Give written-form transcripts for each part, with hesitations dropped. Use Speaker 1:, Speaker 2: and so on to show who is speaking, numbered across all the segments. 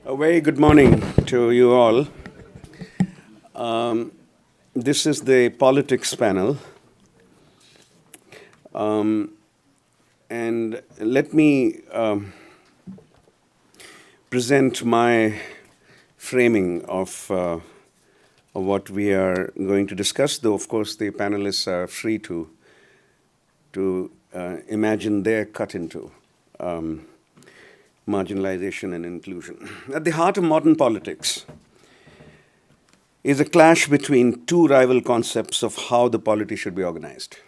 Speaker 1: A very good morning to you all. This is the politics panel. And let me present my framing of what we are going to discuss, though of course the panelists are free to imagine their cut into marginalization and inclusion. At the heart of modern politics is a clash between two rival concepts of how the polity should be organized.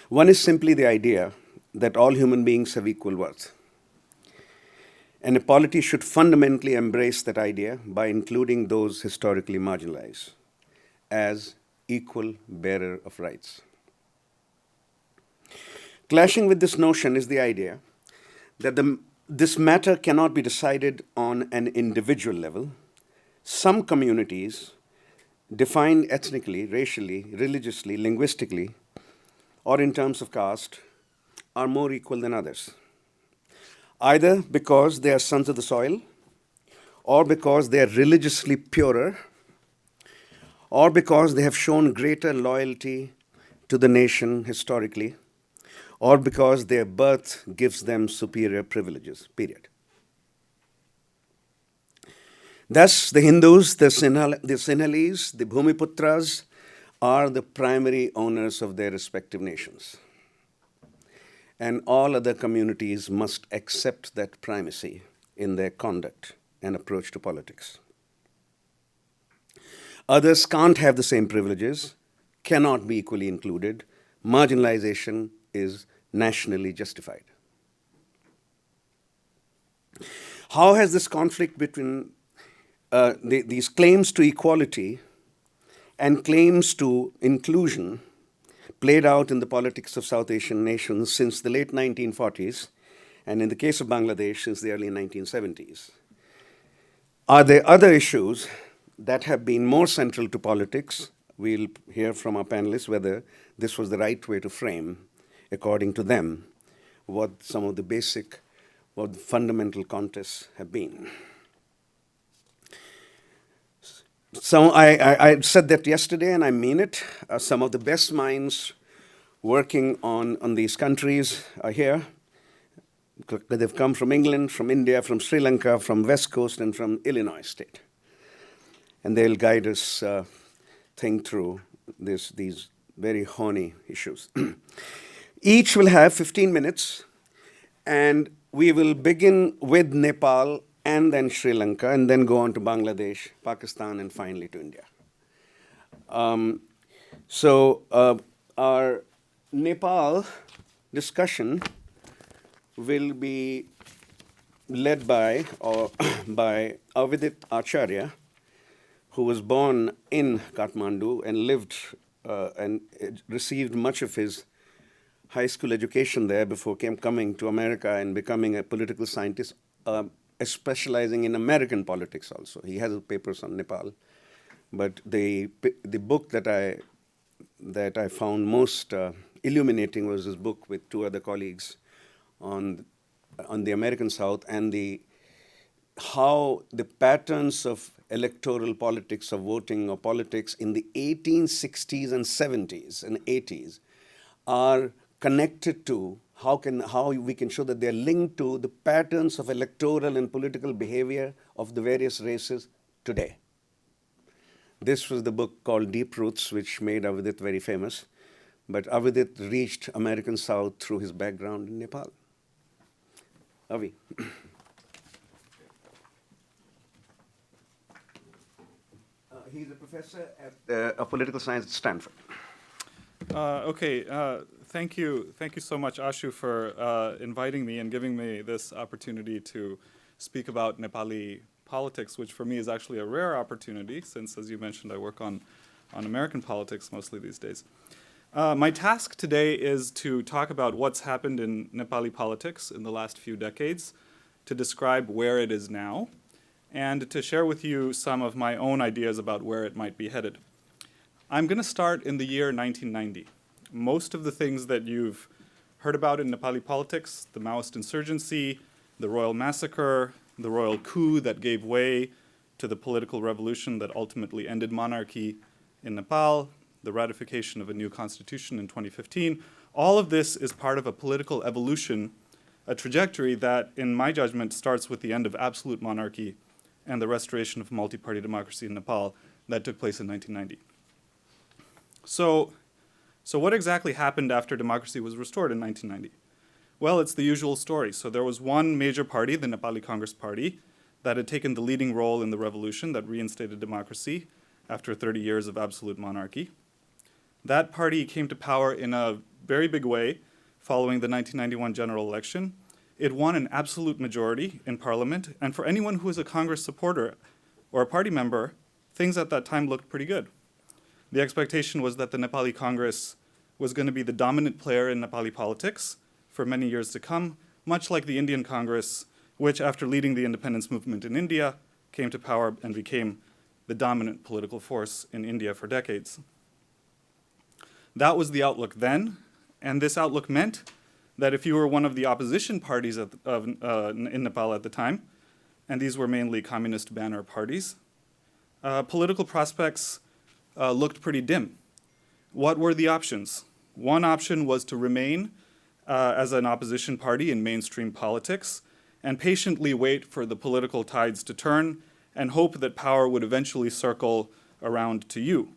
Speaker 1: One is simply the idea that all human beings have equal worth. And a polity should fundamentally embrace that idea by including those historically marginalized as equal bearer of rights. Clashing with this notion is the idea that this matter cannot be decided on an individual level. Some communities, defined ethnically, racially, religiously, linguistically, or in terms of caste, are more equal than others, either because they are sons of the soil, or because they are religiously purer, or because they have shown greater loyalty to the nation historically, or because their birth gives them superior privileges, period. Thus, the Hindus, the Sinhalese, the Bhumiputras are the primary owners of their respective nations. And all other communities must accept that primacy in their conduct and approach to politics. Others can't have the same privileges, cannot be equally included. Marginalization is nationally justified. How has this conflict between these claims to equality and claims to inclusion played out in the politics of South Asian nations since the late 1940s, and in the case of Bangladesh, since the early 1970s? Are there other issues that have been more central to politics? We'll hear from our panelists whether this was the right way to frame, according to them, what some of the basic, what the fundamental contests have been. So I said that yesterday, and I mean it. Some of the best minds working on these countries are here. They've come from England, from India, from Sri Lanka, from West Coast, and from Illinois State. And they'll guide us think through these very horny issues. Each will have 15 minutes, and we will begin with Nepal and then Sri Lanka, and then go on to Bangladesh, Pakistan, and finally to India. Our Nepal discussion will be led by Avidit Acharya, who was born in Kathmandu and lived and received much of his high school education there before coming to America and becoming a political scientist, specializing in American politics also. He has papers on Nepal. But the book that I found most illuminating was his book with two other colleagues on the American South and how the patterns of electoral politics, of voting or politics in the 1860s and 70s and 80s are connected to how we can show that they're linked to the patterns of electoral and political behavior of the various races today. This was the book called Deep Roots, which made Avidit very famous. But Avidit reached American South through his background in Nepal. Avi. He's a professor of political science at Stanford.
Speaker 2: Thank you so much, Ashu, for inviting me and giving me this opportunity to speak about Nepali politics, which for me is actually a rare opportunity, since, as you mentioned, I work on American politics mostly these days. My task today is to talk about what's happened in Nepali politics in the last few decades, to describe where it is now, and to share with you some of my own ideas about where it might be headed. I'm going to start in the year 1990. Most of the things that you've heard about in Nepali politics, the Maoist insurgency, the royal massacre, the royal coup that gave way to the political revolution that ultimately ended monarchy in Nepal, the ratification of a new constitution in 2015. All of this is part of a political evolution, a trajectory that, in my judgment, starts with the end of absolute monarchy and the restoration of multi-party democracy in Nepal that took place in 1990. So what exactly happened after democracy was restored in 1990? Well, it's the usual story. So there was one major party, the Nepali Congress Party, that had taken the leading role in the revolution that reinstated democracy after 30 years of absolute monarchy. That party came to power in a very big way following the 1991 general election. It won an absolute majority in parliament, and for anyone who was a Congress supporter or a party member, things at that time looked pretty good. The expectation was that the Nepali Congress was going to be the dominant player in Nepali politics for many years to come, much like the Indian Congress, which, after leading the independence movement in India, came to power and became the dominant political force in India for decades. That was the outlook then, and this outlook meant that if you were one of the opposition parties in Nepal at the time, and these were mainly communist banner parties, political prospects looked pretty dim. What were the options? One option was to remain as an opposition party in mainstream politics and patiently wait for the political tides to turn and hope that power would eventually circle around to you.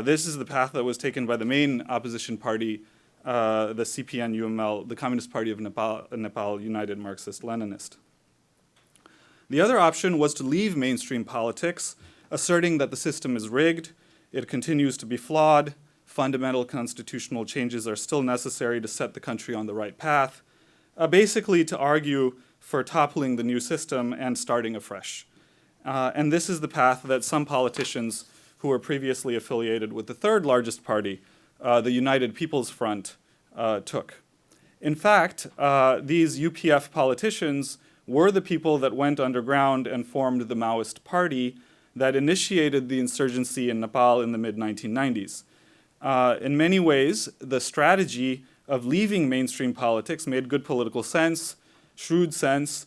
Speaker 2: This is the path that was taken by the main opposition party, the CPN-UML, the Communist Party of Nepal United Marxist-Leninist. The other option was to leave mainstream politics, asserting that the system is rigged, it continues to be flawed, fundamental constitutional changes are still necessary to set the country on the right path, basically to argue for toppling the new system and starting afresh. And this is the path that some politicians who were previously affiliated with the third largest party, the United People's Front, took. In fact, these UPF politicians were the people that went underground and formed the Maoist party that initiated the insurgency in Nepal in the mid-1990s. In many ways, the strategy of leaving mainstream politics made good political sense, shrewd sense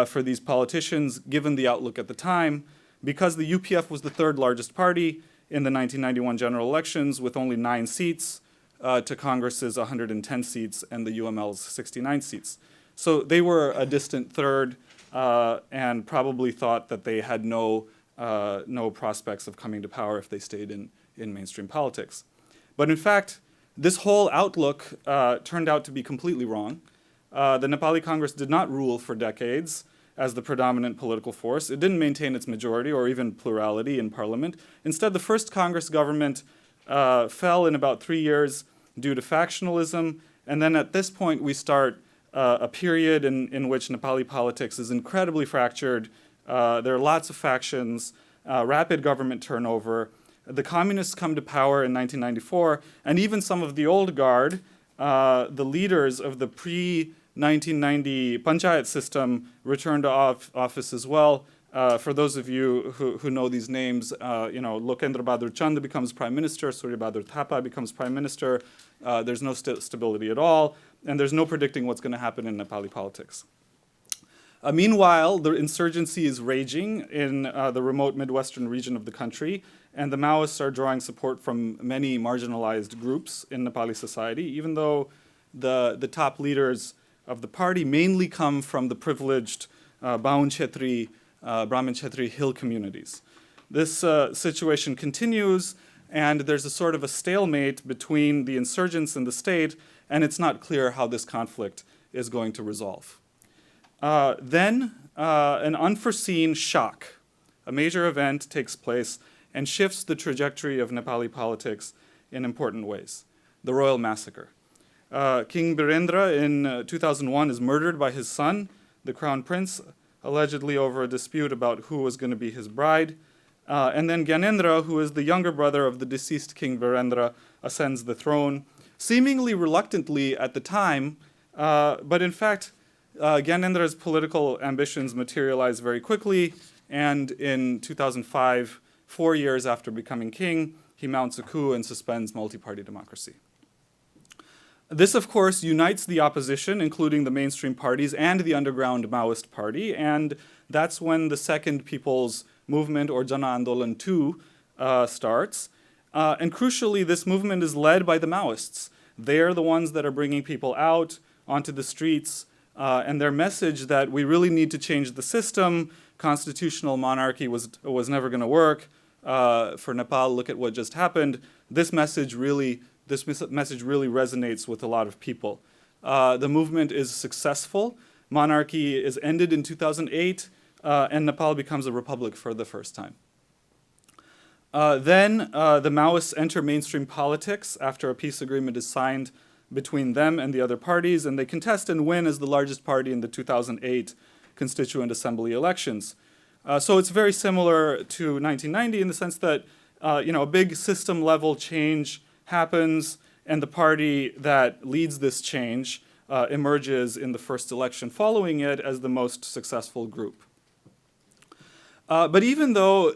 Speaker 2: for these politicians, given the outlook at the time, because the UPF was the third largest party in the 1991 general elections with only 9 seats to Congress's 110 seats and the UML's 69 seats. So they were a distant third and probably thought that they had no prospects of coming to power if they stayed in mainstream politics. But in fact, this whole outlook turned out to be completely wrong. The Nepali Congress did not rule for decades as the predominant political force. It didn't maintain its majority or even plurality in parliament. Instead, the first Congress government fell in about 3 years due to factionalism. And then at this point, we start a period in which Nepali politics is incredibly fractured. There are lots of factions, rapid government turnover. The communists come to power in 1994, and even some of the old guard, the leaders of the pre-1990 panchayat system, return to office as well. For those of you who know these names, Lokendra Bahadur Chand becomes prime minister, Surya Bahadur Thapa becomes prime minister. There's no stability at all, and there's no predicting what's going to happen in Nepali politics. Meanwhile, the insurgency is raging in the remote Midwestern region of the country, and the Maoists are drawing support from many marginalized groups in Nepali society, even though the top leaders of the party mainly come from the privileged Baun Chetri, Brahmin Chetri hill communities. This situation continues, and there's a sort of a stalemate between the insurgents and the state, and it's not clear how this conflict is going to resolve. Then an unforeseen shock, a major event takes place and shifts the trajectory of Nepali politics in important ways. The royal massacre. King Birendra in 2001 is murdered by his son, the crown prince, allegedly over a dispute about who was going to be his bride. And then Gyanendra, who is the younger brother of the deceased King Birendra, ascends the throne, seemingly reluctantly at the time, but in fact, Gyanendra's political ambitions materialize very quickly, and in 2005, 4 years after becoming king, he mounts a coup and suspends multi-party democracy. This, of course, unites the opposition, including the mainstream parties and the underground Maoist party, and that's when the Second People's Movement, or Jana Andolan II, starts. And crucially, this movement is led by the Maoists. They're the ones that are bringing people out onto the streets, and their message that we really need to change the system, constitutional monarchy was never going to work. For Nepal, look at what just happened. This message really resonates with a lot of people. The movement is successful. Monarchy is ended in 2008, and Nepal becomes a republic for the first time. Then the Maoists enter mainstream politics after a peace agreement is signed between them and the other parties, and they contest and win as the largest party in the 2008 Constituent Assembly elections. So it's very similar to 1990 in the sense that a big system-level change happens, and the party that leads this change emerges in the first election following it as the most successful group. But even though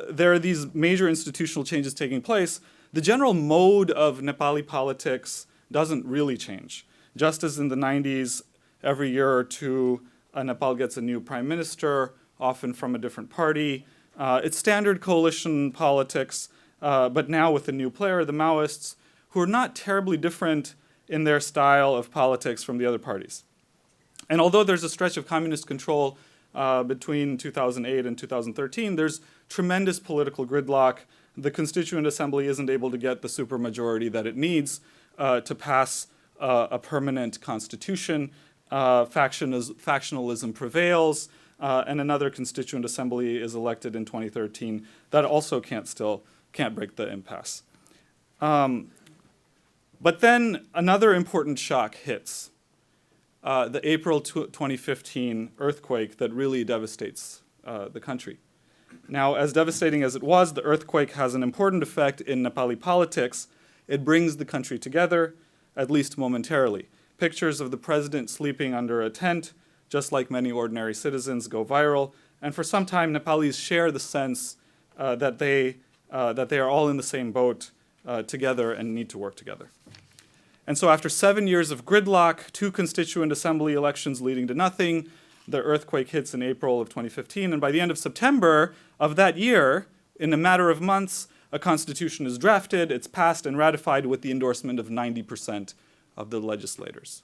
Speaker 2: there are these major institutional changes taking place, the general mode of Nepali politics doesn't really change. Just as in the 90s, every year or two, Nepal gets a new prime minister, often from a different party. It's standard coalition politics, but now with a new player, the Maoists, who are not terribly different in their style of politics from the other parties. And although there's a stretch of communist control between 2008 and 2013, there's tremendous political gridlock. The Constituent Assembly isn't able to get the supermajority that it needs to pass a permanent constitution. Factionalism prevails, and another Constituent Assembly is elected in 2013 that also can't break the impasse. But then another important shock hits. The April 2015 earthquake that really devastates the country. Now, as devastating as it was, the earthquake has an important effect in Nepali politics. It brings the country together, at least momentarily. Pictures of the president sleeping under a tent, just like many ordinary citizens, go viral. And for some time, Nepalis share the sense that they are all in the same boat together and need to work together. And so after 7 years of gridlock, 2 Constituent Assembly elections leading to nothing, the earthquake hits in April of 2015. And by the end of September of that year, in a matter of months, a constitution is drafted, it's passed and ratified with the endorsement of 90% of the legislators.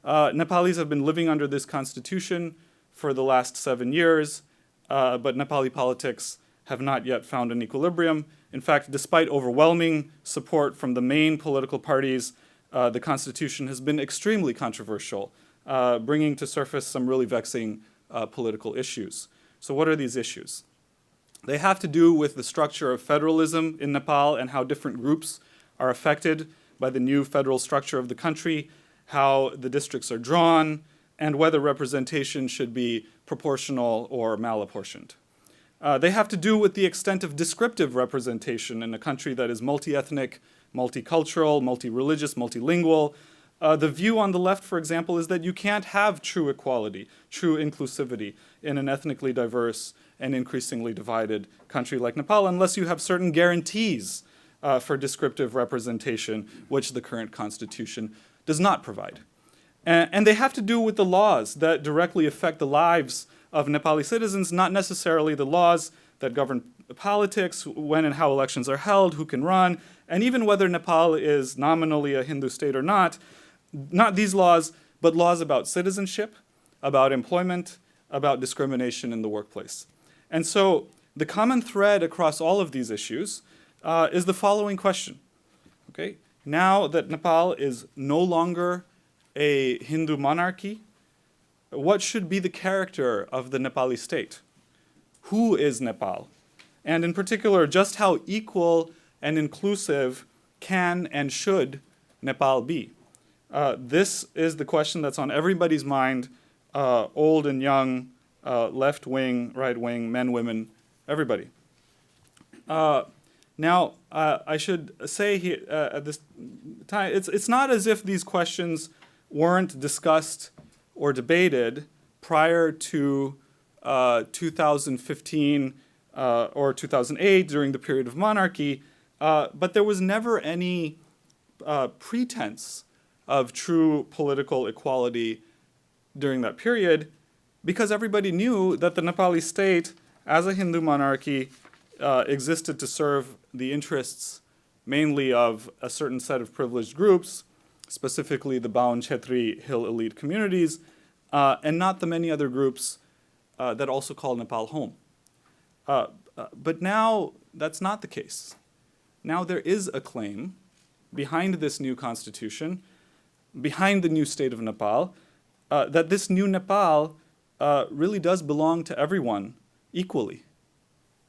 Speaker 2: Nepalis have been living under this constitution for the last 7 years, but Nepali politics have not yet found an equilibrium. In fact, despite overwhelming support from the main political parties, the constitution has been extremely controversial, bringing to surface some really vexing political issues. So what are these issues? They have to do with the structure of federalism in Nepal and how different groups are affected by the new federal structure of the country, how the districts are drawn, and whether representation should be proportional or malapportioned. They have to do with the extent of descriptive representation in a country that is multi-ethnic, multicultural, multi-religious, multilingual. The view on the left, for example, is that you can't have true equality, true inclusivity in an ethnically diverse and increasingly divided country like Nepal unless you have certain guarantees for descriptive representation, which the current constitution does not provide. And they have to do with the laws that directly affect the lives of Nepali citizens, not necessarily the laws that govern politics, when and how elections are held, who can run, and even whether Nepal is nominally a Hindu state or not. Not these laws, but laws about citizenship, about employment, about discrimination in the workplace. And so the common thread across all of these issues is the following question. Okay? Now that Nepal is no longer a Hindu monarchy, what should be the character of the Nepali state? Who is Nepal? And in particular, just how equal and inclusive can and should Nepal be? This is the question that's on everybody's mind, old and young, left wing, right wing, men, women, everybody. Now, I should say here, at this time, it's not as if these questions weren't discussed or debated prior to 2015 or 2008 during the period of monarchy, but there was never any pretense of true political equality during that period, because everybody knew that the Nepali state, as a Hindu monarchy, existed to serve the interests mainly of a certain set of privileged groups, specifically the Baun Chetri Hill elite communities, and not the many other groups that also call Nepal home. But now that's not the case. Now there is a claim behind this new constitution, behind the new state of Nepal, that this new Nepal really does belong to everyone equally.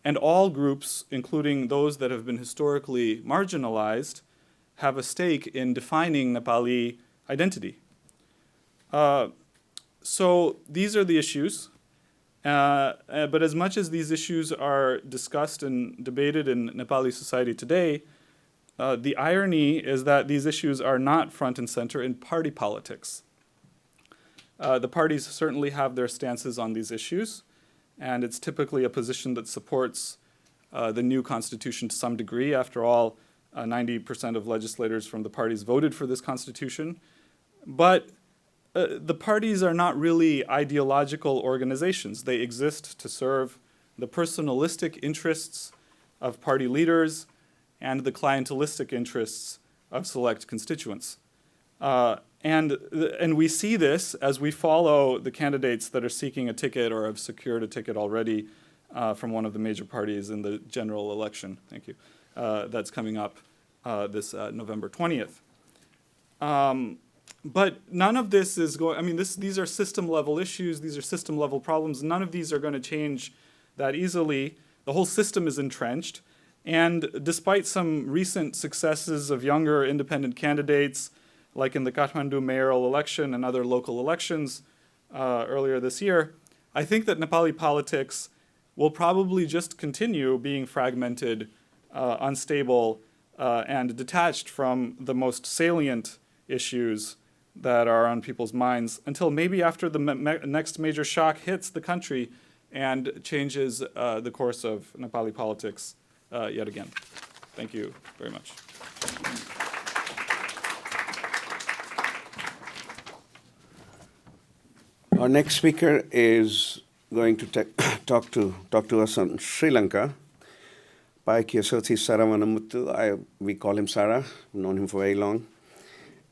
Speaker 2: And all groups, including those that have been historically marginalized, have a stake in defining Nepali identity. So these are the issues. But as much as these issues are discussed and debated in Nepali society today, the irony is that these issues are not front and center in party politics. The parties certainly have their stances on these issues, and it's typically a position that supports the new constitution to some degree. After all, 90% of legislators from the parties voted for this constitution. But the parties are not really ideological organizations. They exist to serve the personalistic interests of party leaders and the clientelistic interests of select constituents. And we see this as we follow the candidates that are seeking a ticket or have secured a ticket already from one of the major parties in the general election. Thank you. That's coming up this November 20th. But none of this is going, I mean, these are system level issues, these are system level problems. None of these are going to change that easily. The whole system is entrenched. And despite some recent successes of younger independent candidates, like in the Kathmandu mayoral election and other local elections earlier this year, I think that Nepali politics will probably just continue being fragmented, unstable, and detached from the most salient issues that are on people's minds until maybe after the next major shock hits the country and changes the course of Nepali politics yet again. Thank you very much.
Speaker 1: Our next speaker is going to talk to us on Sri Lanka. Paikiasothy Saravanamuttu, we call him Sara, I've known him for very long.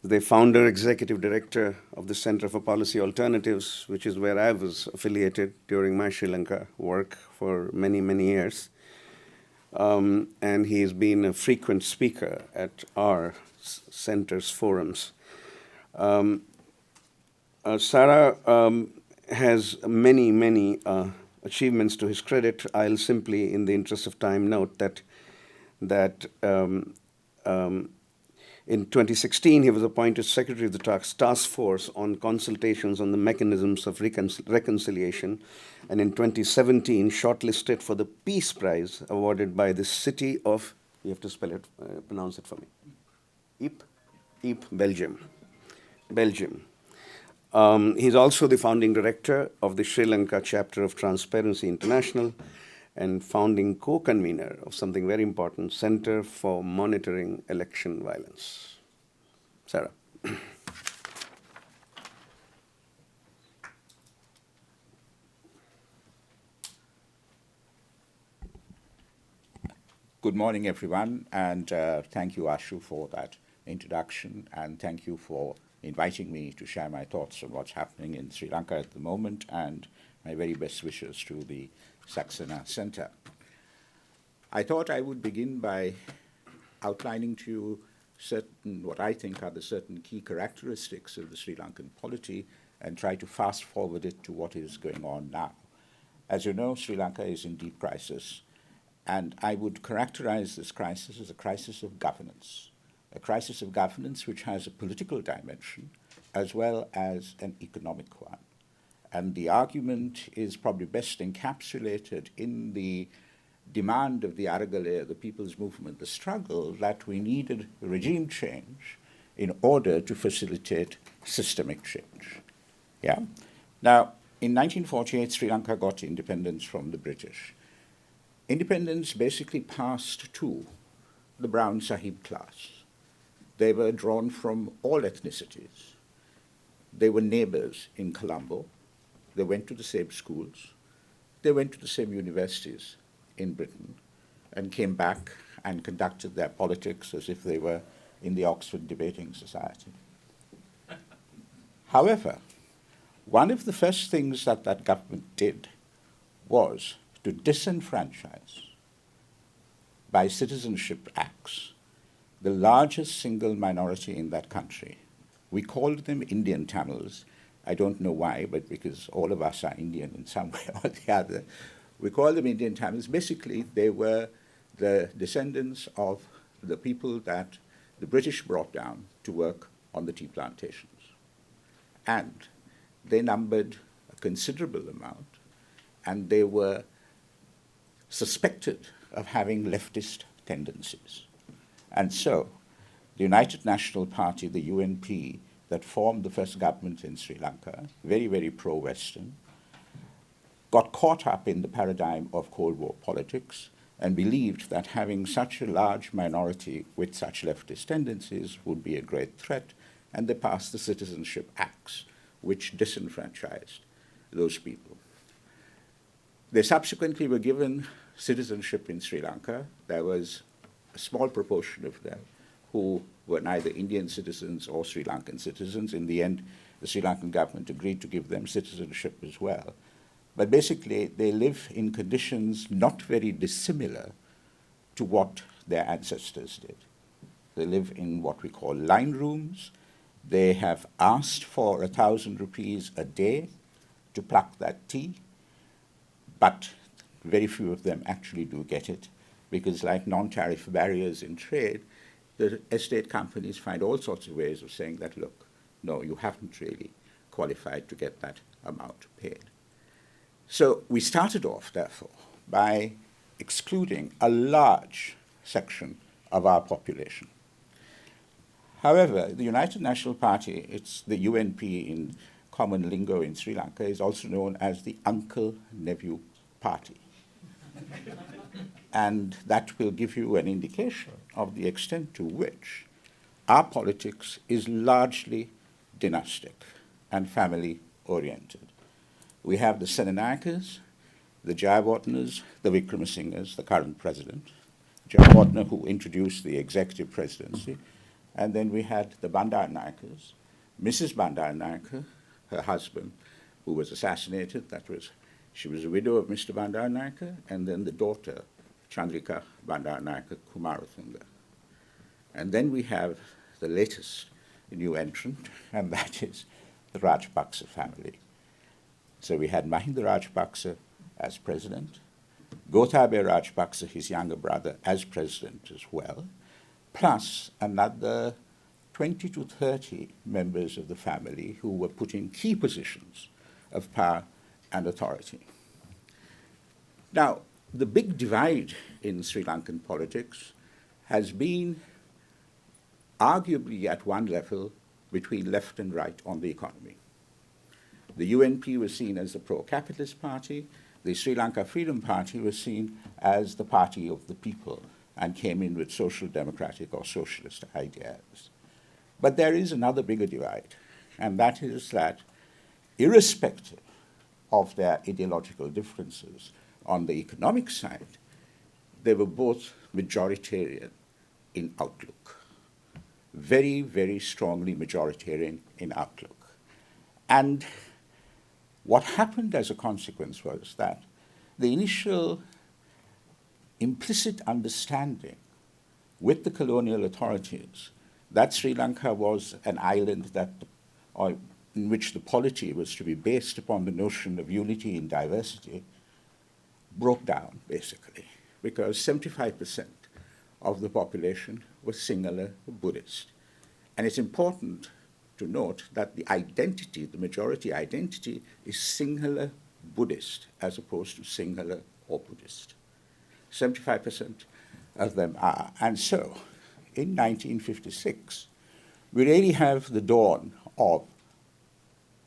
Speaker 1: The founder, executive director of the Center for Policy Alternatives, which is where I was affiliated during my Sri Lanka work for many, many years. And he's been a frequent speaker at our center's forums. Sara has many, many achievements to his credit. I'll simply, in the interest of time, note that in 2016, he was appointed Secretary of the Task Force on Consultations on the Mechanisms of Reconciliation, and in 2017, shortlisted for the Peace Prize awarded by the city of, you have to spell it, pronounce it for me, Ypres, Belgium. He's also the founding director of the Sri Lanka chapter of Transparency International and founding co-convener of something very important, Center for Monitoring Election Violence. Sarah.
Speaker 3: Good morning, everyone, and thank you, Ashu, for that introduction, and thank you for inviting me to share my thoughts on what's happening in Sri Lanka at the moment, and my very best wishes to the Saxena Center. I thought I would begin by outlining to you what I think are the certain key characteristics of the Sri Lankan polity and try to fast forward it to what is going on now. As you know, Sri Lanka is in deep crisis, and I would characterize this crisis as a crisis of governance which has a political dimension as well as an economic one. And the argument is probably best encapsulated in the demand of the Aragale, the people's movement, the struggle that we needed regime change in order to facilitate systemic change. Yeah? Now, in 1948, Sri Lanka got independence from the British. Independence basically passed to the Brown Sahib class. they were drawn from all ethnicities. They were neighbors in Colombo. They went to the same schools. They went to the same universities in Britain and came back and conducted their politics as if they were in the Oxford Debating Society. However, one of the first things that that government did was to disenfranchise, by citizenship acts, the largest single minority in that country. We called them Indian Tamils. I don't know why, but because all of us are Indian in some way or the other. We call them Indian Tamils. Basically, they were the descendants of the people that the British brought down to work on the tea plantations. And they numbered a considerable amount, and they were suspected of having leftist tendencies. And so, the United National Party, the UNP, that formed the first government in Sri Lanka, very, very pro-Western, got caught up in the paradigm of Cold War politics and believed that having such a large minority with such leftist tendencies would be a great threat, and they passed the Citizenship Acts, which disenfranchised those people. They subsequently were given citizenship in Sri Lanka. There was a small proportion of them who were neither Indian citizens or Sri Lankan citizens. In the end, the Sri Lankan government agreed to give them citizenship as well. But basically, they live in conditions not very dissimilar to what their ancestors did. They live in what we call line rooms. They have asked for 1,000 rupees a day to pluck that tea, but very few of them actually do get it, because like non-tariff barriers in trade, the estate companies find all sorts of ways of saying that, look, no, you haven't really qualified to get that amount paid. So we started off, therefore, by excluding a large section of our population. However, the United National Party, it's the UNP in common lingo in Sri Lanka, is also known as the uncle-nephew party. And that will give you an indication of the extent to which our politics is largely dynastic and family-oriented. We have the Senanayakas, the Jayawardenas, the Vikramasinghes, the current president, Jayawardena, who introduced the executive presidency, and then we had the Bandaranayakas, Mrs. Bandaranaike, her husband, who was assassinated. She was a widow of Mr. Bandaranaike, and then the daughter, Chandrika Bandaranaike Kumaratunga. And then we have the latest new entrant, and that is the Rajapaksa family. So we had Mahinda Rajapaksa as president, Gotabaya Rajapaksa, his younger brother, as president as well, plus another 20 to 30 members of the family who were put in key positions of power and authority. Now, the big divide in Sri Lankan politics has been arguably at one level between left and right on the economy. The UNP was seen as the pro-capitalist party. The Sri Lanka Freedom Party was seen as the party of the people and came in with social democratic or socialist ideas. But there is another bigger divide, and that is that irrespective of their ideological differences on the economic side, they were both majoritarian in outlook, very, very strongly majoritarian in outlook. And what happened as a consequence was that the initial implicit understanding with the colonial authorities that Sri Lanka was an island in which the polity was to be based upon the notion of unity in diversity broke down, basically, because 75% of the population was Sinhala Buddhist. And it's important to note that the identity, the majority identity, is Sinhala Buddhist as opposed to Sinhala or Buddhist. 75% of them are. And so, in 1956, we really have the dawn of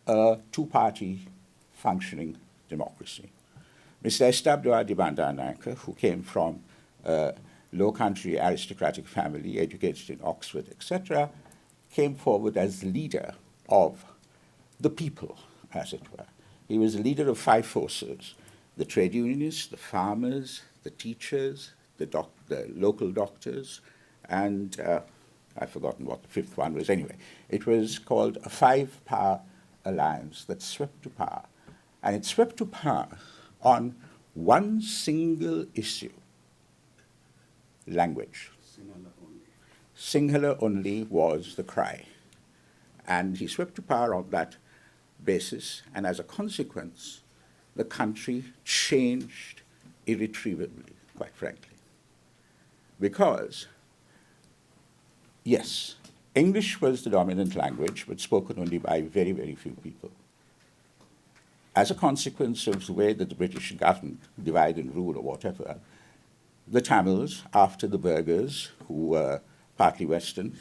Speaker 3: a two-party functioning democracy. Mr. S.W.R. Bandaranaike, who came from a low country aristocratic family, educated in Oxford, etc., came forward as leader of the people, as it were. He was a leader of 5 forces: the trade unionists, the farmers, the teachers, the local doctors, and I've forgotten what the 5th one was. Anyway, it was called a 5-power alliance that swept to power. And it swept to power on one single issue: language. Sinhala only was the cry. And he swept to power on that basis, and as a consequence, the country changed irretrievably, quite frankly. Because, yes, English was the dominant language, but spoken only by very, very few people. As a consequence of the way that the British governed, divide and rule or whatever, the Tamils, after the Burghers, who were partly Western,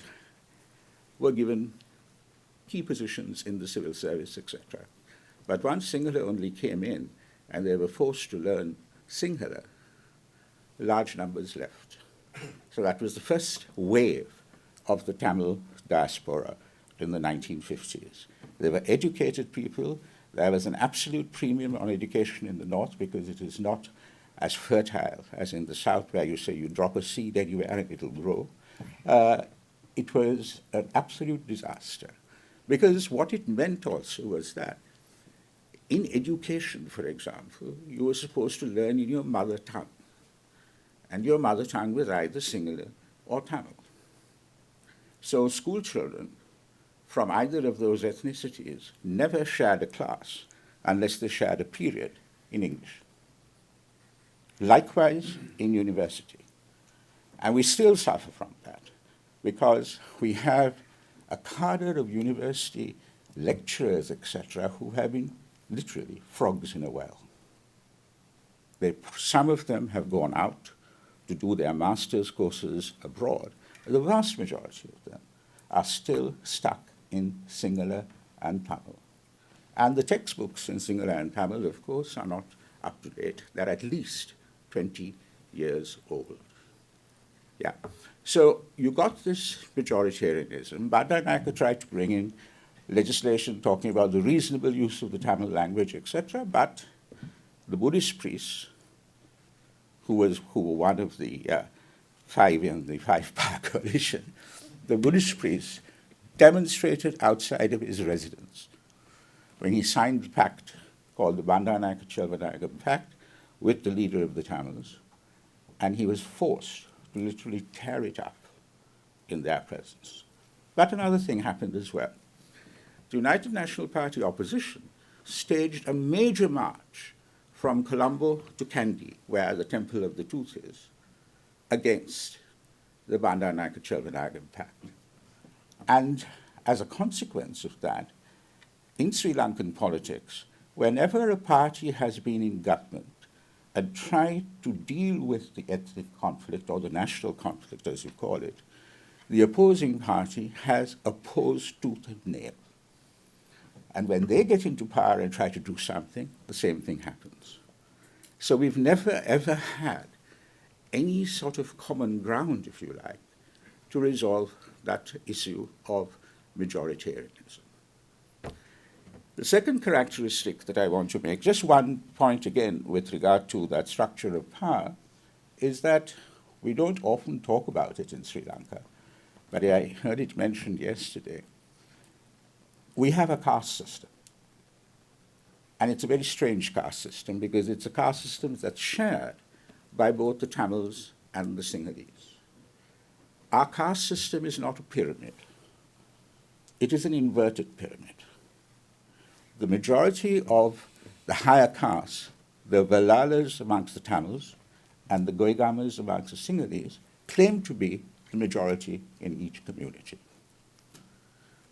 Speaker 3: were given key positions in the civil service, etc. But once Sinhala only came in and they were forced to learn Sinhala, large numbers left. So that was the first wave of the Tamil diaspora in the 1950s. They were educated people. There was an absolute premium on education in the North because it is not as fertile as in the South, where you say you drop a seed anywhere and it'll grow. It was an absolute disaster. Because what it meant also was that in education, for example, you were supposed to learn in your mother tongue. And your mother tongue was either Sinhala or Tamil. So school children from either of those ethnicities never shared a class unless they shared a period in English. Likewise in university. And we still suffer from that because we have a cadre of university lecturers, etc., who have been literally frogs in a well. Some of them have gone out to do their master's courses abroad. The vast majority of them are still stuck in Sinhala and Tamil. And the textbooks in Sinhala and Tamil, of course, are not up to date. They're at least 20 years old. Yeah. So you got this majoritarianism. Bandaranaike tried to bring in legislation talking about the reasonable use of the Tamil language, etc., but the Buddhist priests, who were one of the 5 in the 5-power coalition, the Buddhist priests demonstrated outside of his residence when he signed the pact called the Bandaranaike-Chelvanayaka Pact with the leader of the Tamils, and he was forced to literally tear it up in their presence. But another thing happened as well. The United National Party opposition staged a major march from Colombo to Kandy, where the Temple of the Tooth is, against the Bandaranaike-Chelvanayaka Pact. And as a consequence of that, in Sri Lankan politics, whenever a party has been in government and tried to deal with the ethnic conflict, or the national conflict, as you call it, the opposing party has opposed tooth and nail. And when they get into power and try to do something, the same thing happens. So we've never, ever had any sort of common ground, if you like, to resolve that issue of majoritarianism. The second characteristic that I want to make, just one point again with regard to that structure of power, is that we don't often talk about it in Sri Lanka, but I heard it mentioned yesterday. We have a caste system. And it's a very strange caste system because it's a caste system that's shared by both the Tamils and the Sinhalese. Our caste system is not a pyramid. It is an inverted pyramid. The majority of the higher castes, the Vellalas amongst the Tamils and the Goigamas amongst the Sinhalese, claim to be the majority in each community.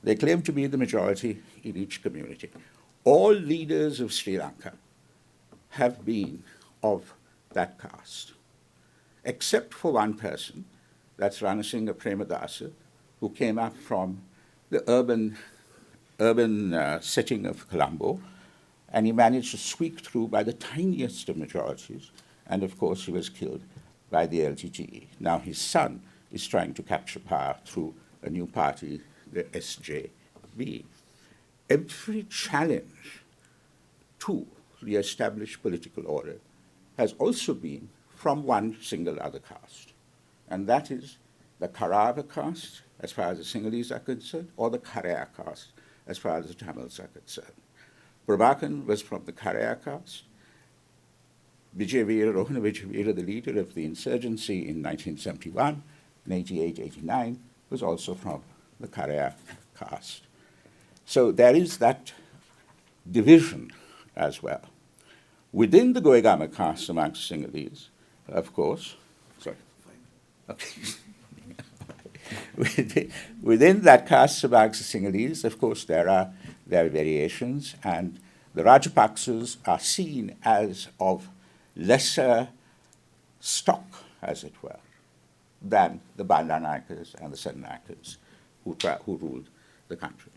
Speaker 3: They claim to be the majority in each community. All leaders of Sri Lanka have been of that caste, except for one person, that's Ranasinghe Premadasa, who came up from the urban setting of Colombo, and he managed to squeak through by the tiniest of majorities, and of course he was killed by the LTTE. Now his son is trying to capture power through a new party, the SJB. Every challenge to the established political order has also been from one single other caste, and that is the Karava caste, as far as the Sinhalese are concerned, or the Karaya caste, as far as the Tamils are concerned. Prabhakan was from the Karaya caste. Rohana Vijayveera, the leader of the insurgency in 1971, in 88, 89, was also from the Karaya caste. So there is that division as well. Within the Goegama caste amongst Sinhalese, of course, okay. Within that caste amongst the Sinhalese, of course, there are variations, and the Rajapaksas are seen as of lesser stock, as it were, than the Bandanakas and the Sedanakas who ruled the country.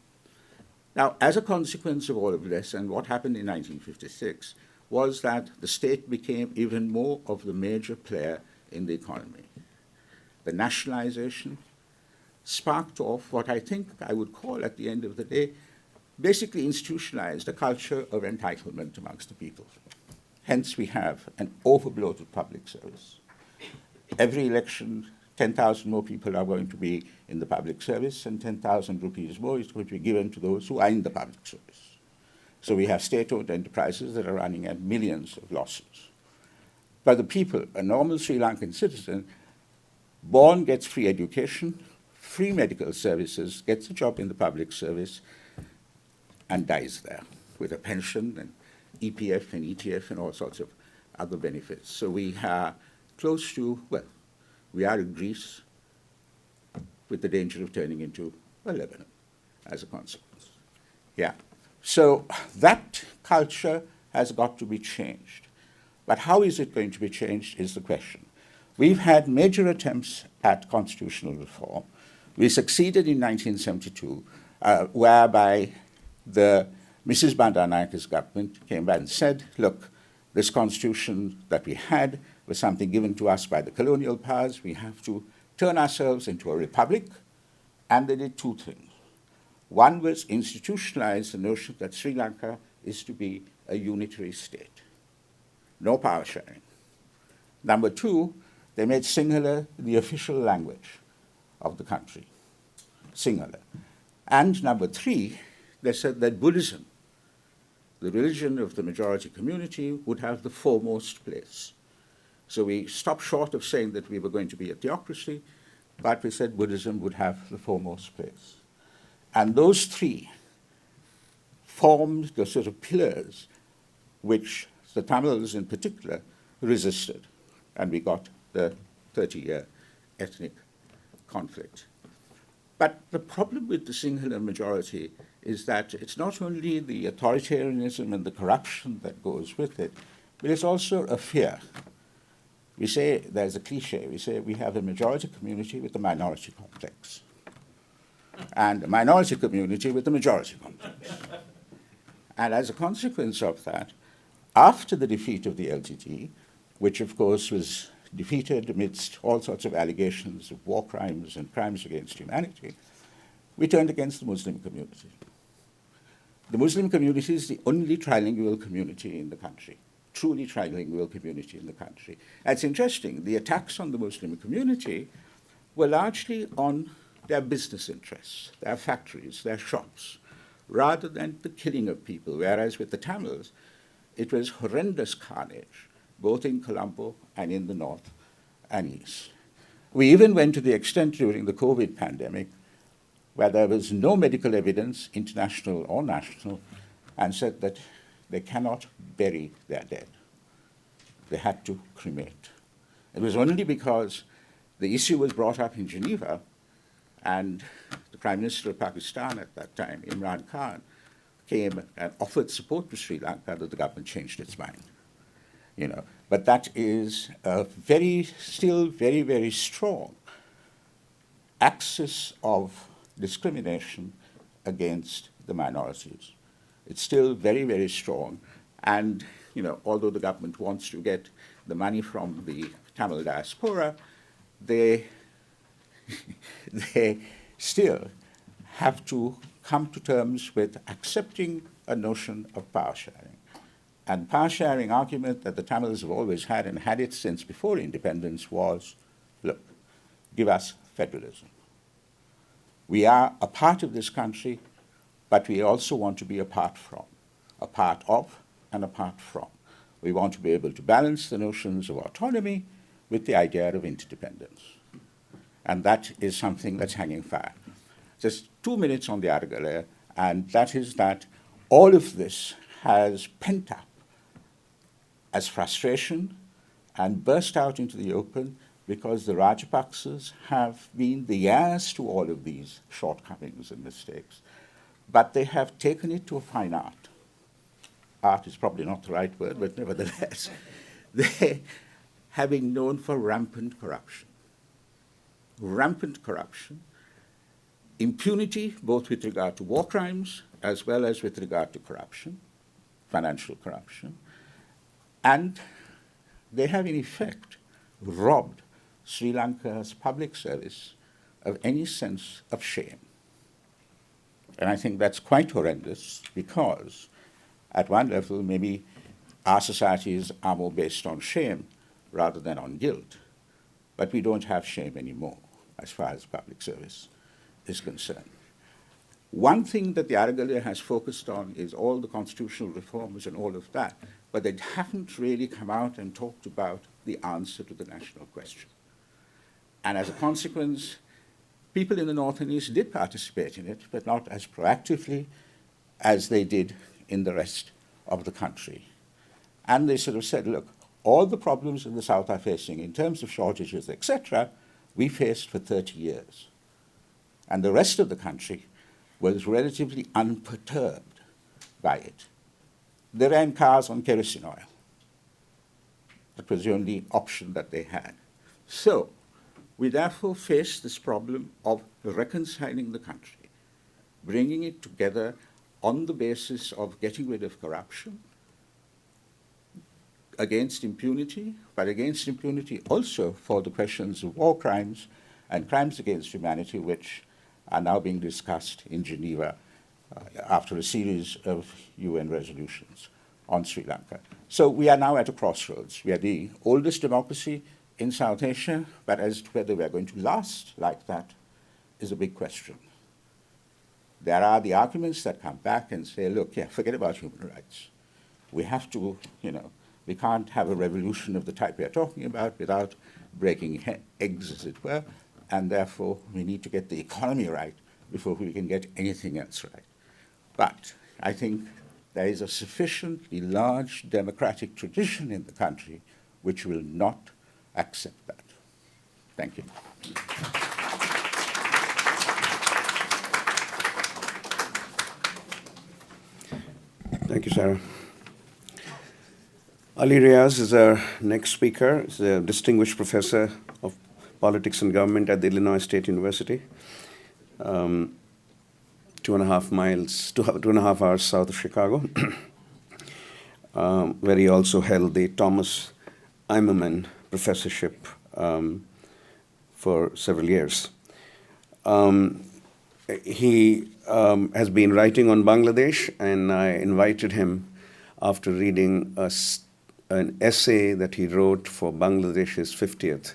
Speaker 3: Now, as a consequence of all of this, and what happened in 1956 was that the state became even more of the major player in the economy. The nationalization sparked off what I think I would call, at the end of the day, basically institutionalized a culture of entitlement amongst the people. Hence, we have an overbloated public service. Every election, 10,000 more people are going to be in the public service, and 10,000 rupees more is going to be given to those who are in the public service. So we have state-owned enterprises that are running at millions of losses. But the people, a normal Sri Lankan citizen, born, gets free education, free medical services, gets a job in the public service, and dies there with a pension and EPF and ETF and all sorts of other benefits. So we are close to, well, we are in Greece with the danger of turning into a Lebanon as a consequence. Yeah. So that culture has got to be changed. But how is it going to be changed is the question. We've had major attempts at constitutional reform. We succeeded in 1972, whereby the Mrs. Bandaranaike's government came back and said, look, this constitution that we had was something given to us by the colonial powers. We have to turn ourselves into a republic. And they did two things. One was institutionalize the notion that Sri Lanka is to be a unitary state. No power sharing. Number two, they made Sinhala the official language of the country. Sinhala. And number three, they said that Buddhism, the religion of the majority community, would have the foremost place. So we stopped short of saying that we were going to be a theocracy, but we said Buddhism would have the foremost place. And those three formed the sort of pillars which the Tamils in particular resisted, and we got the 30-year ethnic conflict. But the problem with the Sinhala majority is that it's not only the authoritarianism and the corruption that goes with it, but it's also a fear. We say, there's a cliche, we say we have a majority community with a minority complex, and a minority community with a majority complex. And as a consequence of that, after the defeat of the LTT, which of course was defeated amidst all sorts of allegations of war crimes and crimes against humanity, we turned against the Muslim community. The Muslim community is the only trilingual community in the country, truly trilingual community in the country. And it's interesting, the attacks on the Muslim community were largely on their business interests, their factories, their shops, rather than the killing of people, whereas with the Tamils, it was horrendous carnage, both in Colombo and in the north and east. We even went to the extent during the COVID pandemic where there was no medical evidence, international or national, and said that they cannot bury their dead. They had to cremate. It was only because the issue was brought up in Geneva, and the Prime Minister of Pakistan at that time, Imran Khan, came and offered support to Sri Lanka, that the government changed its mind. You know, but that is a still very, very strong axis of discrimination against the minorities. It's still very, very strong. And, you know, although the government wants to get the money from the Tamil diaspora, they, they still have to come to terms with accepting a notion of power sharing. And power sharing argument that the Tamils have always had and had it since before independence was, look, give us federalism. We are a part of this country, but we also want to be a part from, a part of and apart from. We want to be able to balance the notions of autonomy with the idea of interdependence. And that is something that's hanging fire. Just 2 minutes on the article there, and that is that all of this has pent up as frustration and burst out into the open because the Rajapaksas have been the heirs to all of these shortcomings and mistakes. But they have taken it to a fine art. Art is probably not the right word, but nevertheless, they have been known for rampant corruption. Rampant corruption, impunity, both with regard to war crimes as well as with regard to corruption, financial corruption, and they have in effect robbed Sri Lanka's public service of any sense of shame. And I think that's quite horrendous because at one level maybe our societies are more based on shame rather than on guilt, but we don't have shame anymore as far as public service is concerned. One thing that the Aragalaya has focused on is all the constitutional reforms and all of that, but they haven't really come out and talked about the answer to the national question. And as a consequence, people in the North and East did participate in it, but not as proactively as they did in the rest of the country. And they sort of said, look, all the problems in the South are facing in terms of shortages, etc., we faced for 30 years. And the rest of the country was relatively unperturbed by it. They ran cars on kerosene oil. That was the only option that they had. So we therefore face this problem of reconciling the country, bringing it together on the basis of getting rid of corruption, against impunity, but against impunity also for the questions of war crimes and crimes against humanity, which are now being discussed in Geneva after a series of UN resolutions on Sri Lanka. So we are now at a crossroads. We are the oldest democracy in South Asia, but as to whether we are going to last like that is a big question. There are the arguments that come back and say, look, yeah, forget about human rights. We have to, we can't have a revolution of the type we are talking about without breaking eggs, as it were, and therefore we need to get the economy right before we can get anything else right. But I think there is a sufficiently large democratic tradition in the country which will not accept that. Thank you.
Speaker 1: Thank you, Sarah. Ali Riaz is our next speaker. He's a distinguished professor of politics and government at the Illinois State University, 2.5 hours south of Chicago, where he also held the Thomas Eimerman Professorship for several years. He has been writing on Bangladesh, and I invited him after reading an essay that he wrote for Bangladesh's 50th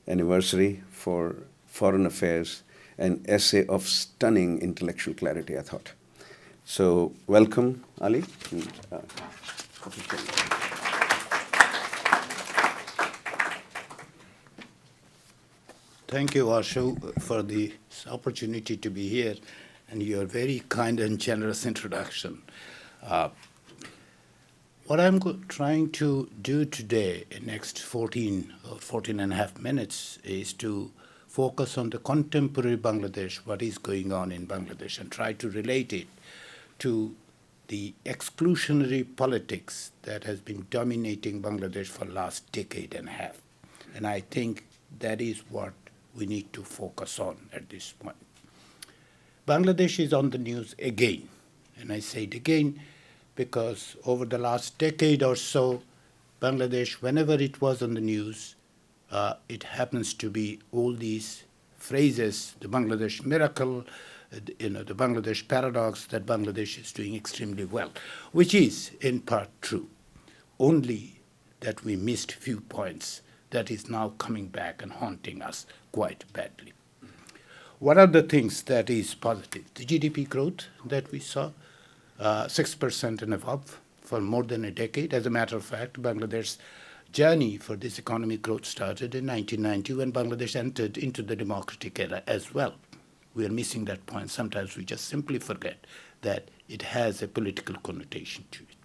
Speaker 1: anniversary for Foreign Affairs, an essay of stunning intellectual clarity, I thought. So welcome, Ali.
Speaker 4: Thank you, Ashu, for the opportunity to be here and your very kind and generous introduction. What I'm trying to do today, in next 14 and a half minutes, is to focus on the contemporary Bangladesh, what is going on in Bangladesh, and try to relate it to the exclusionary politics that has been dominating Bangladesh for the last decade and a half. And I think that is what we need to focus on at this point. Bangladesh is on the news again, and I say it again because over the last decade or so, Bangladesh, whenever it was on the news, It happens to be all these phrases, the Bangladesh miracle, the Bangladesh paradox, that Bangladesh is doing extremely well, which is in part true. Only that we missed few points that is now coming back and haunting us quite badly. What are the things that is positive? The GDP growth that we saw, 6% and above for more than a decade. As a matter of fact, Bangladesh's journey for this economic growth started in 1990 when Bangladesh entered into the democratic era as well. We are missing that point. Sometimes we just simply forget that it has a political connotation to it.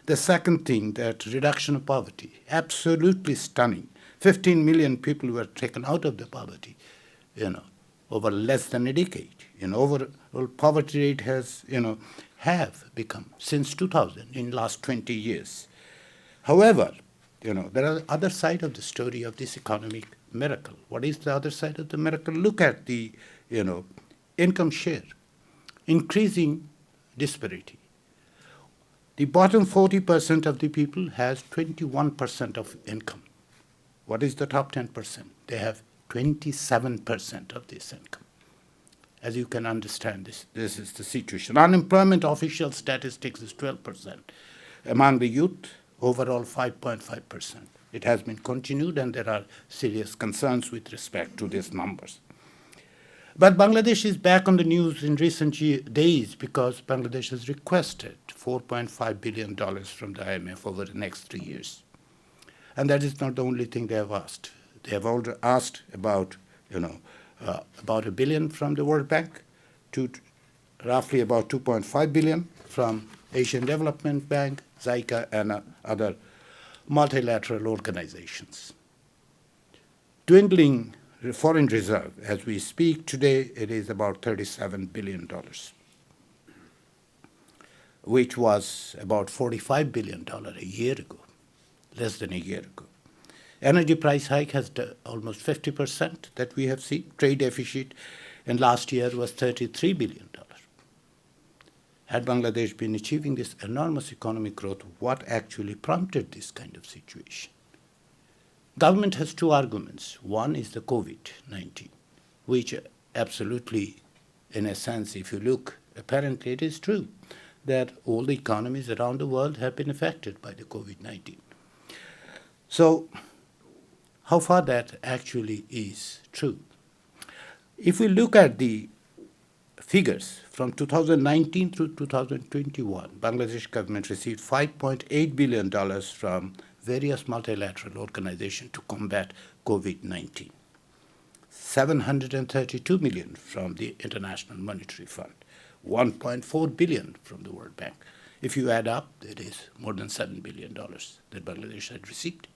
Speaker 4: The second thing, that reduction of poverty, absolutely stunning. 15 million people were taken out of the poverty, over less than a decade. Overall poverty rate has, have become since 2000 in last 20 years. However, there are other side of the story of this economic miracle. What is the other side of the miracle? Look at the, income share, increasing disparity. The bottom 40% of the people has 21% of income. What is the top 10%? They have 27% of this income. As you can understand, this is the situation. Unemployment official statistics is 12%. Among the youth, overall 5.5%. It has been continued, and there are serious concerns with respect to these numbers. But Bangladesh is back on the news in recent days because Bangladesh has requested $4.5 billion from the IMF over the next 3 years. And that is not the only thing they have asked. They have already asked about $1 billion from the World Bank, to roughly about $2.5 billion from Asian Development Bank, ZICA, and other multilateral organizations. Dwindling foreign reserve, as we speak today, it is about $37 billion, which was about $45 billion a year ago, less than a year ago. Energy price hike has almost 50% that we have seen. Trade deficit in last year was $33 billion. Had Bangladesh been achieving this enormous economic growth, what actually prompted this kind of situation? Government has two arguments. One is the COVID-19, which absolutely, in a sense, if you look, apparently it is true that all the economies around the world have been affected by the COVID-19. So, how far that actually is true? If we look at the figures from 2019 through 2021, Bangladesh government received $5.8 billion from various multilateral organizations to combat COVID-19. $732 million from the International Monetary Fund, $1.4 billion from the World Bank. If you add up, it is more than $7 billion that Bangladesh had received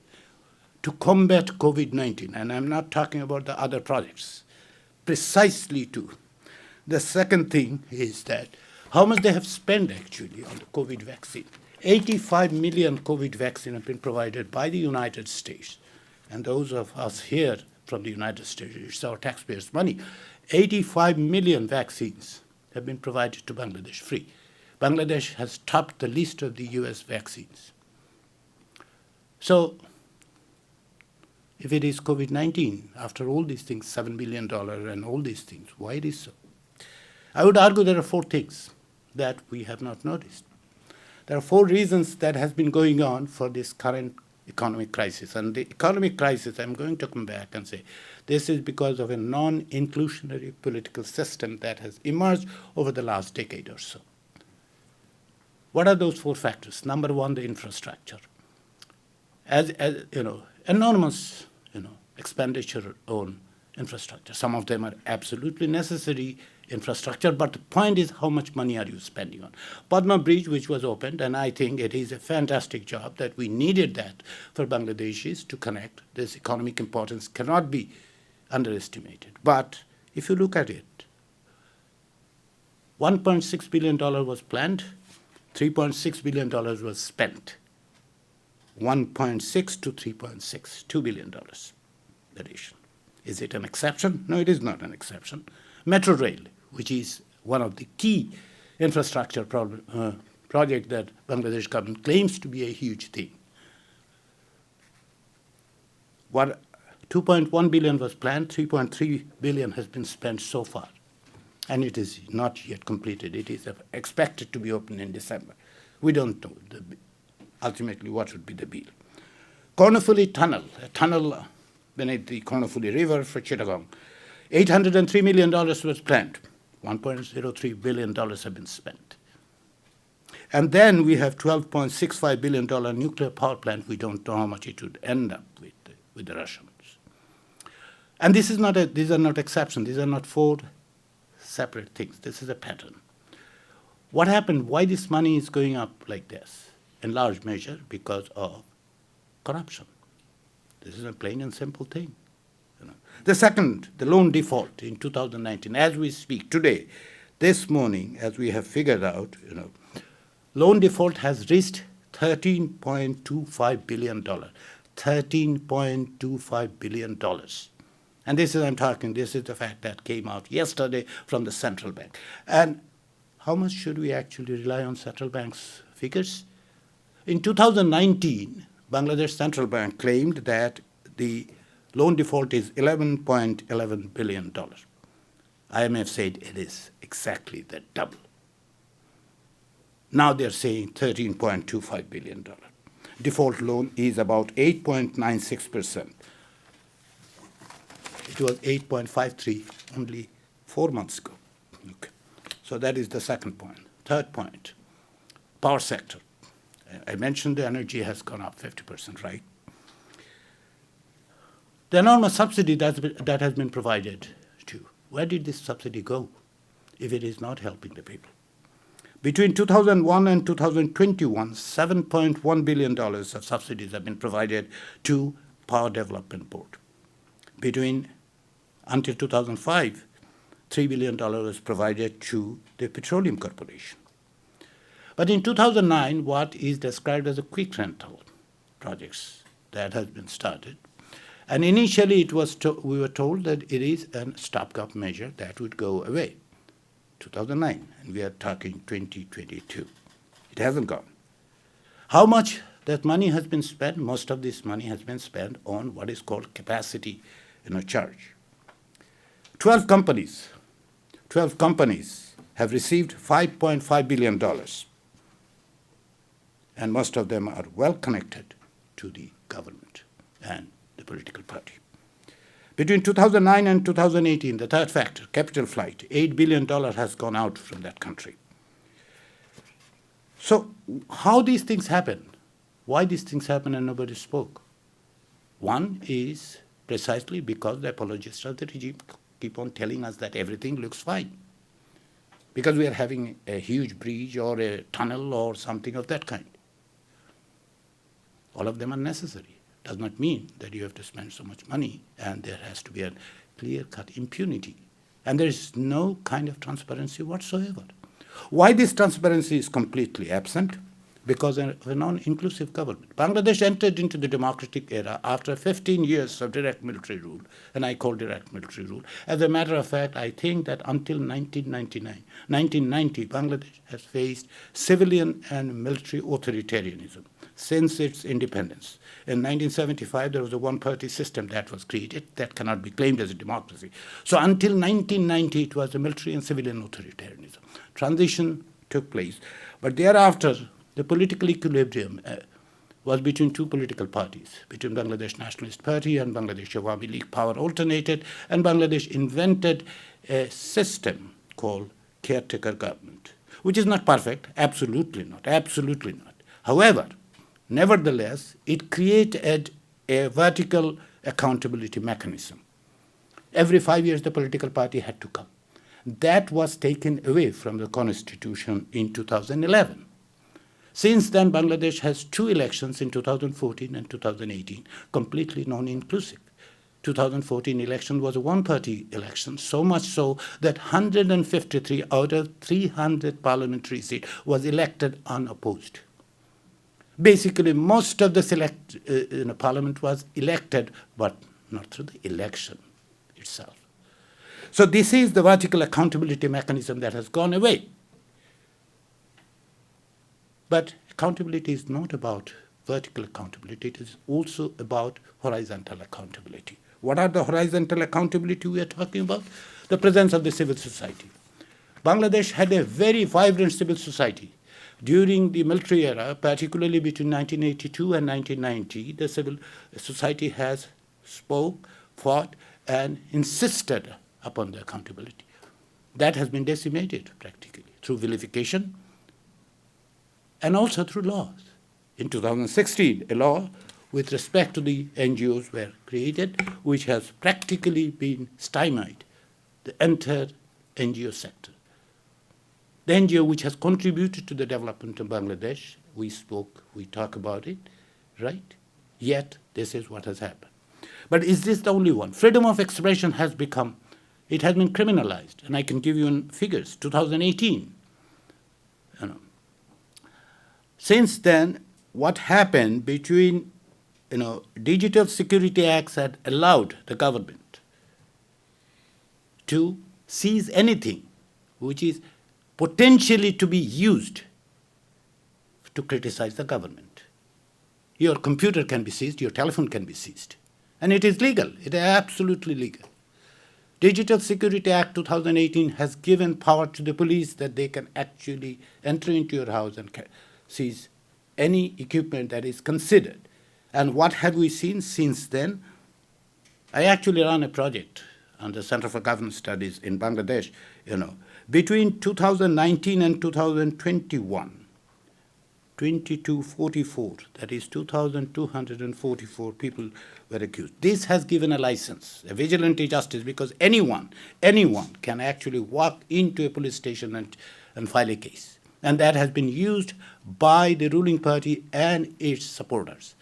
Speaker 4: to combat COVID-19. And I'm not talking about the other projects, precisely to. The second thing is that how much they have spent actually on the COVID vaccine. 85 million COVID vaccines have been provided by the United States. And those of us here from the United States, it's our taxpayers' money. 85 million vaccines have been provided to Bangladesh free. Bangladesh has topped the list of the US vaccines. So, if it is COVID-19, after all these things, $7 billion and all these things, why it is so? I would argue there are four things that we have not noticed. There are four reasons that has been going on for this current economic crisis. And the economic crisis, I'm going to come back and say, this is because of a non-inclusionary political system that has emerged over the last decade or so. What are those four factors? Number one, the infrastructure. As enormous, expenditure on infrastructure. Some of them are absolutely necessary infrastructure, but the point is how much money are you spending on? Padma Bridge, which was opened, and I think it is a fantastic job that we needed that for Bangladeshis to connect. This economic importance cannot be underestimated. But if you look at it, $1.6 billion was planned, $3.6 billion was spent. 1.6 to 3.6, $2 billion addition. Is it an exception? No, it is not an exception. Metro Rail, which is one of the key infrastructure project that Bangladesh government claims to be a huge thing. What 2.1 billion was planned, 3.3 billion has been spent so far. And it is not yet completed. It is expected to be open in December. We don't know ultimately what would be the bill. Kornufuli Tunnel, a tunnel beneath the Kornufuli River for Chittagong, $803 million was planned. $1.03 billion have been spent. And then we have $12.65 billion nuclear power plant. We don't know how much it would end up with the Russians. And these are not exceptions. These are not four separate things. This is a pattern. What happened? Why this money is going up like this? In large measure because of corruption. This is a plain and simple thing. The second, the loan default in 2019, as we speak today, this morning, as we have figured out, loan default has reached $13.25 billion. $13.25 billion. And this is the fact that came out yesterday from the central bank. And how much should we actually rely on central bank's figures? In 2019, Bangladesh Central Bank claimed that the loan default is $11.11 billion. IMF said it is exactly the double. Now they're saying $13.25 billion. Default loan is about 8.96%. It was 8.53 only 4 months ago. Okay. So that is the second point. Third point, power sector. I mentioned the energy has gone up 50%, right? The enormous subsidy that has been provided to, where did this subsidy go if it is not helping the people? Between 2001 and 2021, $7.1 billion of subsidies have been provided to Power Development Board. Until 2005, $3 billion was provided to the Petroleum Corporation. But in 2009, what is described as a quick rental projects that has been started. And initially, we were told that it is a stopgap measure that would go away. 2009, and we are talking 2022. It hasn't gone. How much that money has been spent? Most of this money has been spent on what is called capacity charge. 12 companies have received $5.5 billion. And most of them are well connected to the government and the political party. Between 2009 and 2018, the third factor, capital flight, $8 billion has gone out from that country. So how these things happen? Why these things happen and nobody spoke? One is precisely because the apologists of the regime keep on telling us that everything looks fine. Because we are having a huge bridge or a tunnel or something of that kind. All of them are necessary. Does not mean that you have to spend so much money and there has to be a clear-cut impunity. And there is no kind of transparency whatsoever. Why this transparency is completely absent? Because of a non-inclusive government. Bangladesh entered into the democratic era after 15 years of direct military rule, and I call direct military rule. As a matter of fact, I think that until 1990, Bangladesh has faced civilian and military authoritarianism since its independence. In 1975, there was a one-party system that was created that cannot be claimed as a democracy. So until 1990, it was a military and civilian authoritarianism. Transition took place. But thereafter, the political equilibrium was between two political parties, between Bangladesh Nationalist Party and Bangladesh Awami League. Power alternated, and Bangladesh invented a system called caretaker government, which is not perfect, absolutely not. However, nevertheless, it created a vertical accountability mechanism. Every 5 years, the political party had to come. That was taken away from the constitution in 2011. Since then, Bangladesh has two elections in 2014 and 2018, completely non-inclusive. 2014 election was a one-party election, so much so that 153 out of 300 parliamentary seats was elected unopposed. Basically, most of the parliament was elected, but not through the election itself. So this is the vertical accountability mechanism that has gone away. But accountability is not about vertical accountability. It is also about horizontal accountability. What are the horizontal accountability we are talking about? The presence of the civil society. Bangladesh had a very vibrant civil society. During the military era, particularly between 1982 and 1990, the civil society has spoke, fought, and insisted upon the accountability. That has been decimated practically through vilification and also through laws. In 2016, a law with respect to the NGOs were created, which has practically been stymied the entire NGO sector. The NGO which has contributed to the development of Bangladesh, we talk about it, right? Yet, this is what has happened. But is this the only one? Freedom of expression has been criminalized. And I can give you figures, 2018. Since then, what happened between, Digital Security Acts had allowed the government to seize anything which is potentially to be used to criticize the government. Your computer can be seized, your telephone can be seized. And it is legal, it is absolutely legal. Digital Security Act 2018 has given power to the police that they can actually enter into your house and seize any equipment that is considered. And what have we seen since then? I actually ran a project on the Center for Governance Studies in Bangladesh, Between 2019 and 2021, 2244, that is 2,244 people were accused. This has given a license, a vigilante justice, because anyone can actually walk into a police station and file a case. And that has been used by the ruling party and its supporters.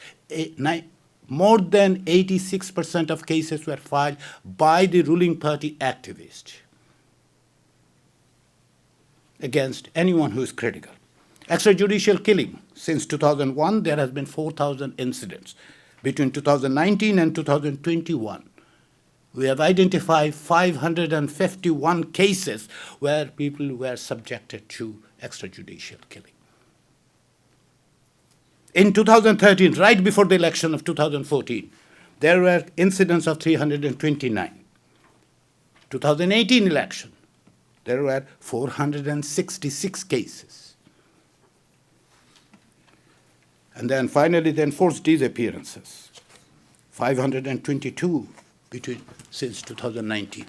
Speaker 4: More than 86% of cases were filed by the ruling party activists against anyone who is critical. Extrajudicial killing. Since 2001, there has been 4,000 incidents. Between 2019 and 2021, we have identified 551 cases where people were subjected to extrajudicial killing. In 2013, right before the election of 2014, there were incidents of 329. 2018 election, there were 466 cases. And then finally, the enforced disappearances, 522 since 2019.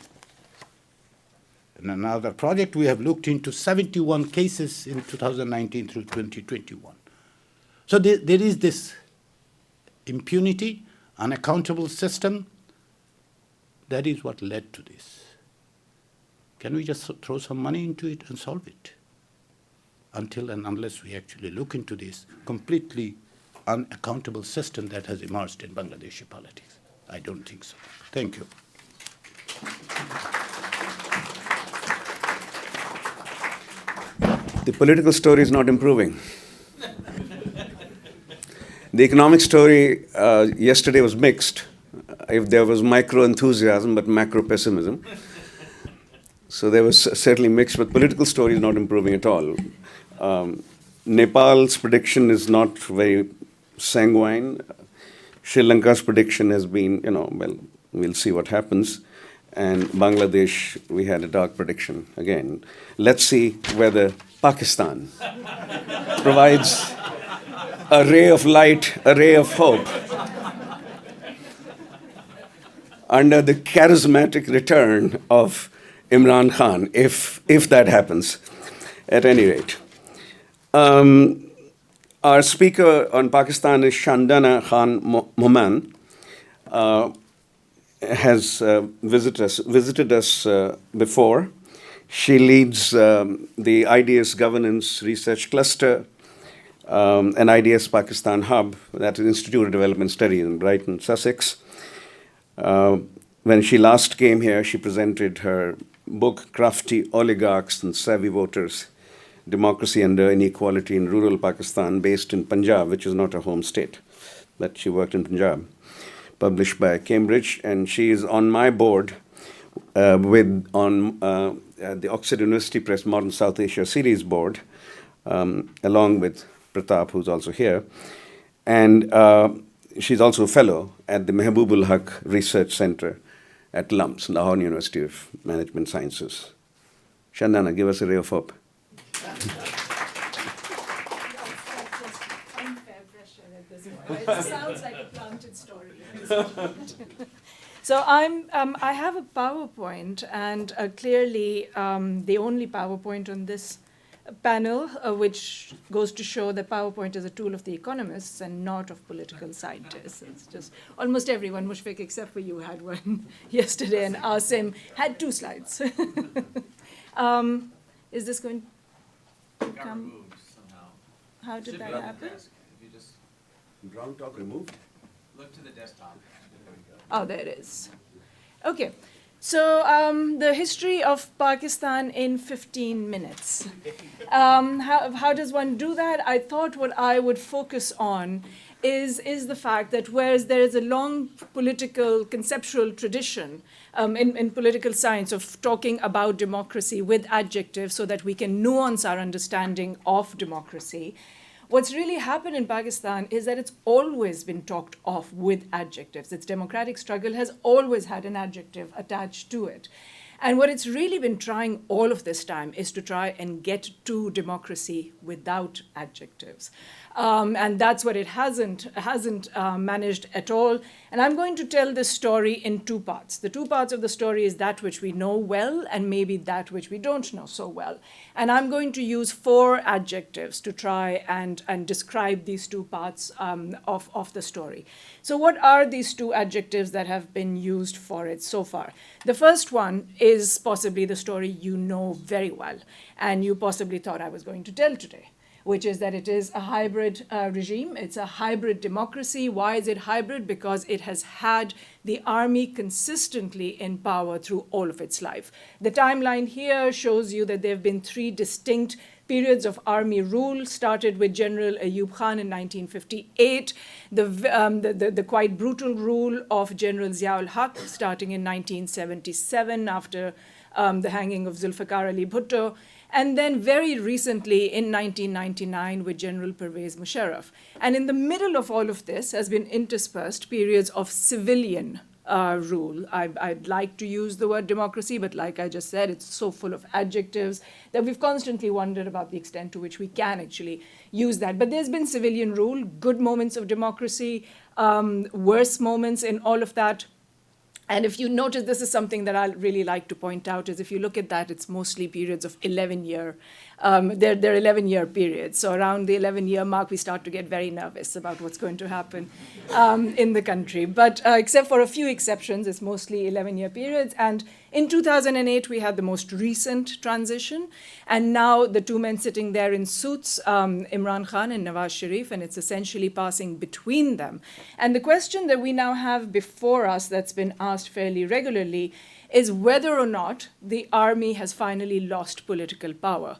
Speaker 4: In another project, we have looked into 71 cases in 2019 through 2021. So there is this impunity, unaccountable system. That is what led to this. Can we just throw some money into it and solve it? Until and unless we actually look into this completely unaccountable system that has emerged in Bangladeshi politics. I don't think so. Thank you.
Speaker 1: The political story is not improving. The economic story yesterday was mixed. If there was micro enthusiasm but macro pessimism. So there was certainly mixed, but political story is not improving at all. Nepal's prediction is not very sanguine. Sri Lanka's prediction has been, well, we'll see what happens. And Bangladesh, we had a dark prediction again. Let's see whether Pakistan provides a ray of light, a ray of hope under the charismatic return of Imran Khan, if that happens, at any rate. Our speaker on Pakistan is Shandana Khan Mohmand, has visited us before. She leads the IDS Governance Research Cluster, an IDS Pakistan hub, that is Institute of Development Studies in Brighton, Sussex. When she last came here, she presented her book, Crafty Oligarchs and Savvy Voters, Democracy Under Inequality in Rural Pakistan, based in Punjab, which is not her home state, but she worked in Punjab, published by Cambridge, and she is on my board the Oxford University Press Modern South Asia Series board, along with Pratap, who's also here. And she's also a fellow at the Mehboob-ul Haq Research Center at LUMS, Lahore University of Management Sciences. Shandana, give us a ray of hope.
Speaker 5: It sounds like a planted story. So I have a PowerPoint, and clearly the only PowerPoint on this panel, which goes to show that PowerPoint is a tool of the economists and not of political scientists. It's just almost everyone, Mushfiq, except for you, had one yesterday, and Asim had 2 slides. Is this going to come? How did that happen?
Speaker 1: Brown talk removed?
Speaker 6: Look to the desktop.
Speaker 5: Oh, there it is. Okay. So the history of Pakistan in 15 minutes. How does one do that? I thought what I would focus on is the fact that whereas there is a long political conceptual tradition in political science of talking about democracy with adjectives so that we can nuance our understanding of democracy, what's really happened in Pakistan is that it's always been talked of with adjectives. Its democratic struggle has always had an adjective attached to it. And what it's really been trying all of this time is to try and get to democracy without adjectives. And that's what it hasn't managed at all. And I'm going to tell this story in 2 parts. The 2 parts of the story is that which we know well and maybe that which we don't know so well. And I'm going to use 4 adjectives to try and describe these 2 parts of the story. So what are these 2 adjectives that have been used for it so far? The first one is possibly the story you know very well, and you possibly thought I was going to tell today, which is that it is a hybrid regime. It's a hybrid democracy. Why is it hybrid? Because it has had the army consistently in power through all of its life. The timeline here shows you that there have been 3 distinct periods of army rule, started with General Ayub Khan in 1958, the quite brutal rule of General Zia-ul Haq starting in 1977 after the hanging of Zulfikar Ali Bhutto, and then very recently in 1999 with General Pervez Musharraf. And in the middle of all of this has been interspersed periods of civilian rule. I'd like to use the word democracy, but like I just said, it's so full of adjectives that we've constantly wondered about the extent to which we can actually use that. But there's been civilian rule, good moments of democracy, worse moments in all of that. And if you notice, this is something that I really like to point out, is if you look at that, it's mostly periods of 11-year. They're 11-year periods. So around the 11-year mark, we start to get very nervous about what's going to happen in the country. But except for a few exceptions, it's mostly 11-year periods. And in 2008, we had the most recent transition. And now the 2 men sitting there in suits, Imran Khan and Nawaz Sharif, and it's essentially passing between them. And the question that we now have before us that's been asked fairly regularly is whether or not the army has finally lost political power.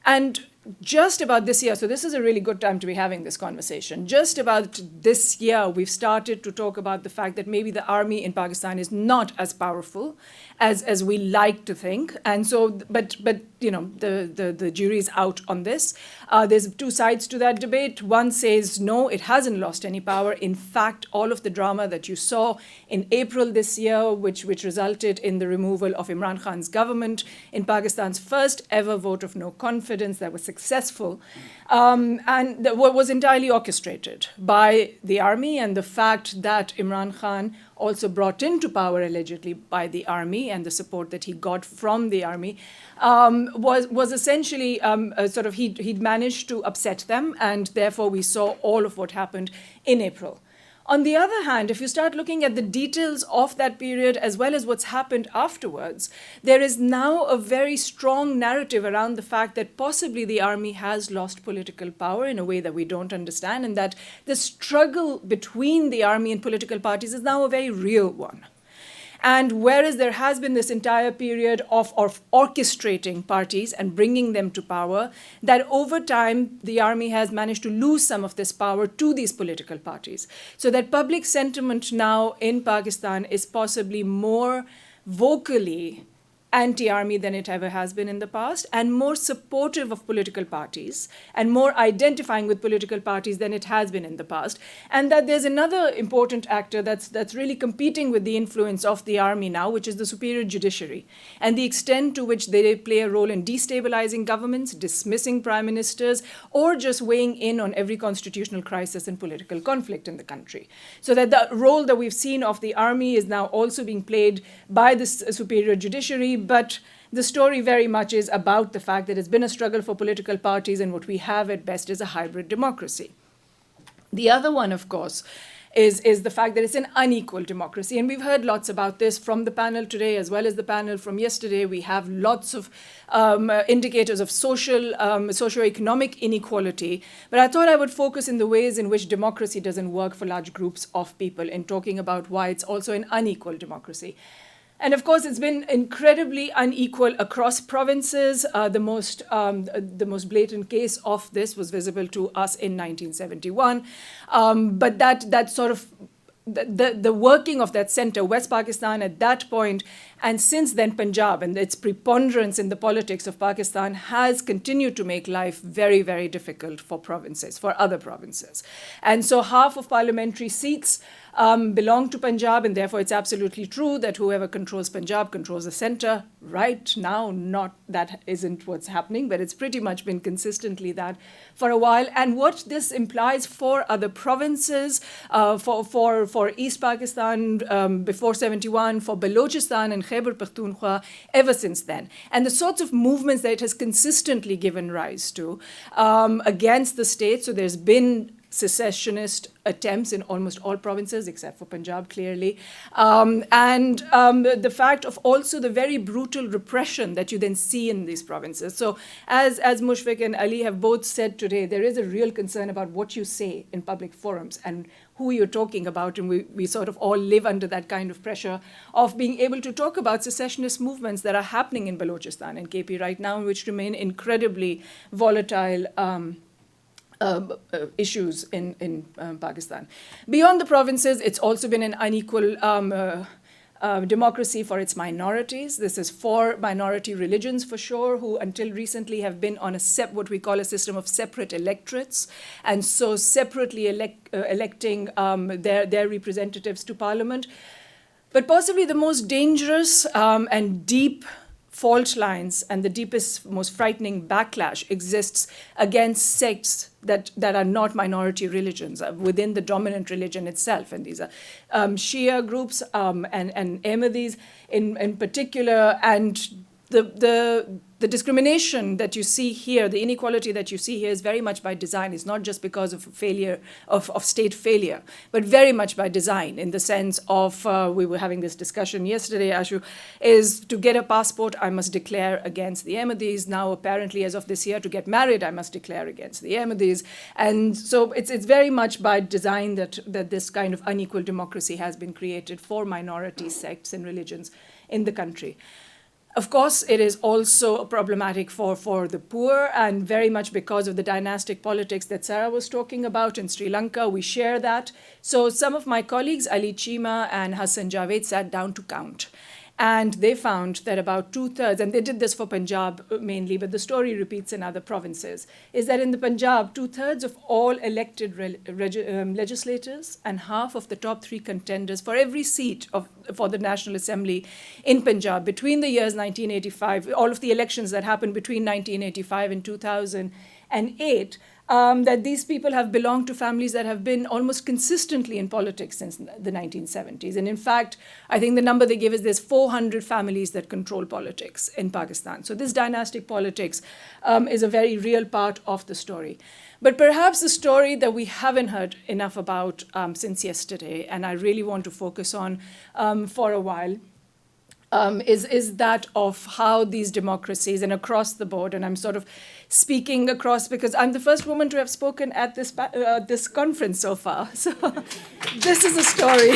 Speaker 5: And just about this year, so this is a really good time to be having this conversation. Just about this year, we've started to talk about the fact that maybe the army in Pakistan is not as powerful as we like to think. And so, but you know, the jury's out on this. There's 2 sides to that debate. One says, no, it hasn't lost any power. In fact, all of the drama that you saw in April this year, which resulted in the removal of Imran Khan's government, in Pakistan's first ever vote of no confidence that was successful, and that was entirely orchestrated by the army, and the fact that Imran Khan also brought into power allegedly by the army and the support that he got from the army was essentially sort of he'd managed to upset them, and therefore we saw all of what happened in April. On the other hand, if you start looking at the details of that period as well as what's happened afterwards, there is now a very strong narrative around the fact that possibly the army has lost political power in a way that we don't understand, and that the struggle between the army and political parties is now a very real one. And whereas there has been this entire period of orchestrating parties and bringing them to power, that over time the army has managed to lose some of this power to these political parties. So that public sentiment now in Pakistan is possibly more vocally anti-army than it ever has been in the past, and more supportive of political parties, and more identifying with political parties than it has been in the past. And that there's another important actor that's really competing with the influence of the army now, which is the superior judiciary, and the extent to which they play a role in destabilizing governments, dismissing prime ministers, or just weighing in on every constitutional crisis and political conflict in the country. So that the role that we've seen of the army is now also being played by the superior judiciary, but the story very much is about the fact that it's been a struggle for political parties, and what we have at best is a hybrid democracy. The other one, of course, is the fact that it's an unequal democracy. And we've heard lots about this from the panel today, as well as the panel from yesterday. We have lots of indicators of socioeconomic inequality. But I thought I would focus in the ways in which democracy doesn't work for large groups of people, in talking about why it's also an unequal democracy. And of course, it's been incredibly unequal across provinces. The most blatant case of this was visible to us in 1971. But that sort of, the working of that center, West Pakistan at that point, and since then Punjab, and its preponderance in the politics of Pakistan, has continued to make life very, very difficult for provinces, for other provinces. And so half of parliamentary seats belong to Punjab, and therefore it's absolutely true that whoever controls Punjab controls the center. Right now, that isn't what's happening, but it's pretty much been consistently that for a while. And what this implies for other provinces, for East Pakistan before 71, for Balochistan and Khyber Pakhtunkhwa ever since then, and the sorts of movements that it has consistently given rise to against the state. So there's been secessionist attempts in almost all provinces, except for Punjab, clearly. And the fact of also the very brutal repression that you then see in these provinces. So as Mushfiq and Ali have both said today, there is a real concern about what you say in public forums and who you're talking about, and we sort of all live under that kind of pressure of being able to talk about secessionist movements that are happening in Balochistan and KP right now, which remain incredibly volatile issues in Pakistan. Beyond the provinces, it's also been an unequal democracy for its minorities. This is for minority religions, for sure, who until recently have been on what we call a system of separate electorates, and so separately electing their representatives to parliament. But possibly the most dangerous and deep fault lines and the deepest, most frightening backlash exists against sects that are not minority religions within the dominant religion itself. And these are Shia groups and Ahmadis in particular. And the discrimination that you see here, the inequality that you see here, is very much by design. It's not just because of failure, of state failure, but very much by design, in the sense of, we were having this discussion yesterday, Ashu, is to get a passport, I must declare against the Ahmadis. Now, apparently, as of this year, to get married, I must declare against the Ahmadis. And so it's very much by design that this kind of unequal democracy has been created for minority sects and religions in the country. Of course, it is also problematic for the poor, and very much because of the dynastic politics that Sarah was talking about in Sri Lanka. We share that. So some of my colleagues, Ali Chima and Hassan Javed, sat down to count. And they found that about 2/3, and they did this for Punjab mainly, but the story repeats in other provinces, is that in the Punjab, 2/3 of all elected legislators and half of the top 3 contenders for every seat for the National Assembly in Punjab between the years 1985, all of the elections that happened between 1985 and 2008, that these people have belonged to families that have been almost consistently in politics since the 1970s. And in fact, I think the number they give is there's 400 families that control politics in Pakistan. So this dynastic politics is a very real part of the story. But perhaps the story that we haven't heard enough about since yesterday, and I really want to focus on for a while, is that of how these democracies, and across the board, and I'm sort of speaking across because I'm the first woman to have spoken at this conference so far. So this is a story.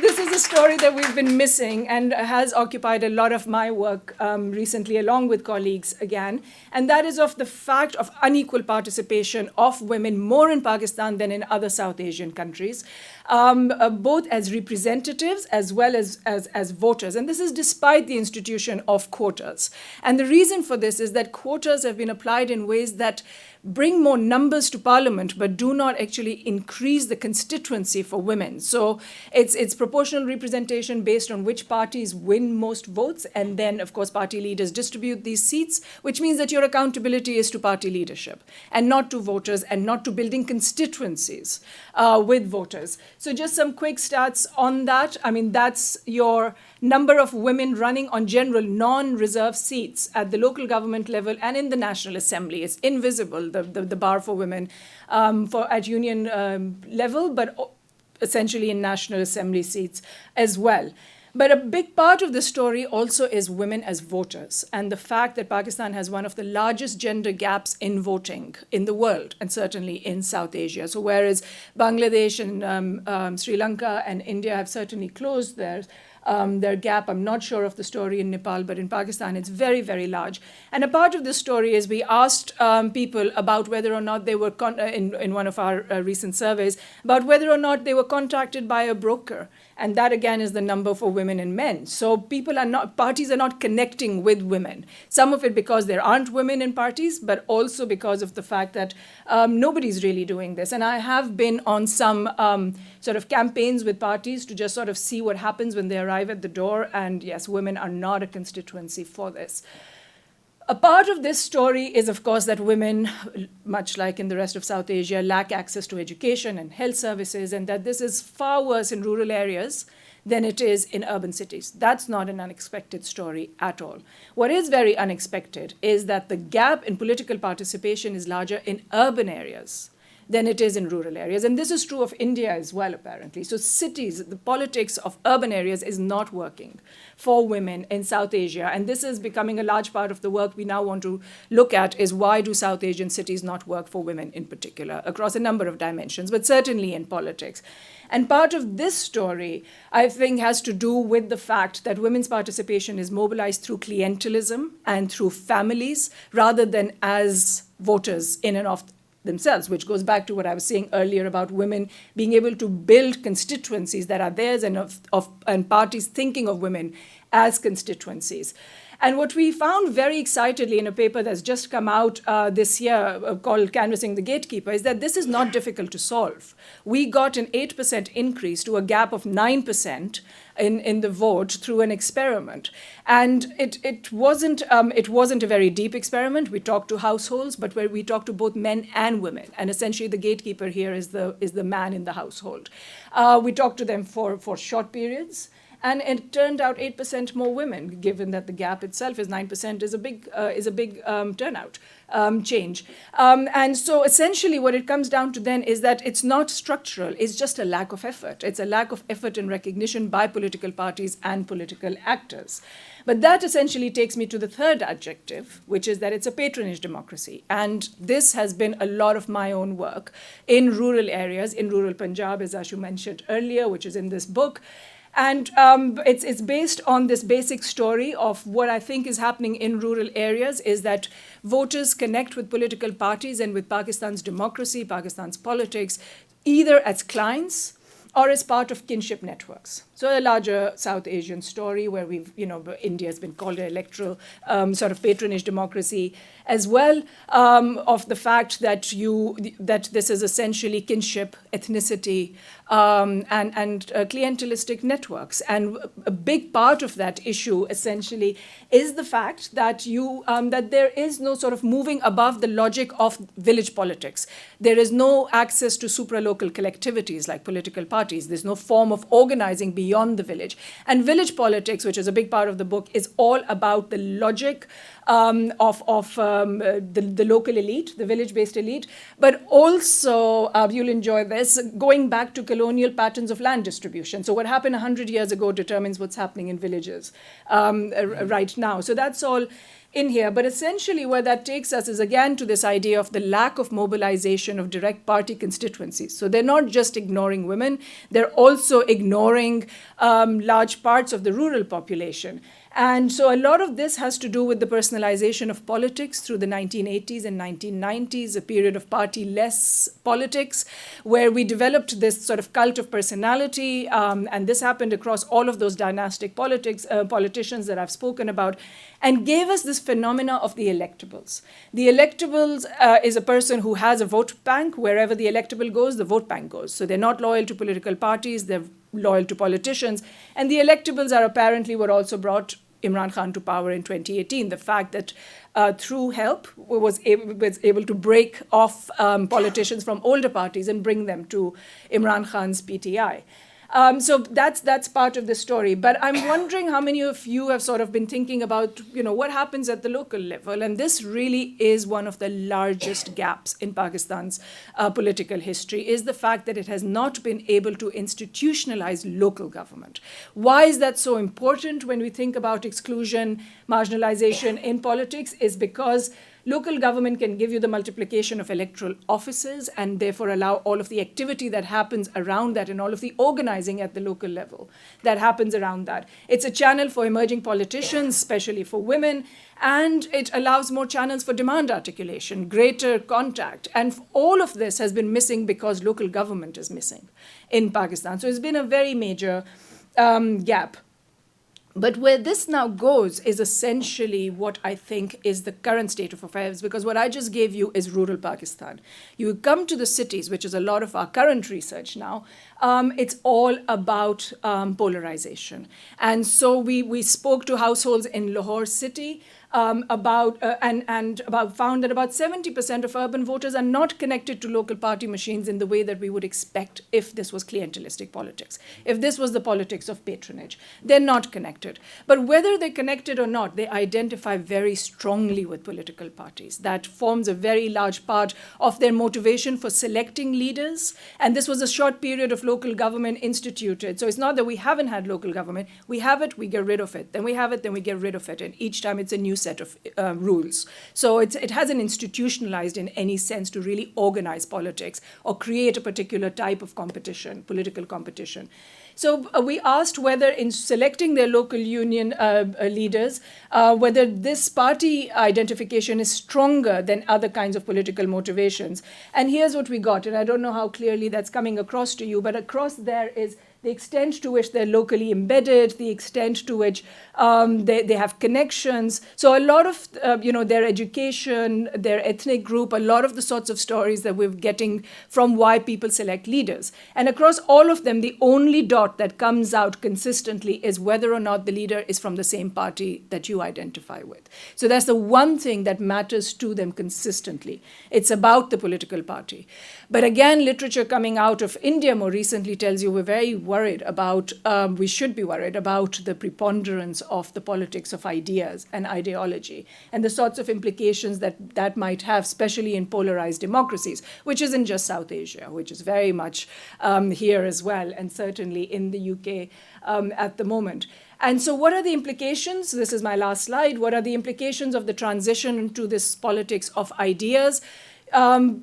Speaker 5: This is a story that we've been missing and has occupied a lot of my work recently, along with colleagues again, and that is of the fact of unequal participation of women more in Pakistan than in other South Asian countries, both as representatives as well as voters. And this is despite the institution of quotas. And the reason for this is that quotas have been applied in ways that bring more numbers to parliament, but do not actually increase the constituency for women. So it's proportional representation based on which parties win most votes, and then, of course, party leaders distribute these seats, which means that your accountability is to party leadership and not to voters and not to building constituencies with voters. So just some quick stats on that. I mean, that's your number of women running on general non-reserve seats at the local government level and in the National Assembly. It's invisible, the bar for women at union level, but essentially in National Assembly seats as well. But a big part of the story also is women as voters, and the fact that Pakistan has one of the largest gender gaps in voting in the world, and certainly in South Asia. So whereas Bangladesh and Sri Lanka and India have certainly closed their gap. I'm not sure of the story in Nepal, but in Pakistan, it's very, very large. And a part of the story is we asked people about whether or not they were, in one of our recent surveys, about whether or not they were contacted by a broker. And that, again, is the number for women and men. So parties are not connecting with women. Some of it because there aren't women in parties, but also because of the fact that nobody's really doing this. And I have been on some sort of campaigns with parties to just sort of see what happens when they arrive at the door. And yes, women are not a constituency for this. A part of this story is, of course, that women, much like in the rest of South Asia, lack access to education and health services, and that this is far worse in rural areas than it is in urban cities. That's not an unexpected story at all. What is very unexpected is that the gap in political participation is larger in urban areas than it is in rural areas. And this is true of India as well, apparently. So cities, the politics of urban areas is not working for women in South Asia. And this is becoming a large part of the work we now want to look at, is why do South Asian cities not work for women in particular, across a number of dimensions, but certainly in politics. And part of this story, I think, has to do with the fact that women's participation is mobilized through clientelism and through families, rather than as voters in and of themselves, which goes back to what I was saying earlier about women being able to build constituencies that are theirs, and parties thinking of women as constituencies. And what we found very excitedly in a paper that's just come out this year called Canvassing the Gatekeeper is that this is not difficult to solve. We got an 8% increase to a gap of 9% in the vote through an experiment. And it wasn't a very deep experiment. We talked to households, but where we talked to both men and women. And essentially the gatekeeper here is the man in the household. We talked to them for short periods. And it turned out 8% more women, given that the gap itself is 9%, is a big turnout change. And so essentially what it comes down to then is that it's not structural, it's just a lack of effort. It's a lack of effort and recognition by political parties and political actors. But that essentially takes me to the third adjective, which is that it's a patronage democracy. And this has been a lot of my own work in rural areas, in rural Punjab, as Ashu mentioned earlier, which is in this book. And it's based on this basic story of what I think is happening in rural areas is that voters connect with political parties and with Pakistan's democracy, Pakistan's politics, either as clients or as part of kinship networks. So a larger South Asian story where India has been called an electoral sort of patronage democracy as well, of the fact that this is essentially kinship, ethnicity, and clientelistic networks. And a big part of that issue essentially is the fact that that there is no sort of moving above the logic of village politics. There is no access to supralocal collectivities like political parties. There's no form of organizing beyond the village. And village politics, which is a big part of the book, is all about the logic the local elite, the village-based elite, but also, you'll enjoy this, going back to colonial patterns of land distribution. So what happened 100 years ago determines what's happening in villages right now. So that's all in here. But essentially where that takes us is again to this idea of the lack of mobilization of direct party constituencies. So they're not just ignoring women, they're also ignoring large parts of the rural population. And so a lot of this has to do with the personalization of politics through the 1980s and 1990s, a period of party-less politics, where we developed this sort of cult of personality, and this happened across all of those dynastic politicians that I've spoken about, and gave us this phenomena of the electables. The electables is a person who has a vote bank. Wherever the electable goes, the vote bank goes. So they're not loyal to political parties, they're loyal to politicians. And the electables are apparently what also brought Imran Khan to power in 2018. The fact that through help was able to break off politicians from older parties and bring them to Imran Khan's PTI. So that's part of the story. But I'm wondering how many of you have sort of been thinking about, what happens at the local level. And this really is one of the largest gaps in Pakistan's political history, is the fact that it has not been able to institutionalize local government. Why is that so important when we think about exclusion, marginalization in politics? Is because local government can give you the multiplication of electoral offices and therefore allow all of the activity that happens around that and all of the organizing at the local level that happens around that. It's a channel for emerging politicians, especially for women, and it allows more channels for demand articulation, greater contact. And all of this has been missing because local government is missing in Pakistan. So it's been a very major gap. But where this now goes is essentially what I think is the current state of affairs, because what I just gave you is rural Pakistan. You come to the cities, which is a lot of our current research now, it's all about polarization. And so we spoke to households in Lahore city, found that about 70% of urban voters are not connected to local party machines in the way that we would expect if this was clientelistic politics, if this was the politics of patronage. They're not connected. But whether they're connected or not, they identify very strongly with political parties. That forms a very large part of their motivation for selecting leaders. And this was a short period of local government instituted. So it's not that we haven't had local government. We have it, we get rid of it. Then we have it, then we get rid of it. And each time it's a new set of rules. So it hasn't institutionalized in any sense to really organize politics or create a particular type of competition, political competition. So we asked whether in selecting their local union leaders, whether this party identification is stronger than other kinds of political motivations. And here's what we got. And I don't know how clearly that's coming across to you, but across there is the extent to which they're locally embedded, the extent to which they have connections. So a lot of their education, their ethnic group, a lot of the sorts of stories that we're getting from why people select leaders. And across all of them, the only dot that comes out consistently is whether or not the leader is from the same party that you identify with. So that's the one thing that matters to them consistently. It's about the political party. But again, literature coming out of India more recently tells you we're very worried about, we should be worried about the preponderance of the politics of ideas and ideology and the sorts of implications that might have, especially in polarized democracies, which isn't just South Asia, which is very much here as well, and certainly in the UK at the moment. And so what are the implications? This is my last slide. What are the implications of the transition to this politics of ideas?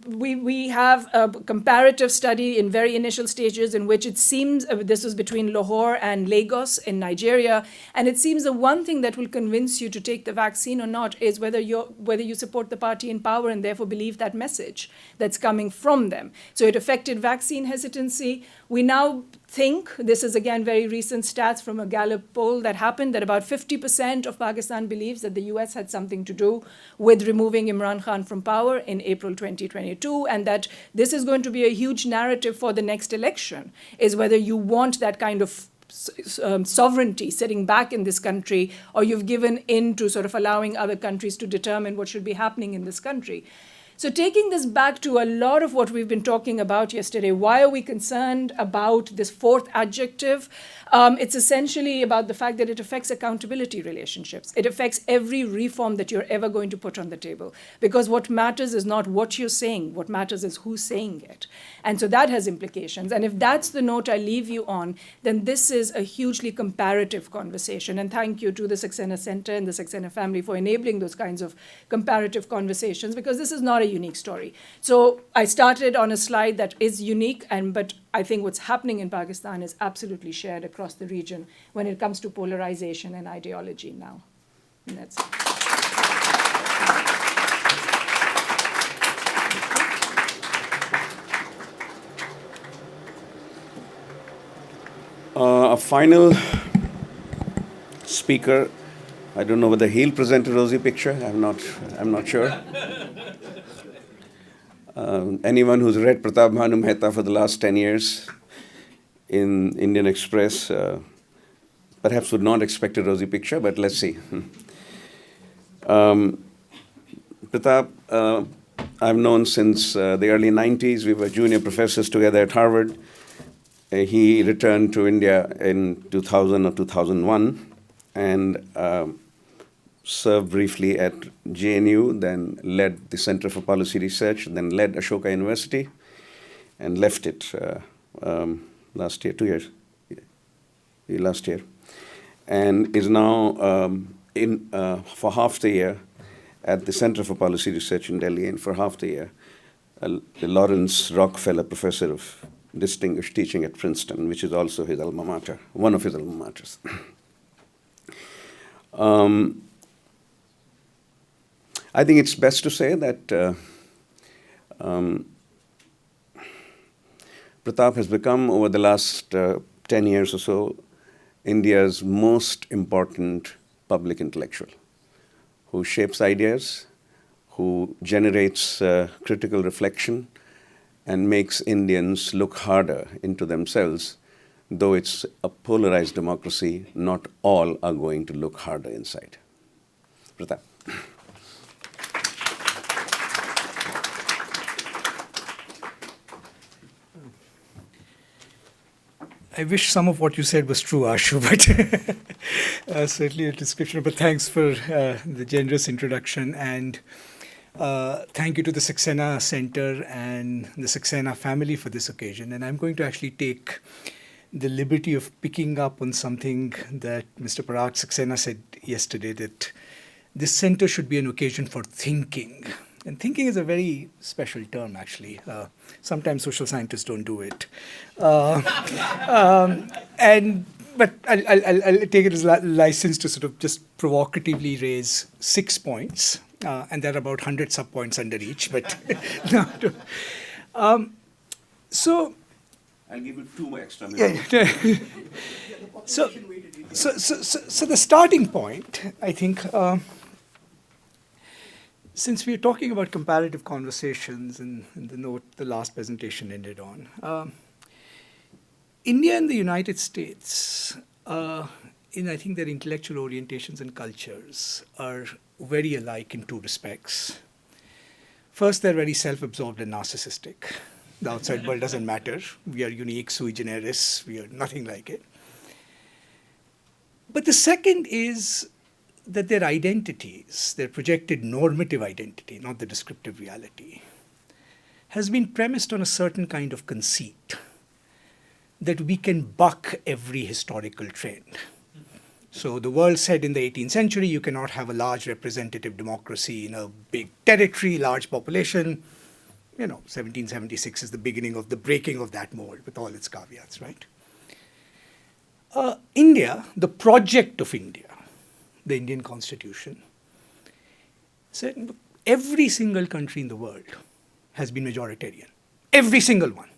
Speaker 5: We have a comparative study in very initial stages in which it seems, this was between Lahore and Lagos in Nigeria, and it seems the one thing that will convince you to take the vaccine or not is whether you support the party in power and therefore believe that message that's coming from them. So it affected vaccine hesitancy. We now think, this is again very recent stats from a Gallup poll that happened, that about 50% of Pakistan believes that the US had something to do with removing Imran Khan from power in April 2022, and that this is going to be a huge narrative for the next election, is whether you want that kind of sovereignty sitting back in this country, or you've given in to sort of allowing other countries to determine what should be happening in this country. So taking this back to a lot of what we've been talking about yesterday, why are we concerned about this fourth adjective? It's essentially about the fact that it affects accountability relationships. It affects every reform that you're ever going to put on the table. Because what matters is not what you're saying. What matters is who's saying it. And so that has implications. And if that's the note I leave you on, then this is a hugely comparative conversation. And thank you to the Saxena Center and the Saxena family for enabling those kinds of comparative conversations, because this is not a unique story. So I started on a slide that is unique, but I think what's happening in Pakistan is absolutely shared across the region when it comes to polarization and ideology now. And that's it.
Speaker 1: A final speaker. I don't know whether he'll present a rosy picture. I'm not sure. Anyone who's read Pratap, Bhanu, Mehta for the last 10 years in Indian Express perhaps would not expect a rosy picture, but let's see. Pratap, I've known since the early 90s. We were junior professors together at Harvard. He returned to India in 2000 or 2001 and served briefly at JNU, then led the Center for Policy Research, then led Ashoka University, and left it last year, 2 years, last year, and is now for half the year at the Center for Policy Research in Delhi, and for half the year, the Lawrence Rockefeller Professor of Distinguished Teaching at Princeton, which is also his alma mater, one of his alma maters. I think it's best to say that Pratap has become, over the last 10 years or so, India's most important public intellectual, who shapes ideas, who generates critical reflection, and makes Indians look harder into themselves. Though it's a polarized democracy, not all are going to look harder inside. Pratap.
Speaker 6: I wish some of what you said was true, Ashu, but certainly a description. But thanks for the generous introduction, and thank you to the Saxena Center and the Saxena family for this occasion. And I'm going to actually take the liberty of picking up on something that Mr. Parag Saxena said yesterday, that this center should be an occasion for thinking. And thinking is a very special term, actually. Sometimes social scientists don't do it. But I'll take it as a license to sort of just provocatively raise 6 points, and there are about 100 sub-points under each. But so
Speaker 1: I'll give you 2 extra minutes.
Speaker 6: yeah. So the starting point, I think, since we're talking about comparative conversations and the note the last presentation ended on, India and the United States, in I think their intellectual orientations and cultures, are very alike in 2 respects. First, they're very self-absorbed and narcissistic. The outside world doesn't matter. We are unique, sui generis. We are nothing like it. But the second is that their identities, their projected normative identity, not the descriptive reality, has been premised on a certain kind of conceit that we can buck every historical trend. So the world said in the 18th century, you cannot have a large representative democracy in a big territory, large population. 1776 is the beginning of the breaking of that mold with all its caveats, right? India, the project of India, the Indian Constitution, said every single country in the world has been majoritarian. Every single one.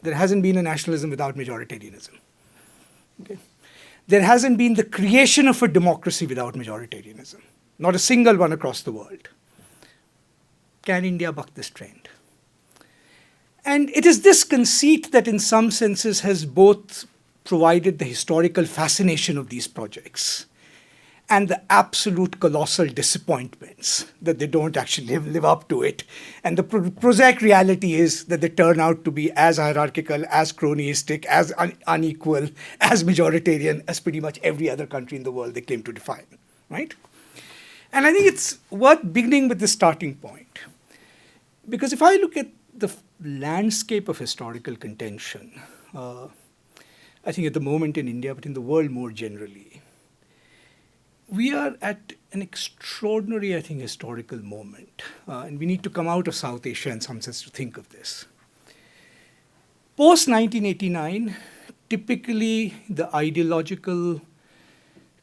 Speaker 6: There hasn't been a nationalism without majoritarianism. Okay? There hasn't been the creation of a democracy without majoritarianism. Not a single one across the world. Can India buck this trend? And it is this conceit that in some senses has both provided the historical fascination of these projects and the absolute colossal disappointments that they don't actually live up to it. And the prosaic reality is that they turn out to be as hierarchical, as cronyistic, as unequal, as majoritarian as pretty much every other country in the world they claim to define, right? And I think it's worth beginning with the starting point. Because if I look at the landscape of historical contention, I think at the moment in India, but in the world more generally, we are at an extraordinary, I think, historical moment. And we need to come out of South Asia in some sense to think of this. Post-1989, typically the ideological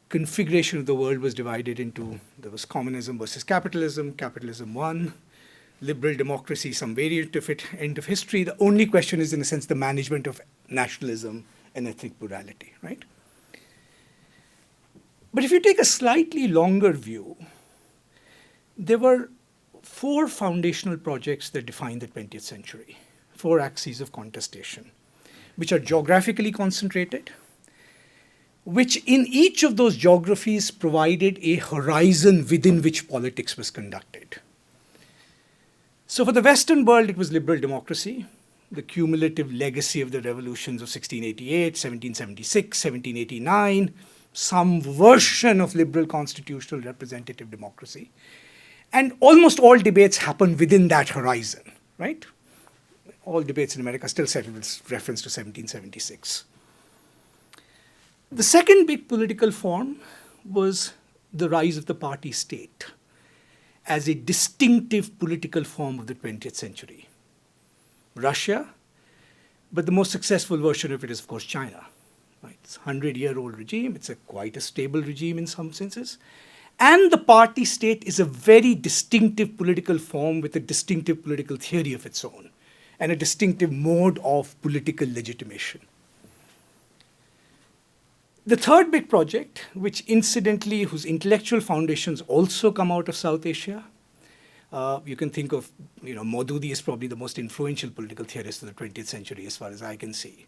Speaker 6: configuration of the world was divided into, there was communism versus capitalism, capitalism won, liberal democracy, some variant of it, end of history. The only question is, in a sense, the management of nationalism and ethnic plurality, right? But if you take a slightly longer view, there were 4 foundational projects that defined the 20th century, 4 axes of contestation, which are geographically concentrated, which in each of those geographies provided a horizon within which politics was conducted. So for the Western world, it was liberal democracy, the cumulative legacy of the revolutions of 1688, 1776, 1789, some version of liberal constitutional representative democracy. And almost all debates happen within that horizon, right? All debates in America still settle with reference to 1776. The second big political form was the rise of the party state as a distinctive political form of the 20th century. Russia, but the most successful version of it is, of course, China. Right? It's a 100-year-old regime. It's quite a stable regime in some senses. And the party state is a very distinctive political form with a distinctive political theory of its own and a distinctive mode of political legitimation. The third big project, which incidentally, whose intellectual foundations also come out of South Asia, you can think of, Maududi is probably the most influential political theorist of the 20th century as far as I can see,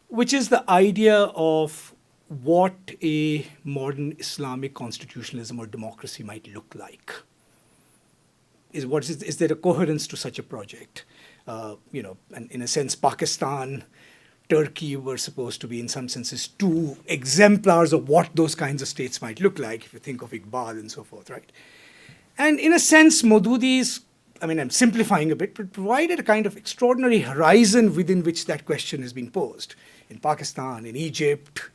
Speaker 6: which is the idea of what a modern Islamic constitutionalism or democracy might look like. Is there a coherence to such a project? And in a sense, Pakistan, Turkey were supposed to be, in some senses, 2 exemplars of what those kinds of states might look like, if you think of Iqbal and so forth, right? And in a sense, Maududi's, I'm simplifying a bit, but provided a kind of extraordinary horizon within which that question has been posed. In Pakistan, in Egypt,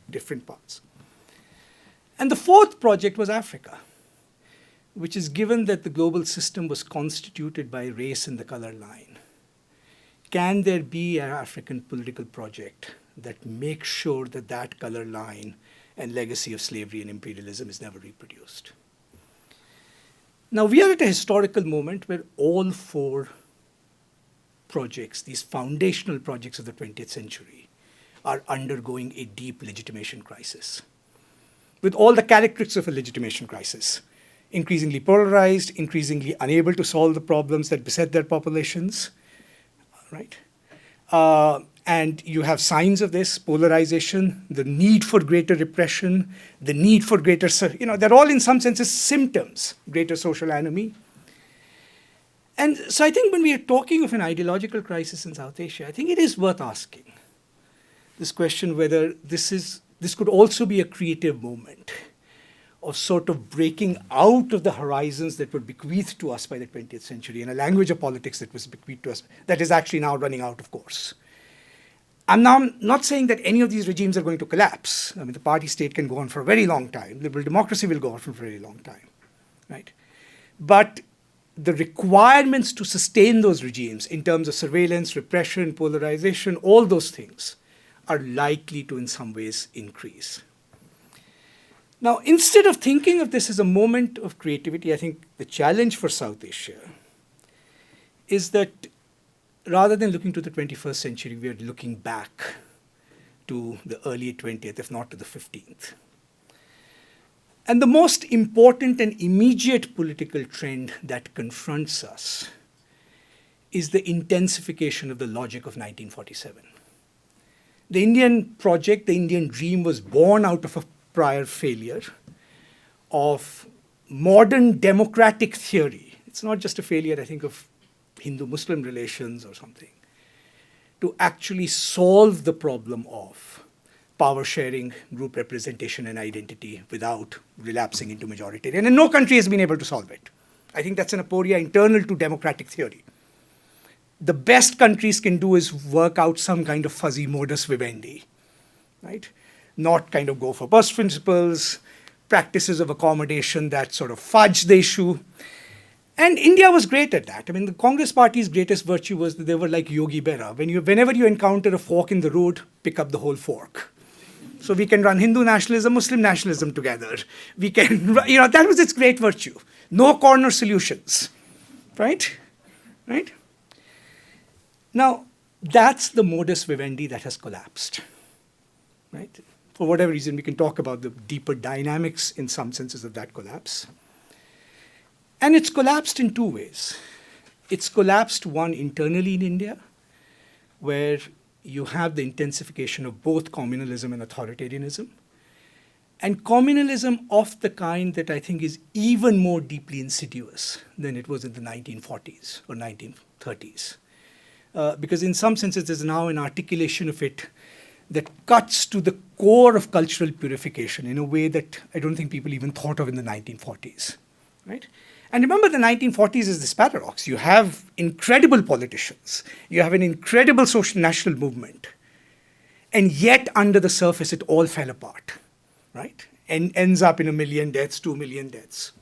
Speaker 6: different parts. And the fourth project was Africa, which is given that the global system was constituted by race and the color line. Can there be an African political project that makes sure that that color line and legacy of slavery and imperialism is never reproduced? Now, we are at a historical moment where all 4 projects, these foundational projects of the 20th century, are undergoing a deep legitimation crisis, with all the characteristics of a legitimation crisis: increasingly polarized, increasingly unable to solve the problems that beset their populations, right? And you have signs of this: polarization, the need for greater repression, the need for greater, they're all in some senses symptoms, greater social anomie. And so I think when we are talking of an ideological crisis in South Asia, I think it is worth asking this question whether this could also be a creative moment of sort of breaking out of the horizons that were bequeathed to us by the 20th century and a language of politics that was bequeathed to us that is actually now running out of course. I'm now not saying that any of these regimes are going to collapse. The party state can go on for a very long time. Liberal democracy will go on for a very long time, right? But the requirements to sustain those regimes in terms of surveillance, repression, polarization, all those things are likely to in some ways increase. Now, instead of thinking of this as a moment of creativity, I think the challenge for South Asia is that rather than looking to the 21st century, we are looking back to the early 20th, if not to the 15th. And the most important and immediate political trend that confronts us is the intensification of the logic of 1947. The Indian project, the Indian dream, was born out of a prior failure. of modern democratic theory. It's not just a failure, I think, of Hindu-Muslim relations or something, to actually solve the problem of power sharing, group representation, and identity without relapsing into majoritarian. And no country has been able to solve it. I think that's an aporia internal to democratic theory. The best countries can do is work out some kind of fuzzy modus vivendi, right? Not kind of go for first principles, practices of accommodation that sort of fudge the issue. And India was great at that. I mean, the Congress Party's greatest virtue was that they were like Yogi Berra. Whenever you encounter a fork in the road, pick up the whole fork. So we can run Hindu nationalism, Muslim nationalism together. We can, that was its great virtue. No corner solutions, right? Right? Now, that's the modus vivendi that has collapsed, right? For whatever reason, we can talk about the deeper dynamics in some senses of that collapse. And it's collapsed in two ways. It's collapsed, one, internally in India, where you have the intensification of both communalism and authoritarianism. And communalism of the kind that I think is even more deeply insidious than it was in the 1940s or 1930s. Because in some senses, there's now an articulation of it that cuts to the core of cultural purification in a way that I don't think people even thought of in the 1940s, right? And remember, the 1940s is this paradox. You have incredible politicians. You have an incredible social national movement. And yet, under the surface, it all fell apart, right? And ends up in 1 million deaths, 2 million deaths.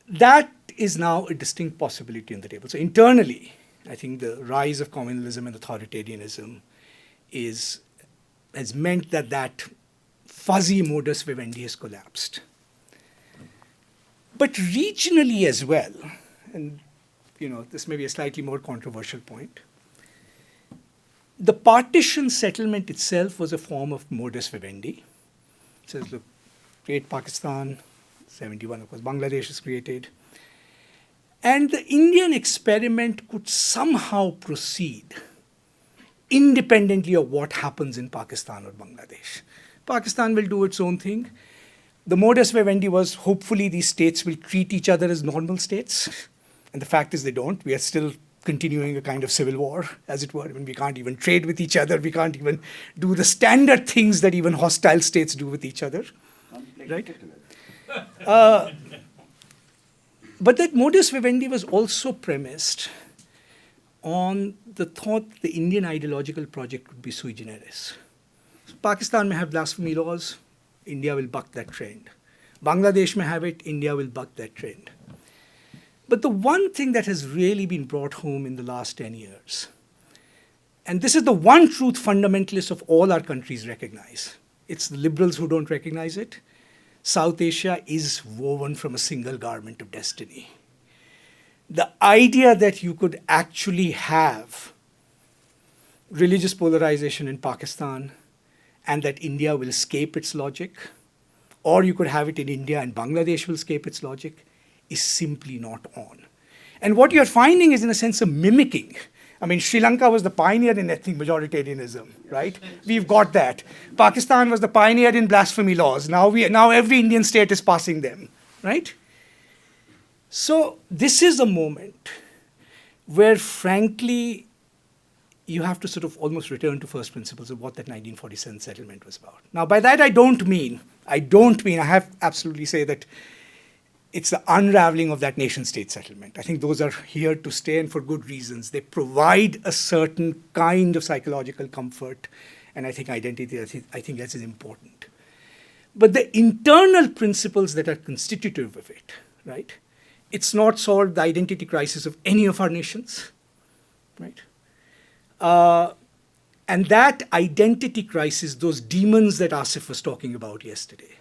Speaker 6: That is now a distinct possibility on the table. So internally, I think the rise of communalism and authoritarianism has meant that that fuzzy modus vivendi has collapsed. But regionally as well, and this may be a slightly more controversial point, the partition settlement itself was a form of modus vivendi. So look, create Pakistan, 71, of course, Bangladesh is created. And the Indian experiment could somehow proceed independently of what happens in Pakistan or Bangladesh. Pakistan will do its own thing. The modus vivendi was hopefully these states will treat each other as normal states. And the fact is they don't. We are still continuing a kind of civil war, as it were. I mean, we can't even trade with each other. We can't even do the standard things that even hostile states do with each other. Right? But that modus vivendi was also premised on the thought the Indian ideological project would be sui generis. So Pakistan may have blasphemy laws, India will buck that trend. Bangladesh may have it, India will buck that trend. But the one thing that has really been brought home in the last 10 years, and this is the one truth fundamentalists of all our countries recognize, it's the liberals who don't recognize it, South Asia is woven from a single garment of destiny. The idea that you could actually have religious polarization in Pakistan and that India will escape its logic, or you could have it in India and Bangladesh will escape its logic, is simply not on. And what you're finding is, in a sense, a mimicking. I mean, Sri Lanka was the pioneer in ethnic majoritarianism, right? We've got that. Pakistan was the pioneer in blasphemy laws. Now every Indian state is passing them, right? So this is a moment where, frankly, you have to sort of almost return to first principles of what that 1947 settlement was about. Now, by that I have absolutely say that it's the unraveling of that nation-state settlement. I think those are here to stay, and for good reasons. They provide a certain kind of psychological comfort, and I think identity, I think that's important. But the internal principles that are constitutive of it, right? It's not solved the identity crisis of any of our nations, right? And that identity crisis, those demons that Asif was talking about yesterday,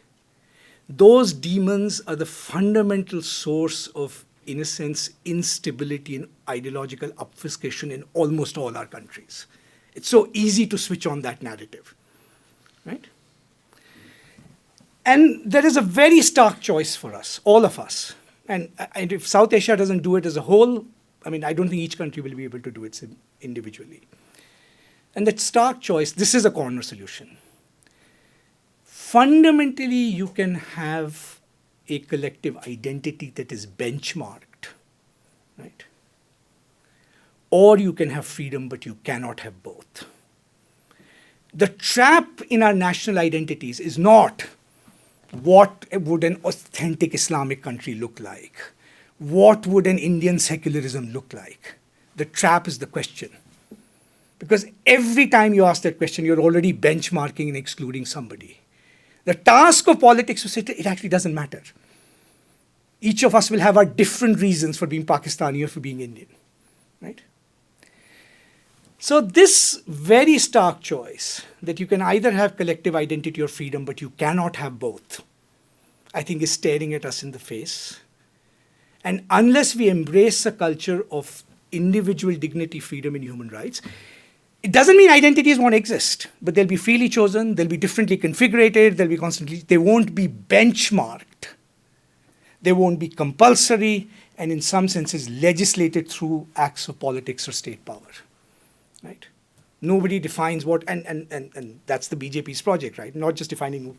Speaker 6: those demons are the fundamental source of, in a sense, instability and ideological obfuscation in almost all our countries. It's so easy to switch on that narrative, right? And there is a very stark choice for us, all of us. And if South Asia doesn't do it as a whole, I mean, I don't think each country will be able to do it individually. And that stark choice, this is a corner solution. fundamentally you can have a collective identity that is benchmarked, right? Or you can have freedom, but you cannot have both. The trap in our national identities is not what would an authentic Islamic country look like? What would an Indian secularism look like? The trap is the question. Because every time you ask that question, you're already benchmarking and excluding somebody. The task of politics is that it actually doesn't matter. Each of us will have our different reasons for being Pakistani or for being Indian, right? So this very stark choice that you can either have collective identity or freedom, but you cannot have both, I think is staring at us in the face. And unless we embrace a culture of individual dignity, freedom, and human rights, it doesn't mean identities won't exist, but they'll be freely chosen, they'll be differently configured, they'll be constantly, they won't be benchmarked, they won't be compulsory, and in some senses legislated through acts of politics or state power, right? Nobody defines what, and that's the BJP's project, right? Not just defining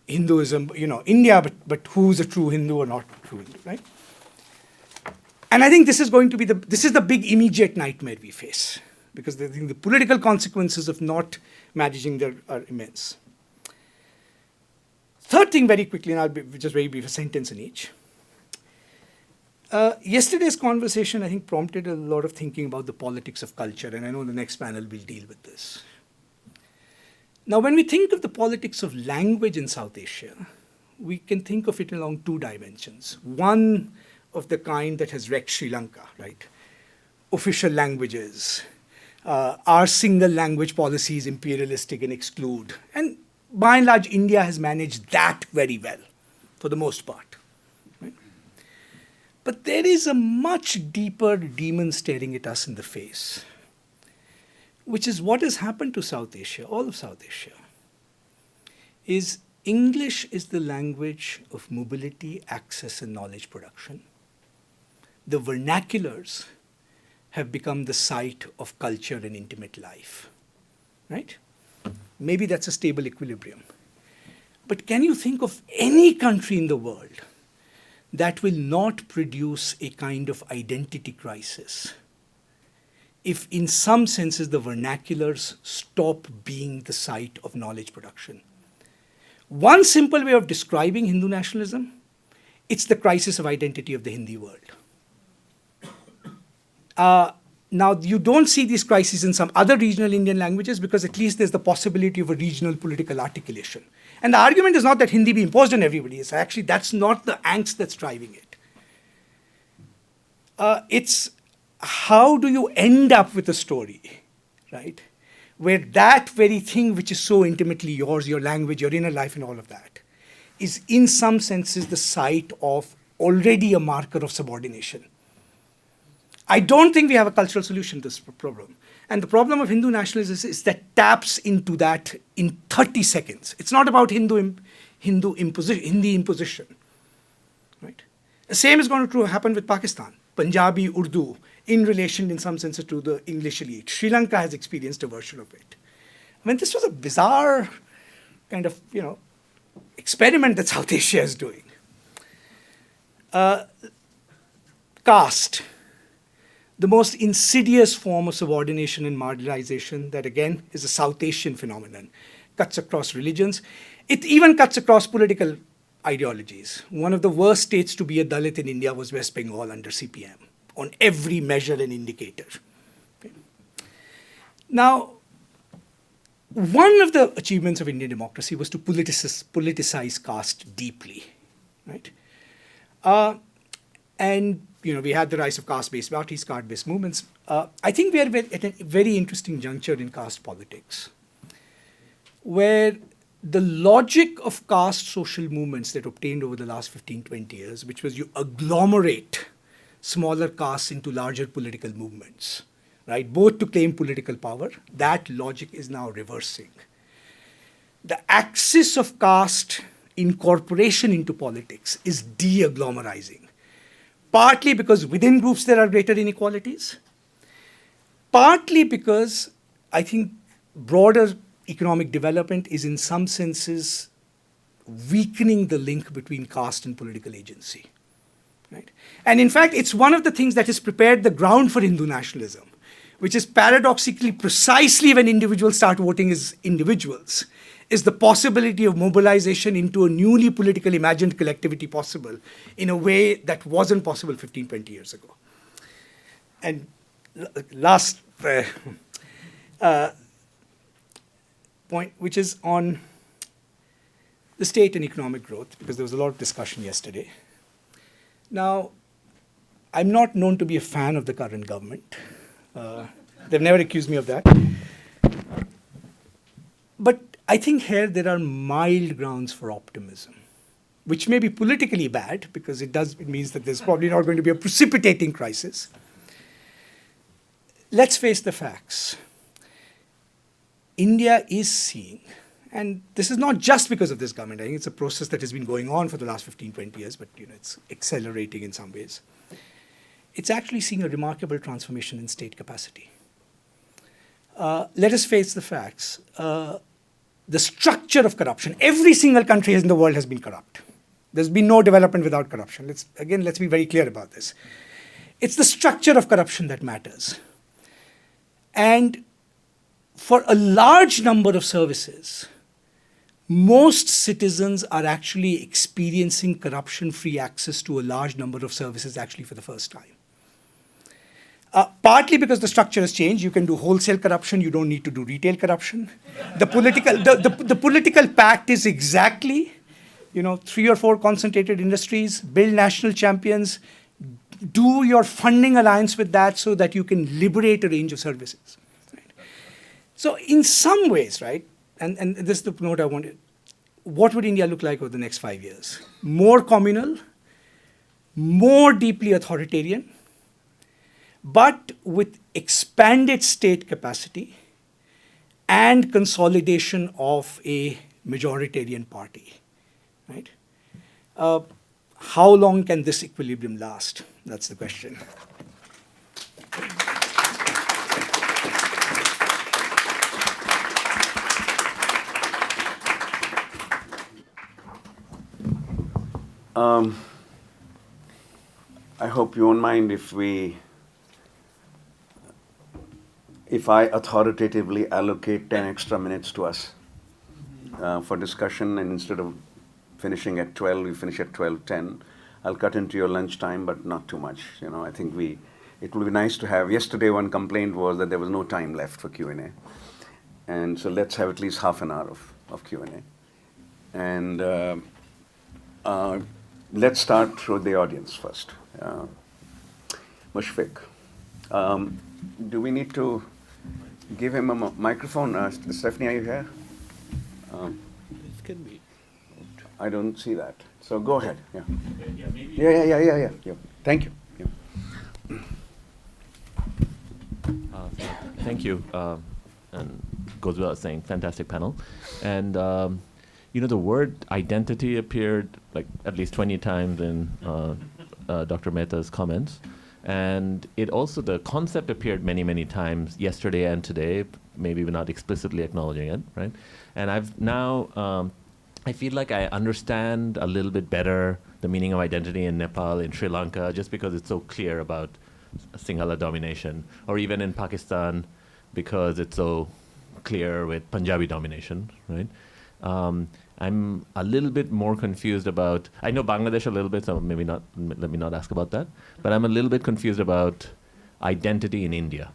Speaker 6: Hinduism, India, but who's a true Hindu or not true Hindu, right? And I think this is going to be this is the big immediate nightmare we face, because I think the political consequences of not managing there are immense. Third thing, very quickly, and I'll be just very brief, a sentence in each. Yesterday's conversation, I think, prompted a lot of thinking about the politics of culture, and I know the next panel will deal with this. Now, when we think of the politics of language in South Asia, we can think of it along two dimensions. One of the kind that has wrecked Sri Lanka, right? Official languages, our single language policy is imperialistic and exclude. And by and large, India has managed that very well, for the most part. Right? But there is a much deeper demon staring at us in the face, which is what has happened to South Asia, all of South Asia, is English is the language of mobility, access, and knowledge production. The vernaculars have become the site of culture and intimate life, right? Maybe that's a stable equilibrium. But can you think of any country in the world that will not produce a kind of identity crisis if in some senses the vernaculars stop being the site of knowledge production? One simple way of describing Hindu nationalism, it's the crisis of identity of the Hindi world. Now, you don't see these crises in some other regional Indian languages because at least there's the possibility of a regional political articulation. And the argument is not that Hindi be imposed on everybody. It's actually, that's not the angst that's driving it. It's how do you end up with a story, right? Where that very thing which is so intimately yours, your language, your inner life and all of that, is in some senses the site of already a marker of subordination. I don't think we have a cultural solution to this problem. And the problem of Hindu nationalism is that taps into that in 30 seconds. It's not about Hindi imposition. Right? The same is going to happen with Pakistan. Punjabi, Urdu, in relation in some sense to the English elite. Sri Lanka has experienced a version of it. I mean, this was a bizarre kind of, experiment that South Asia is doing. Caste. The most insidious form of subordination and marginalization that, again, is a South Asian phenomenon. Cuts across religions. It even cuts across political ideologies. One of the worst states to be a Dalit in India was West Bengal under CPM, on every measure and indicator. Okay. Now, one of the achievements of Indian democracy was to politicize caste deeply, right? And we had the rise of caste-based parties, caste-based movements. I think we are at a very interesting juncture in caste politics, where the logic of caste social movements that obtained over the last 15, 20 years, which was you agglomerate smaller castes into larger political movements, right? Both to claim political power, that logic is now reversing. The axis of caste incorporation into politics is de-agglomerizing. Partly because within groups there are greater inequalities, partly because I think broader economic development is in some senses weakening the link between caste and political agency. Right? And in fact, it's one of the things that has prepared the ground for Hindu nationalism, which is paradoxically precisely when individuals start voting as individuals, is the possibility of mobilization into a newly politically imagined collectivity possible in a way that wasn't possible 15, 20 years ago. And last point, which is on the state and economic growth, because there was a lot of discussion yesterday. Now, I'm not known to be a fan of the current government. They've never accused me of that. But I think here there are mild grounds for optimism, which may be politically bad, because it means that there's probably not going to be a precipitating crisis. Let's face the facts. India is seeing, and this is not just because of this government, I think it's a process that has been going on for the last 15, 20 years, but it's accelerating in some ways. It's actually seeing a remarkable transformation in state capacity. Let us face the facts. The structure of corruption, every single country in the world has been corrupt. There's been no development without corruption. Let's be very clear about this. It's the structure of corruption that matters. And for a large number of services, most citizens are actually experiencing corruption-free access to a large number of services actually for the first time. Partly because the structure has changed. You can do wholesale corruption. You don't need to do retail corruption. The political pact is exactly, 3 or 4 concentrated industries, build national champions, do your funding alliance with that so that you can liberate a range of services. Right? So in some ways, right, and this is the note I wanted, what would India look like over the next 5 years? More communal, more deeply authoritarian, but with expanded state capacity and consolidation of a majoritarian party, right? How long can this equilibrium last? That's the question.
Speaker 1: I hope you won't mind if I authoritatively allocate 10 extra minutes to us for discussion, and instead of finishing at 12, we finish at 12:10. I'll cut into your lunch time, but not too much. I think it will be nice to have. Yesterday, one complaint was that there was no time left for Q&A. And so let's have at least half an hour of Q&A. And let's start with the audience first. Mushfiq, do we need to give him a microphone? Stephanie, are you here?
Speaker 4: This can be.
Speaker 1: I don't see that. So go ahead. Yeah.
Speaker 7: Yeah.
Speaker 1: Yeah. Thank you. Yeah.
Speaker 7: Thank you. And goes without saying, fantastic panel. And the word identity appeared like at least 20 times in Dr. Mehta's comments. And it also, the concept appeared many, many times yesterday and today, maybe we're not explicitly acknowledging it, right? And I've now, I feel like I understand a little bit better the meaning of identity in Nepal, in Sri Lanka, just because it's so clear about Sinhala domination, or even in Pakistan, because it's so clear with Punjabi domination, right? I'm a little bit more confused about, I know Bangladesh a little bit, so maybe not, let me not ask about that, but I'm a little bit confused about identity in India.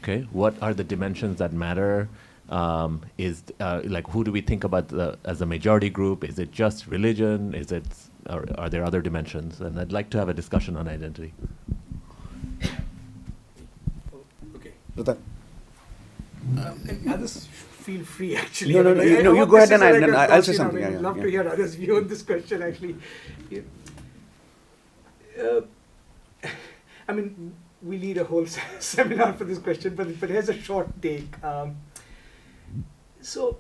Speaker 7: Okay, what are the dimensions that matter? Like, who do we think about as a majority group? Is it just religion? Are there other dimensions? And I'd like to have a discussion on identity.
Speaker 6: Okay.
Speaker 1: Pratap.
Speaker 6: And others feel free, actually.
Speaker 1: No, you go ahead and I'll say something.
Speaker 6: I'd love to hear others' view on this question, actually. We need a whole seminar for this question, but here's a short take. So,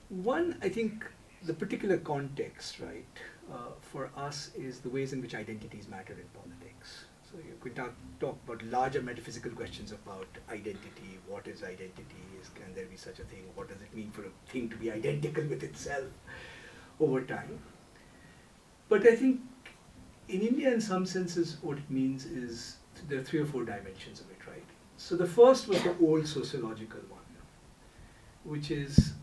Speaker 6: one, I think the particular context, right, for us is the ways in which identities matter in politics. So So you could talk about larger metaphysical questions about identity. What is identity? Can there be such a thing? What does it mean for a thing to be identical with itself over time? But I think in India, in some senses, what it means is there are 3 or 4 dimensions of it, right? So the first was the old sociological one, which is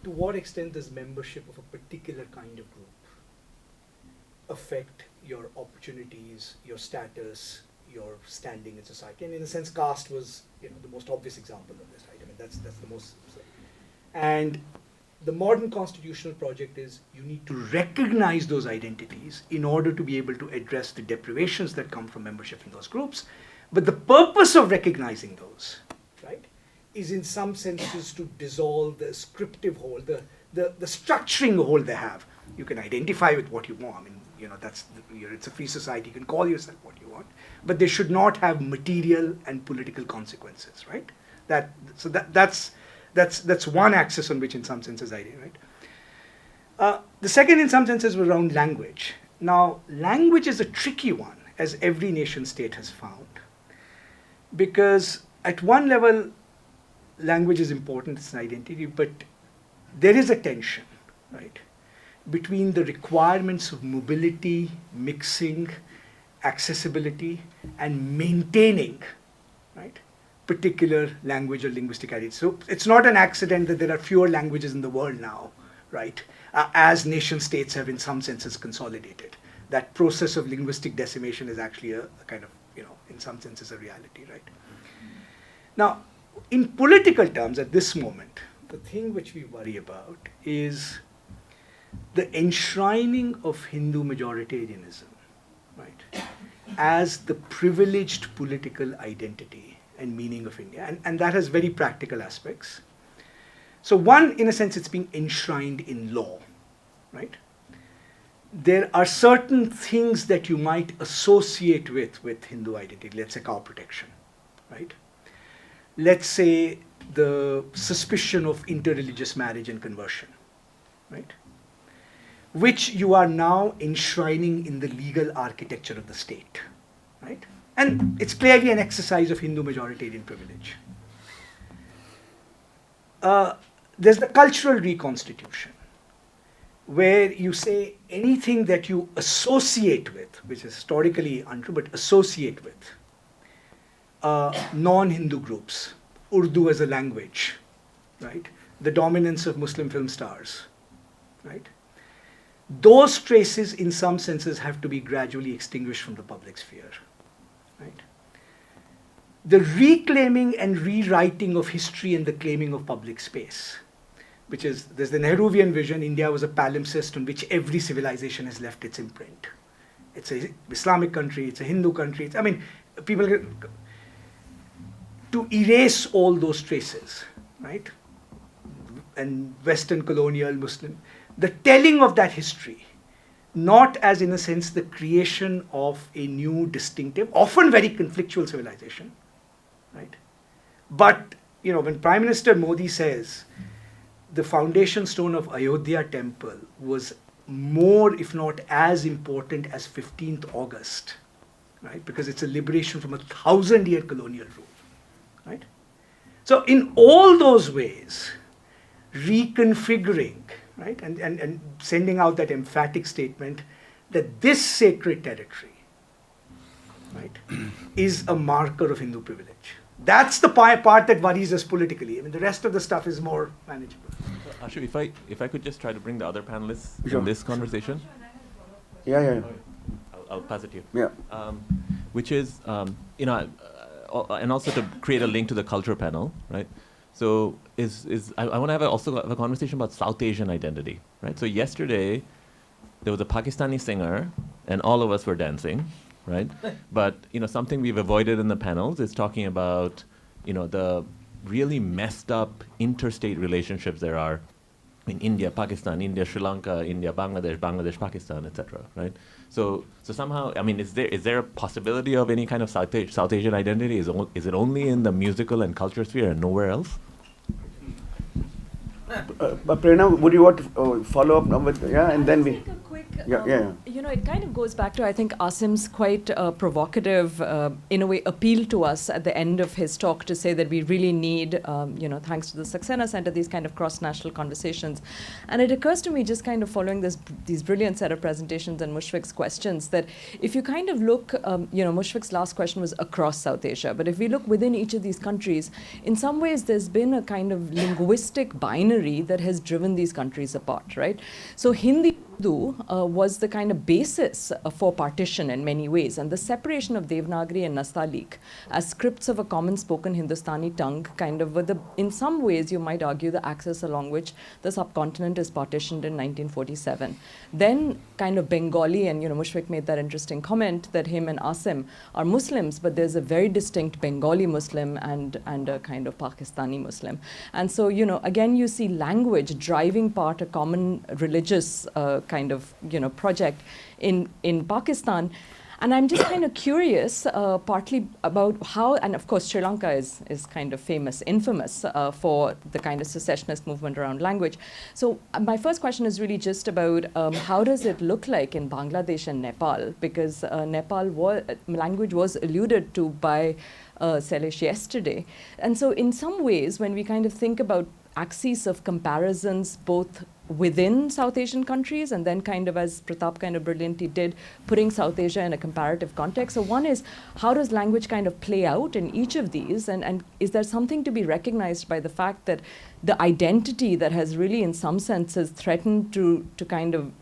Speaker 6: to what extent does membership of a particular kind of group affect your opportunities, your status, your standing in society? And in a sense, caste was, the most obvious example of this, right? I mean, that's the most. And the modern constitutional project is you need to recognize those identities in order to be able to address the deprivations that come from membership in those groups. But the purpose of recognizing those, right, is in some senses to dissolve the scriptive hold, the structuring hold they have. You can identify with what you want. I mean, it's a free society. You can call yourself what you want, but they should not have material and political consequences, right? That's one axis on which, in some senses, idea, right? The second, in some senses, was around language. Now, language is a tricky one, as every nation state has found, because at one level, language is important, it's an identity, but there is a tension, right, between the requirements of mobility, mixing, accessibility, and maintaining, right, particular language or linguistic identity. So it's not an accident that there are fewer languages in the world now, right, as nation states have in some senses consolidated. That process of linguistic decimation is actually a kind of, in some senses a reality, right? Now, in political terms at this moment, the thing which we worry about is the enshrining of Hindu majoritarianism, right, as the privileged political identity and meaning of India. And that has very practical aspects. So one, in a sense, it's being enshrined in law, right? There are certain things that you might associate with Hindu identity, let's say cow protection, right? Let's say the suspicion of interreligious marriage and conversion, right? Which you are now enshrining in the legal architecture of the state, right? And it's clearly an exercise of Hindu majoritarian privilege. There's the cultural reconstitution, where you say anything that you associate with, which is historically untrue, but associate with non-Hindu groups, Urdu as a language, right? The dominance of Muslim film stars, right? Those traces, in some senses, have to be gradually extinguished from the public sphere, right? The reclaiming and rewriting of history and the claiming of public space, which is, there's the Nehruvian vision, India was a palimpsest on which every civilization has left its imprint. It's an Islamic country, it's a Hindu country, people to erase all those traces, right? And Western colonial Muslim, the telling of that history, not as, in a sense, the creation of a new, distinctive, often very conflictual civilization, right? But, when Prime Minister Modi says the foundation stone of Ayodhya temple was more, if not as important as 15th August, right? Because it's a liberation from a 1,000-year colonial rule, right? So in all those ways, reconfiguring, right, and sending out that emphatic statement that this sacred territory, right, is a marker of Hindu privilege. That's the part that worries us politically. The rest of the stuff is more manageable.
Speaker 7: Ashu, if I could just try to bring the other panelists
Speaker 1: Sure.
Speaker 7: in this conversation.
Speaker 1: Yeah.
Speaker 7: I'll pass it to you.
Speaker 1: Yeah.
Speaker 7: Which is, and also to create a link to the culture panel, right? So I want to also have a conversation about South Asian identity, right? So yesterday, there was a Pakistani singer, and all of us were dancing, right? But something we've avoided in the panels is talking about the really messed up interstate relationships there are in India, Pakistan, India, Sri Lanka, India, Bangladesh, Pakistan, etc. Right? So somehow, is there a possibility of any kind of South Asian identity? Is it only in the musical and culture sphere and nowhere else?
Speaker 1: But Prerna, would you want to follow up now with, and then we...
Speaker 5: Take a quick,
Speaker 1: Yeah.
Speaker 8: it kind of goes back to, I think, Asim's quite provocative, in a way, appeal to us at the end of his talk to say that we really need, thanks to the Saxena Center, these kind of cross-national conversations. And it occurs to me, just kind of following these brilliant set of presentations and Mushfiq's questions, that if you kind of look, Mushfiq's last question was across South Asia, but if we look within each of these countries, in some ways there's been a kind of linguistic binary that has driven these countries apart, right? So Hindi Urdu was the kind of basis for partition in many ways, and the separation of Devanagari and Nastaliq as scripts of a common spoken Hindustani tongue kind of were in some ways you might argue the axis along which the subcontinent is partitioned in 1947. Then kind of Bengali, and Mushfiq made that interesting comment that him and Asim are Muslims, but there's a very distinct Bengali Muslim and a kind of Pakistani Muslim. And so, again, you see language driving part a common religious kind of, project in Pakistan. And I'm just kind of curious, partly about how, and of course Sri Lanka is kind of infamous for the kind of secessionist movement around language. So my first question is really just about how does it look like in Bangladesh and Nepal? Because language was alluded to by Sailesh yesterday. And so in some ways, when we kind of think about axes of comparisons, both within South Asian countries and then kind of, as Pratap kind of brilliantly did, putting South Asia in a comparative context. So one is, how does language kind of play out in each of these? And is there something to be recognized by the fact that the identity that has really in some senses threatened to kind of,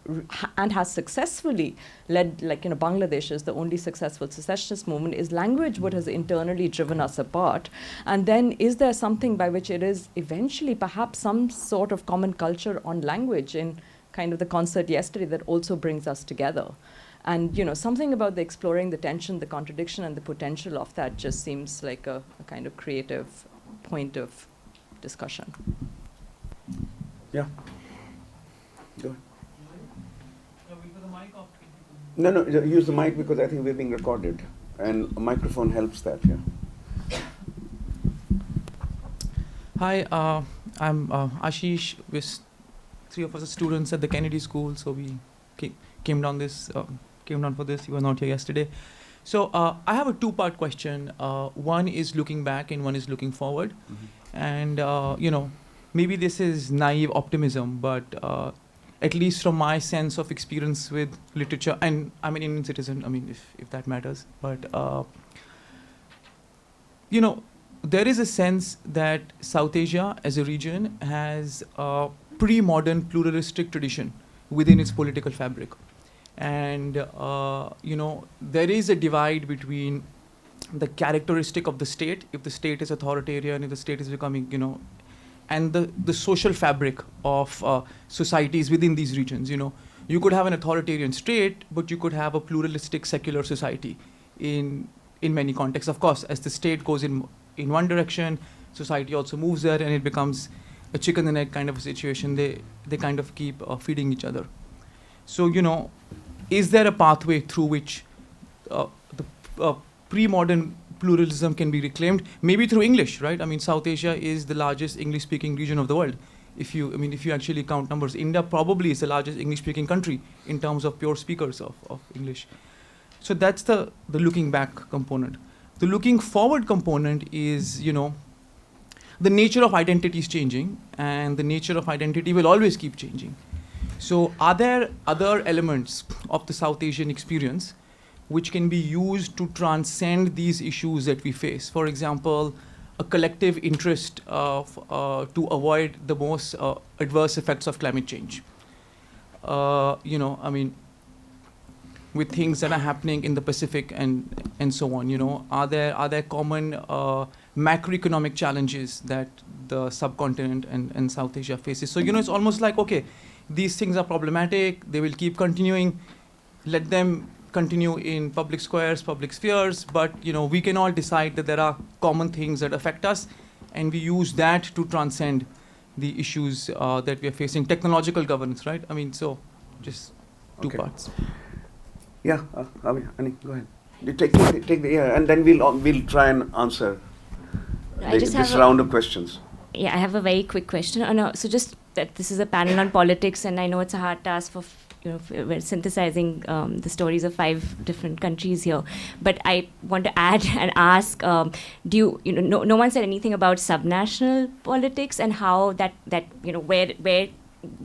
Speaker 8: and has successfully led, like Bangladesh is the only successful secessionist movement, is language what has internally driven us apart? And then is there something by which it is eventually perhaps some sort of common culture on language in kind of the concert yesterday that also brings us together? And something about the exploring the tension, the contradiction, and the potential of that just seems like a kind of creative point of discussion.
Speaker 1: Yeah. Go ahead. No, use the mic because I think we're being recorded, and a microphone helps that. Yeah.
Speaker 9: Hi, I'm Ashish. We're three of us are students at the Kennedy School, so we came down for this. You were not here yesterday. So I have a two-part question. One is looking back, and one is looking forward. Mm-hmm. And maybe this is naive optimism, but at least from my sense of experience with literature, and I'm an Indian citizen, if that matters, but there is a sense that South Asia as a region has a pre-modern pluralistic tradition within its political fabric. And, there is a divide between the characteristic of the state, if the state is authoritarian, if the state is becoming, and the social fabric of societies within these regions. You could have an authoritarian state, but you could have a pluralistic secular society in many contexts. Of course, as the state goes in one direction, society also moves there, and it becomes a chicken and egg kind of a situation. They kind of keep feeding each other. So, is there a pathway through which the pre-modern pluralism can be reclaimed? Maybe through English, right? South Asia is the largest English-speaking region of the world. If you actually count numbers, India probably is the largest English-speaking country in terms of pure speakers of English. So that's the looking back component. The looking forward component is, the nature of identity is changing, and the nature of identity will always keep changing. So are there other elements of the South Asian experience which can be used to transcend these issues that we face? For example, a collective interest to avoid the most adverse effects of climate change. With things that are happening in the Pacific and so on, are there common macroeconomic challenges that the subcontinent and South Asia faces? So, it's almost like, okay, these things are problematic, they will keep continuing, let them continue in public squares, public spheres, but we can all decide that there are common things that affect us, and we use that to transcend the issues that we are facing. Technological governance, right? So just two parts.
Speaker 1: Yeah, Ani, go ahead. You take the and then we'll try and answer this round of questions.
Speaker 10: Yeah, I have a very quick question. So just that this is a panel on politics, and I know it's a hard task for we're synthesizing the stories of 5 different countries here. But I want to add and ask, no one said anything about subnational politics and how that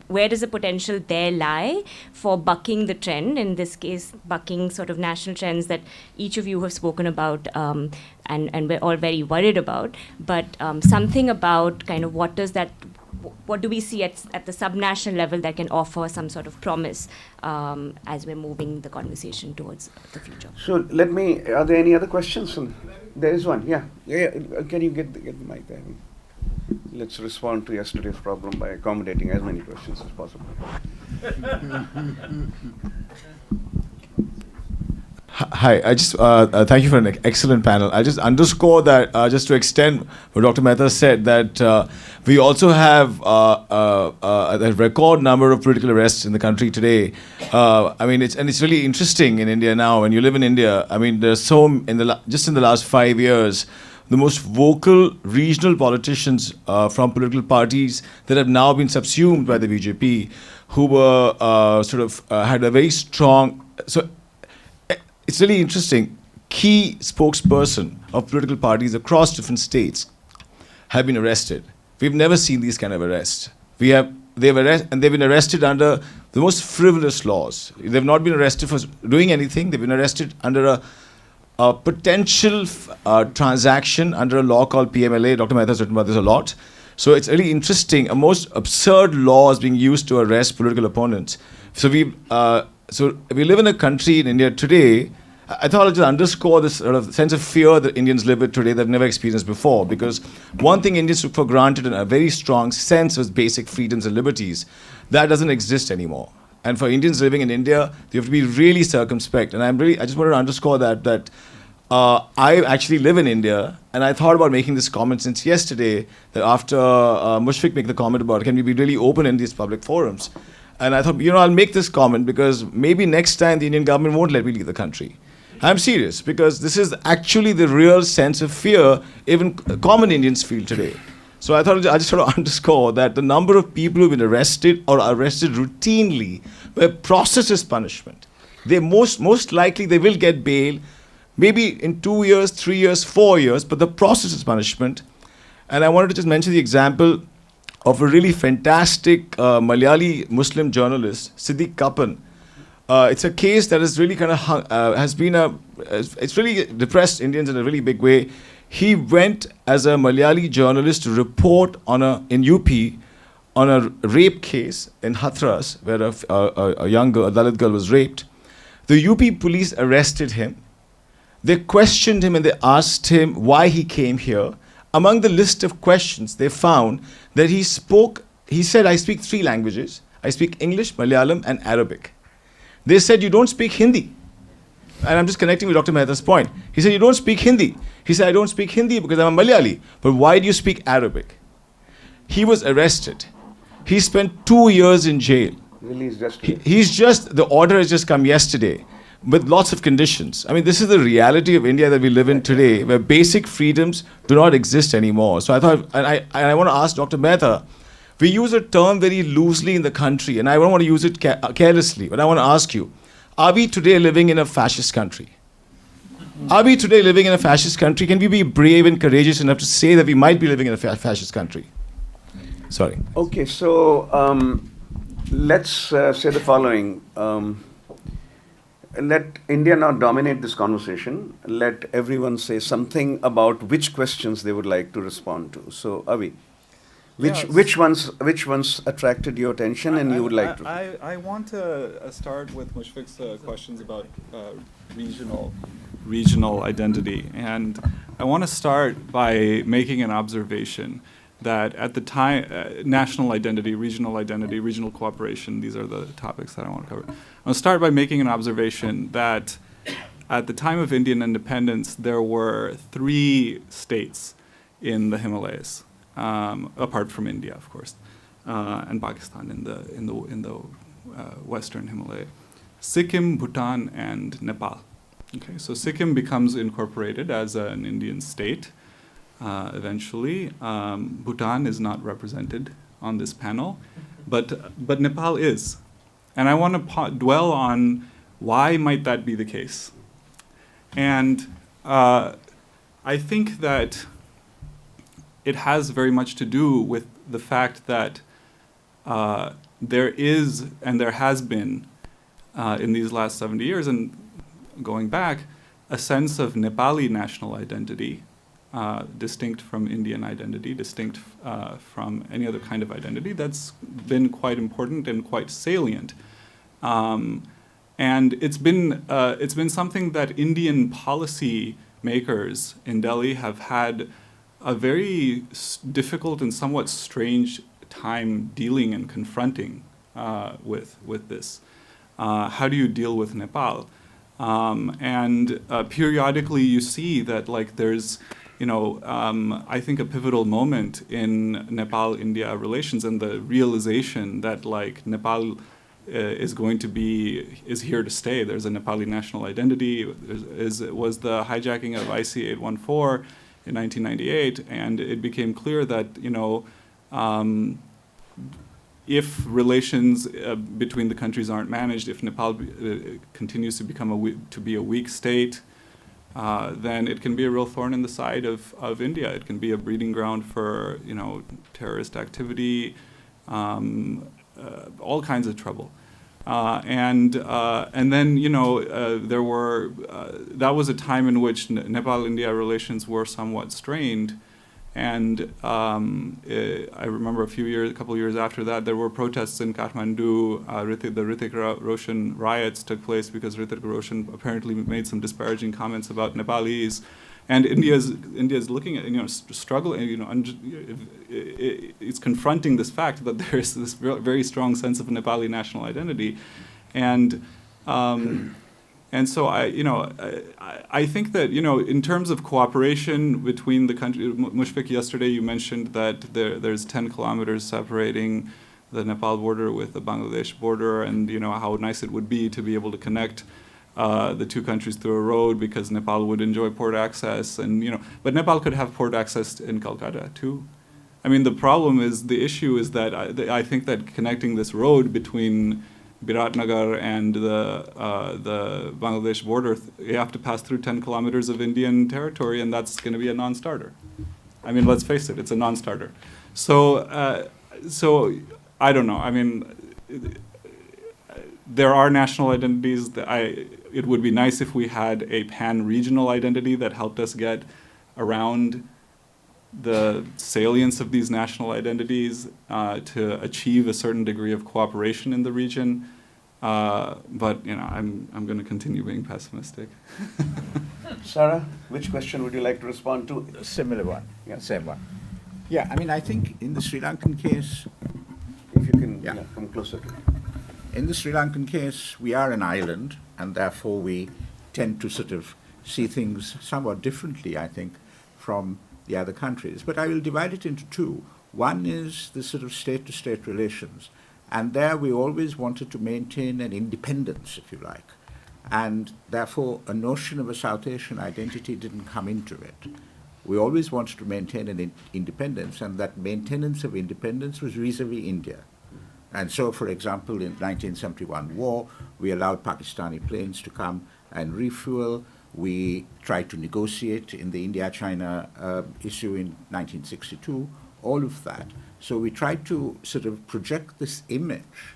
Speaker 10: where does the potential there lie for bucking the trend, in this case, bucking sort of national trends that each of you have spoken about and we're all very worried about, but something about kind of what do we see at the subnational level that can offer some sort of promise as we're moving the conversation towards the future?
Speaker 1: So are there any other questions? There is one, yeah. Can you get the mic there? Let's respond to yesterday's problem by accommodating as many questions as possible.
Speaker 11: Hi, I just thank you for an excellent panel. I just underscore that, just to extend what Dr. Mehta said, that we also have a record number of political arrests in the country today. I mean, it's really interesting in India now. When you live in India, I mean, there's just in the last 5 years, the most vocal regional politicians from political parties that have now been subsumed by the BJP, who were had a very strong. So it's really interesting. Key spokesperson of political parties across different states have been arrested. We've never seen these kind of arrests. They've been arrested under the most frivolous laws. They've not been arrested for doing anything. They've been arrested under a potential transaction under a law called PMLA. Dr. Mehta has written about this a lot. So it's really interesting. A most absurd law is being used to arrest political opponents. So we live in a country in India today. I thought I'd just underscore this sort of sense of fear that Indians live with today that they've never experienced before. Because one thing Indians took for granted in a very strong sense was basic freedoms and liberties. That doesn't exist anymore. And for Indians living in India, they have to be really circumspect. And I just wanted to underscore that I actually live in India, and I thought about making this comment since yesterday, that after Mushfiq made the comment about can we be really open in these public forums. And I thought, I'll make this comment because maybe next time the Indian government won't let me leave the country. I'm serious, because this is actually the real sense of fear even common Indians feel today. So I just want to underscore that the number of people who've been arrested or are arrested routinely where process is punishment. They most likely they will get bail, maybe in 2 years, 3 years, 4 years, but the process is punishment. And I wanted to just mention the example of a really fantastic Malayali Muslim journalist, Siddiq Kapan. It's a case that is really kind of it's really depressed Indians in a really big way. He went as a Malayali journalist to report in UP on a rape case in Hathras, where a young girl, a Dalit girl, was raped. The UP police arrested him. They questioned him and they asked him why he came here. Among the list of questions, they found that he said, I speak 3 languages. I speak English, Malayalam, and Arabic. They said, you don't speak Hindi. And I'm just connecting with Dr. Mehta's point. He said, you don't speak Hindi. He said, I don't speak Hindi because I'm a Malayali. But why do you speak Arabic? He was arrested. He spent 2 years in jail.
Speaker 1: Released yesterday.
Speaker 11: The order has just come yesterday with lots of conditions. I mean, this is the reality of India that we live in today, where basic freedoms do not exist anymore. So I thought, and I want to ask Dr. Mehta, we use a term very loosely in the country, and I don't want to use it carelessly, but I want to ask you, are we today living in a fascist country? Are we today living in a fascist country? Can we be brave and courageous enough to say that we might be living in a fascist country? Sorry.
Speaker 1: Okay, so let's say the following. Let India not dominate this conversation. Let everyone say something about which questions they would like to respond to. So, Avi, which ones attracted your attention and you would like to?
Speaker 2: I want to start with Mushfiq's questions about regional identity, and I want to start by making an observation that at the time, national identity, regional cooperation, these are the topics that I want to cover. I'll start by making an observation that at the time of Indian independence, there were 3 states in the Himalayas, apart from India, of course, and Pakistan in the Western Himalaya: Sikkim, Bhutan, and Nepal. Okay, so Sikkim becomes incorporated as an Indian state. Eventually, Bhutan is not represented on this panel, but Nepal is. And I want to dwell on why might that be the case. And I think that it has very much to do with the fact that there is and there has been in these last 70 years and going back a sense of Nepali national identity, distinct from Indian identity, distinct from any other kind of identity, that's been quite important and quite salient. And it's been something that Indian policy makers in Delhi have had a very difficult and somewhat strange time dealing and confronting with this. How do you deal with Nepal? And periodically you see that like there's, I think a pivotal moment in Nepal-India relations and the realization that like Nepal is here to stay. There's a Nepali national identity. Was the hijacking of IC-814 in 1998, and it became clear that if relations between the countries aren't managed, if Nepal continues to become a weak state, then it can be a real thorn in the side of India. It can be a breeding ground for terrorist activity, all kinds of trouble. And then there were that was a time in which Nepal-India relations were somewhat strained. And I remember a couple of years after that, there were protests in Kathmandu. The Hrithik Roshan riots took place because Hrithik Roshan apparently made some disparaging comments about Nepalis. And India's looking at, struggling, it's confronting this fact that there is this very strong sense of Nepali national identity. And so I think that, in terms of cooperation between the country, Mushfiq, yesterday you mentioned that there's 10 kilometers separating the Nepal border with the Bangladesh border, and how nice it would be to be able to connect the two countries through a road because Nepal would enjoy port access, but Nepal could have port access in Calcutta too. I mean, the issue is that I think that connecting this road between Biratnagar and the Bangladesh border, you have to pass through 10 kilometers of Indian territory, and that's going to be a non-starter. I mean, let's face it, it's a non-starter. So I don't know. I mean, there are national identities. It would be nice if we had a pan-regional identity that helped us get around the salience of these national identities to achieve a certain degree of cooperation in the region. But I'm going to continue being pessimistic.
Speaker 1: Sarah, which question would you like to respond to?
Speaker 3: A similar one.
Speaker 1: Yeah.
Speaker 3: Same one. Yeah, I mean, I think in the Sri Lankan case,
Speaker 1: if you can come closer to it.
Speaker 3: In the Sri Lankan case, we are an island, and therefore we tend to sort of see things somewhat differently, I think, from the other countries. But I will divide it into two. One is the sort of state-to-state relations, and there we always wanted to maintain an independence, if you like, and therefore a notion of a South Asian identity didn't come into it. We always wanted to maintain an independence, and that maintenance of independence was vis-a-vis India. And so, for example, in 1971 war, we allowed Pakistani planes to come and refuel. We tried to negotiate in the India-China issue in 1962, all of that. So we tried to sort of project this image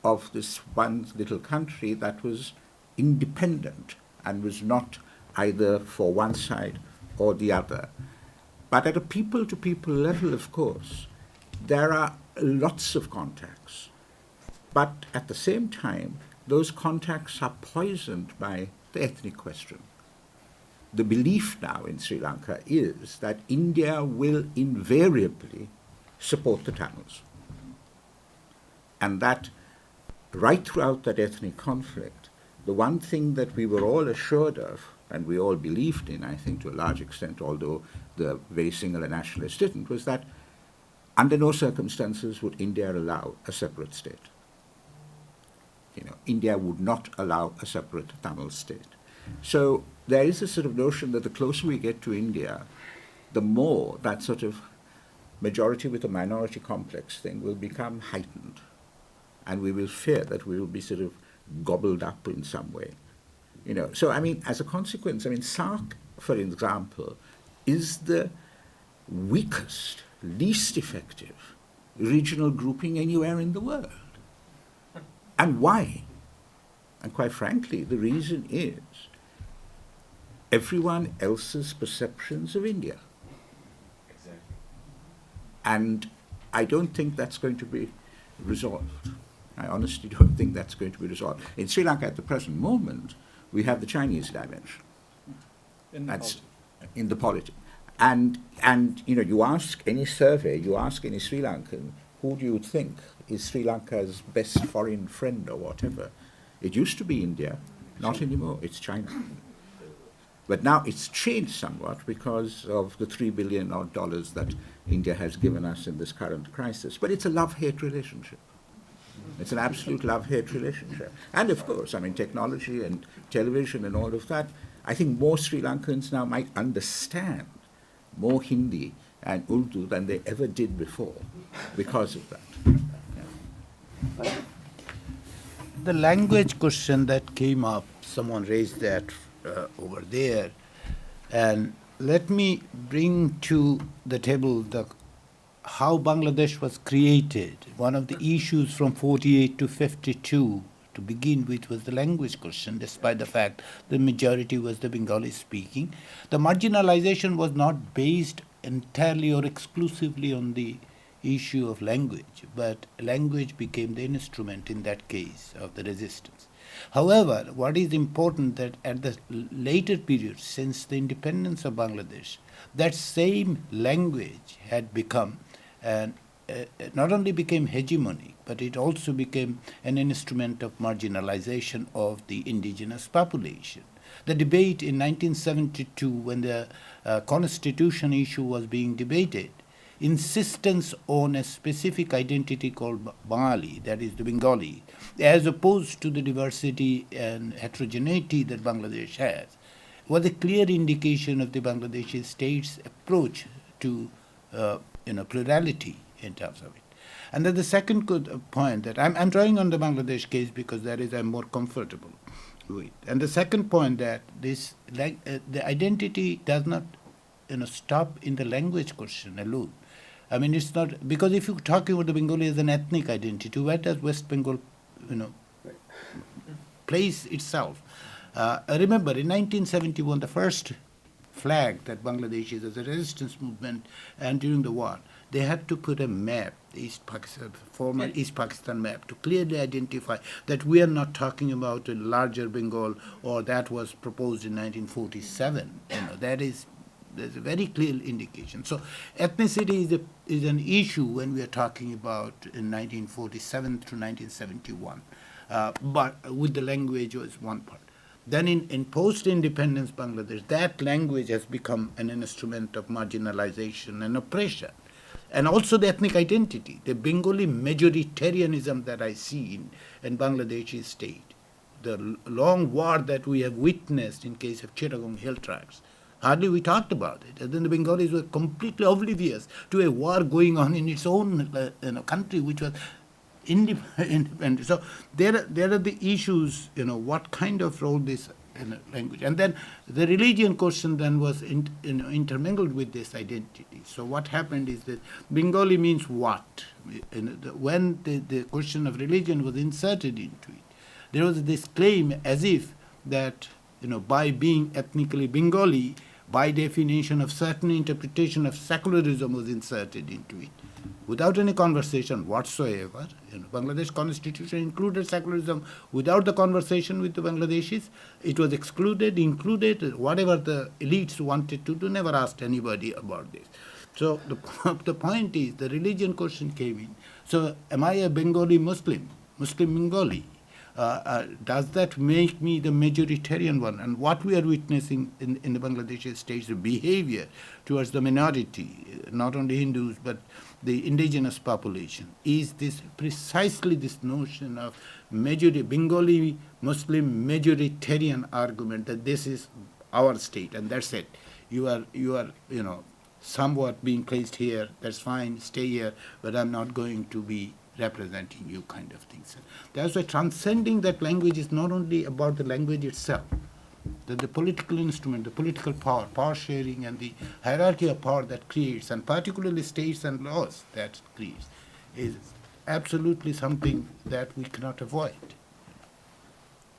Speaker 3: of this one little country that was independent and was not either for one side or the other. But at a people-to-people level, of course, there are lots of contacts. But at the same time, those contacts are poisoned by the ethnic question. The belief now in Sri Lanka is that India will invariably support the Tamils. And that right throughout that ethnic conflict, the one thing that we were all assured of, and we all believed in, I think, to a large extent, although the very singular nationalists didn't, was that under no circumstances would India allow a separate state. India would not allow a separate Tamil state. So there is a sort of notion that the closer we get to India, the more that sort of majority with a minority complex thing will become heightened. and we will fear that we will be sort of gobbled up in some way. You know, so I mean, as a consequence, I mean, SARC, for example, is the weakest, least effective regional grouping anywhere in the world. And why? And quite frankly, the reason is everyone else's perceptions of India. Exactly. And I don't think that's going to be resolved. I honestly don't think that's going to be resolved. In Sri Lanka at the present moment, we have the Chinese dimension. That's in the polity. And you know, you ask any survey, you ask any Sri Lankan, who do you think is Sri Lanka's best foreign friend or whatever? It used to be India, not anymore, it's China. But now it's changed somewhat because of the $3 billion odd that India has given us in this current crisis. But it's a love-hate relationship. It's an absolute love-hate relationship. And of course, I mean, technology and television and all of that, I think more Sri Lankans now might understand more Hindi and Urdu than they ever did before because of that. Yeah.
Speaker 4: The language question that came up, someone raised that over there, and let me bring to the table how Bangladesh was created. One of the issues from 48 to 52 to begin with was the language question, despite the fact the majority was the Bengali speaking. The marginalization was not based entirely or exclusively on the issue of language, but language became the instrument in that case of the resistance. However, what is important that at the later period, since the independence of Bangladesh, that same language had become, not only became hegemonic, but it also became an instrument of marginalization of the indigenous population. The debate in 1972, when the constitution issue was being debated, insistence on a specific identity called Bengali, that is the Bengali, as opposed to the diversity and heterogeneity that Bangladesh has, was a clear indication of the Bangladeshi state's approach to plurality in terms of it. And then the second point that I'm drawing on the Bangladesh case because that is I'm more comfortable with. And the second point that this the identity does not stop in the language question alone. I mean, it's not, because if you're talking about the Bengali as an ethnic identity, where does West Bengal, place itself? Remember, in 1971, the first flag that Bangladesh is as a resistance movement, and during the war, they had to put a map, the East Pakistan, former East Pakistan map, to clearly identify that we are not talking about a larger Bengal, or that was proposed in 1947. There's a very clear indication. So ethnicity is an issue when we are talking about in 1947 to 1971. But with the language was one part. Then in post-independence Bangladesh, that language has become an instrument of marginalization and oppression. And also the ethnic identity, the Bengali majoritarianism that I see in Bangladeshi state, the long war that we have witnessed in case of Chittagong Hill tribes. Hardly we talked about it. And then the Bengalis were completely oblivious to a war going on in its own country, which was independent. So there are the issues, what kind of role this language. And then the religion question then was intermingled with this identity. So what happened is that Bengali means what? When the question of religion was inserted into it, there was this claim as if that, by being ethnically Bengali, by definition of certain interpretation of secularism was inserted into it, without any conversation whatsoever. Bangladesh constitution included secularism without the conversation with the Bangladeshis. It was excluded, included, whatever the elites wanted to do, never asked anybody about this. So the point is, the religion question came in. So am I a Bengali Muslim Bengali? Does that make me the majoritarian one? And what we are witnessing in the Bangladeshi states, the behavior towards the minority, not only Hindus, but the indigenous population, is this precisely this notion of Bengali Muslim majoritarian argument that this is our state and that's it. You are somewhat being placed here, that's fine, stay here, but I'm not going to be representing you kind of things. That's why transcending that language is not only about the language itself, that the political instrument, the political power, power sharing, and the hierarchy of power that creates, and particularly states and laws that creates, is absolutely something that we cannot avoid.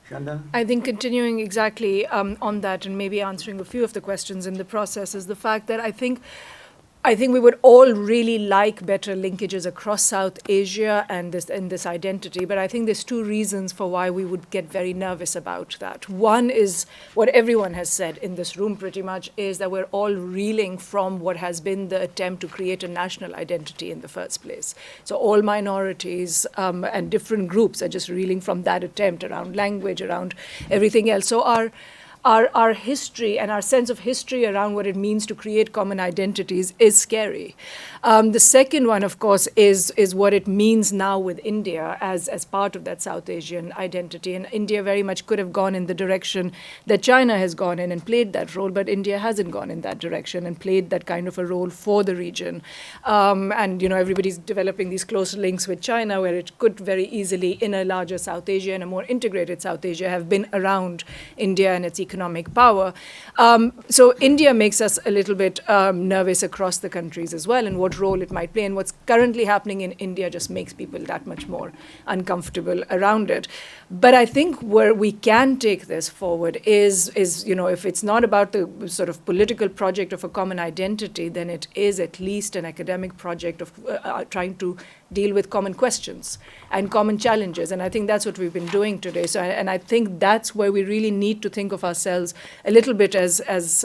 Speaker 1: Shandana?
Speaker 5: I think continuing exactly on that and maybe answering a few of the questions in the process is the fact that I think we would all really like better linkages across South Asia and this identity, but I think there's two reasons for why we would get very nervous about that. One is what everyone has said in this room pretty much, is that we're all reeling from what has been the attempt to create a national identity in the first place. So all minorities and different groups are just reeling from that attempt around language, around everything else. So our history and our sense of history around what it means to create common identities is scary. The second one, of course, is what it means now with India as part of that South Asian identity. And India very much could have gone in the direction that China has gone in and played that role, but India hasn't gone in that direction and played that kind of a role for the region. And everybody's developing these close links with China, where it could very easily, in a larger South Asia and a more integrated South Asia, have been around India and its economic power. So India makes us a little bit nervous across the countries as well, and what role it might play. And what's currently happening in India just makes people that much more uncomfortable around it. But I think where we can take this forward is if it's not about the sort of political project of a common identity, then it is at least an academic project of trying to deal with common questions and common challenges. And I think that's what we've been doing today. So, and I think that's where we really need to think of ourselves a little bit as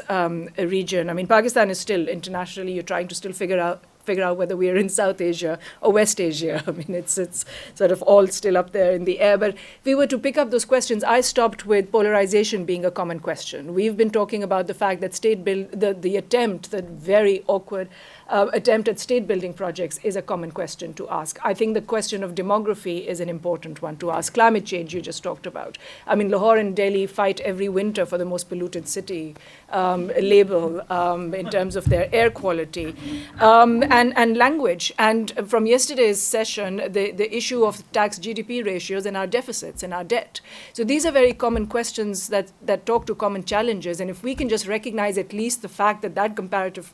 Speaker 5: a region. I mean, Pakistan is still internationally, you're trying to still figure out whether we are in South Asia or West Asia. I mean, it's sort of all still up there in the air. But if we were to pick up those questions, I stopped with polarization being a common question. We've been talking about the fact that the attempt, the very awkward attempt at state building projects is a common question to ask. I think the question of demography is an important one to ask. Climate change you just talked about. I mean, Lahore and Delhi fight every winter for the most polluted city label in terms of their air quality. And language. And from yesterday's session, the issue of tax GDP ratios and our deficits and our debt. So these are very common questions that talk to common challenges. And if we can just recognize at least the fact that comparative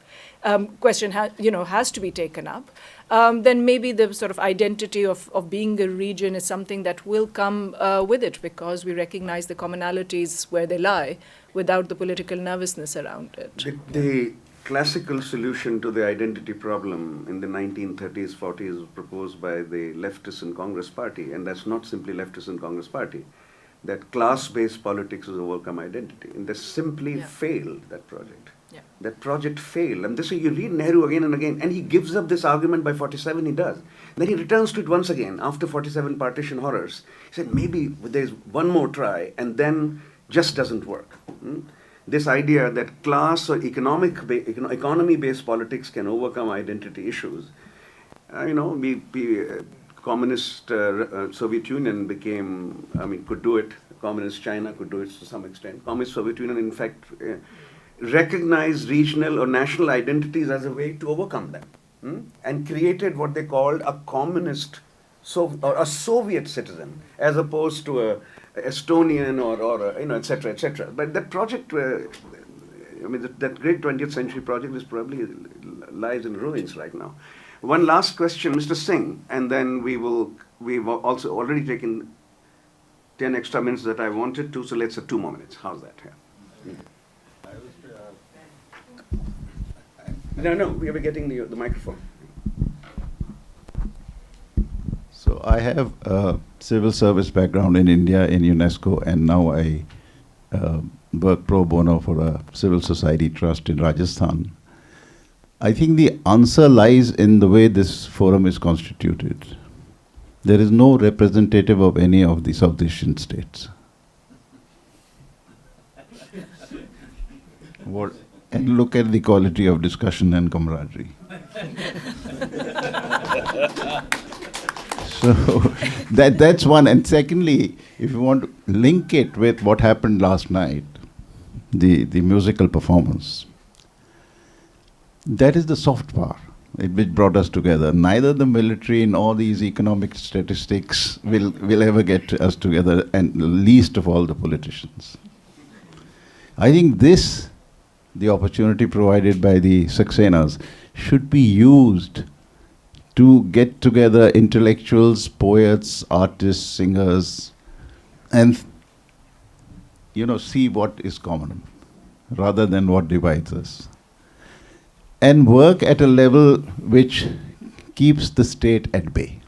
Speaker 5: question has to be taken up, then maybe the sort of identity of being a region is something that will come with it, because we recognize the commonalities where they lie without the political nervousness around it.
Speaker 1: The classical solution to the identity problem in the 1930s, 40s was proposed by the leftists in Congress Party, and that's not simply leftists in Congress Party, that class-based politics is overcome identity. And they simply failed that project.
Speaker 5: Yeah.
Speaker 1: That project failed. And this way you read Nehru again and again, and he gives up this argument by 47, he does. Then he returns to it once again after 47 partition horrors. He said, maybe there's one more try, and then just doesn't work. This idea that class or economy-based politics can overcome identity issues. Communist Soviet Union could do it. Communist China could do it to some extent. Communist Soviet Union, in fact, recognized regional or national identities as a way to overcome them, and created what they called a communist or a Soviet citizen, as opposed to a Estonian or et cetera, et cetera. But that project, that great 20th century project is probably lies in ruins right now. One last question, Mr. Singh, and then we've also already taken 10 extra minutes that I wanted to, so let's have 2 more minutes. How's that? Yeah. No, we are getting the microphone.
Speaker 12: So I have a civil service background in India, in UNESCO, and now I work pro bono for a civil society trust in Rajasthan. I think the answer lies in the way this forum is constituted. There is no representative of any of the South Asian states. And look at the quality of discussion and camaraderie. So that's one. And secondly, if you want to link it with what happened last night, the musical performance, that is the soft power. which brought us together. Neither the military nor these economic statistics will ever get us together, and least of all the politicians. I think the opportunity provided by the Saxenas, should be used to get together intellectuals, poets, artists, singers, and see what is common rather than what divides us. And work at a level which keeps the state at bay.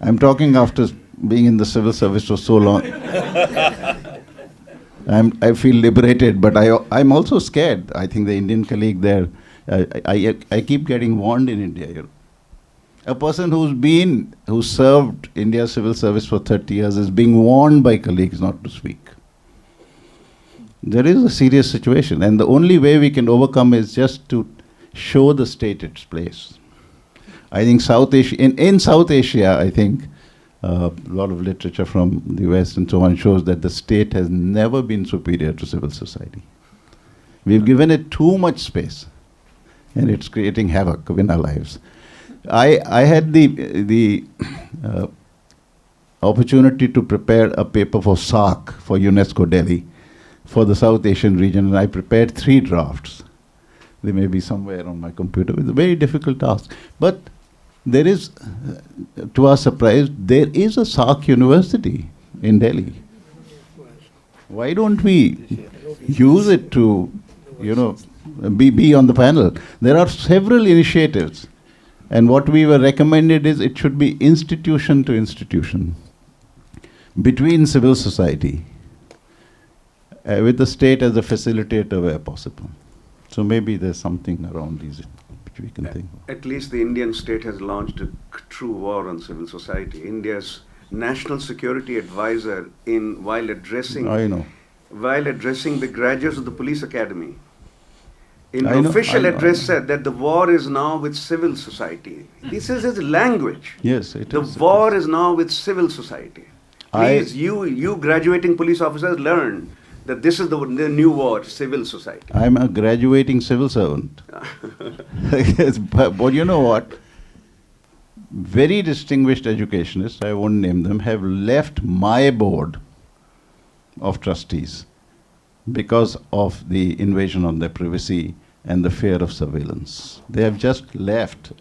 Speaker 12: I'm talking after being in the civil service for so long. I feel liberated, but I'm also scared. I think the Indian colleague there, I keep getting warned in India. A person who served India's civil service for 30 years is being warned by colleagues not to speak. There is a serious situation, and the only way we can overcome is just to show the state its place. I think in South Asia, I think a lot of literature from the West and so on shows that the state has never been superior to civil society. We've given it too much space, and it's creating havoc in our lives. I had the opportunity to prepare a paper for SARC, for UNESCO Delhi, for the South Asian region, and I prepared 3 drafts. They may be somewhere on my computer. It's a very difficult task. But there is, to our surprise, there is a SARC university in Delhi. Why don't we use it to, be on the panel? There are several initiatives. And what we were recommended is it should be institution to institution, between civil society, with the state as a facilitator where possible. So maybe there's something around these which we can think of.
Speaker 1: At least the Indian state has launched a true war on civil society. India's national security advisor, while addressing the graduates of the police academy, in the official address said that the war is now with civil society. This is his language.
Speaker 12: Yes, it is.
Speaker 1: The war is now with civil society. Please, you graduating police officers, learn that this is the new war, civil society.
Speaker 12: I'm a graduating civil servant. But you know what? Very distinguished educationists, I won't name them, have left my board of trustees because of the invasion on their privacy and the fear of surveillance. They have just left.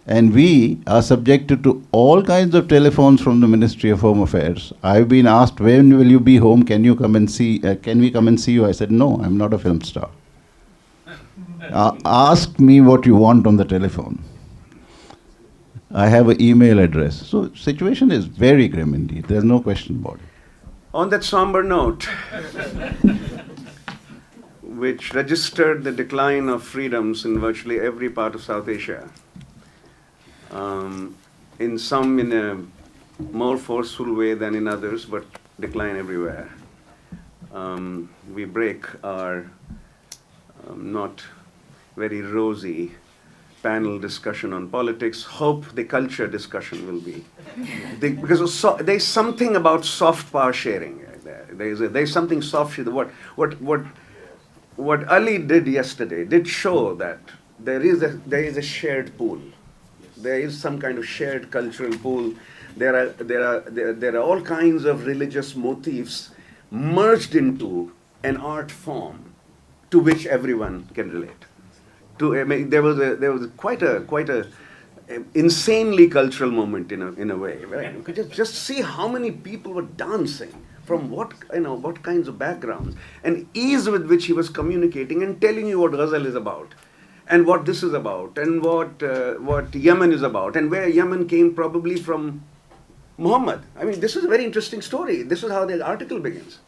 Speaker 12: And we are subjected to all kinds of telephones from the Ministry of Home Affairs. I've been asked, when will you be home? Can you come and see? Can we come and see you? I said, no, I'm not a film star. Ask me what you want on the telephone. I have an email address. So situation is very grim indeed. There's no question about it.
Speaker 1: On that somber note, which registered the decline of freedoms in virtually every part of South Asia, in some in a more forceful way than in others, but decline everywhere. We break our not very rosy panel discussion on politics. Hope the culture discussion will be. Because there's something about soft power sharing. There's something soft. What Ali did yesterday did show that there is a shared pool. There is some kind of shared cultural pool. There are all kinds of religious motifs merged into an art form to which everyone can relate. There was quite a insanely cultural moment in a way. Right? You could just see how many people were dancing from what kinds of backgrounds, and ease with which he was communicating and telling you what Ghazal is about, and what this is about, and what Yemen is about, and where Yemen came probably from Mohmand. I mean, this is a very interesting story. This is how the article begins.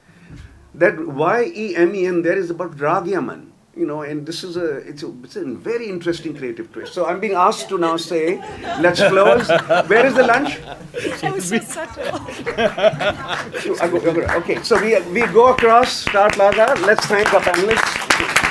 Speaker 1: That Y-E-M-E-N there is about Rag Yemen. And this is it's a very interesting creative twist. So I'm being asked to now say, let's close. Where is the lunch?
Speaker 5: That was so subtle.
Speaker 1: Okay, so we go across, start Laga. Let's thank our panelists.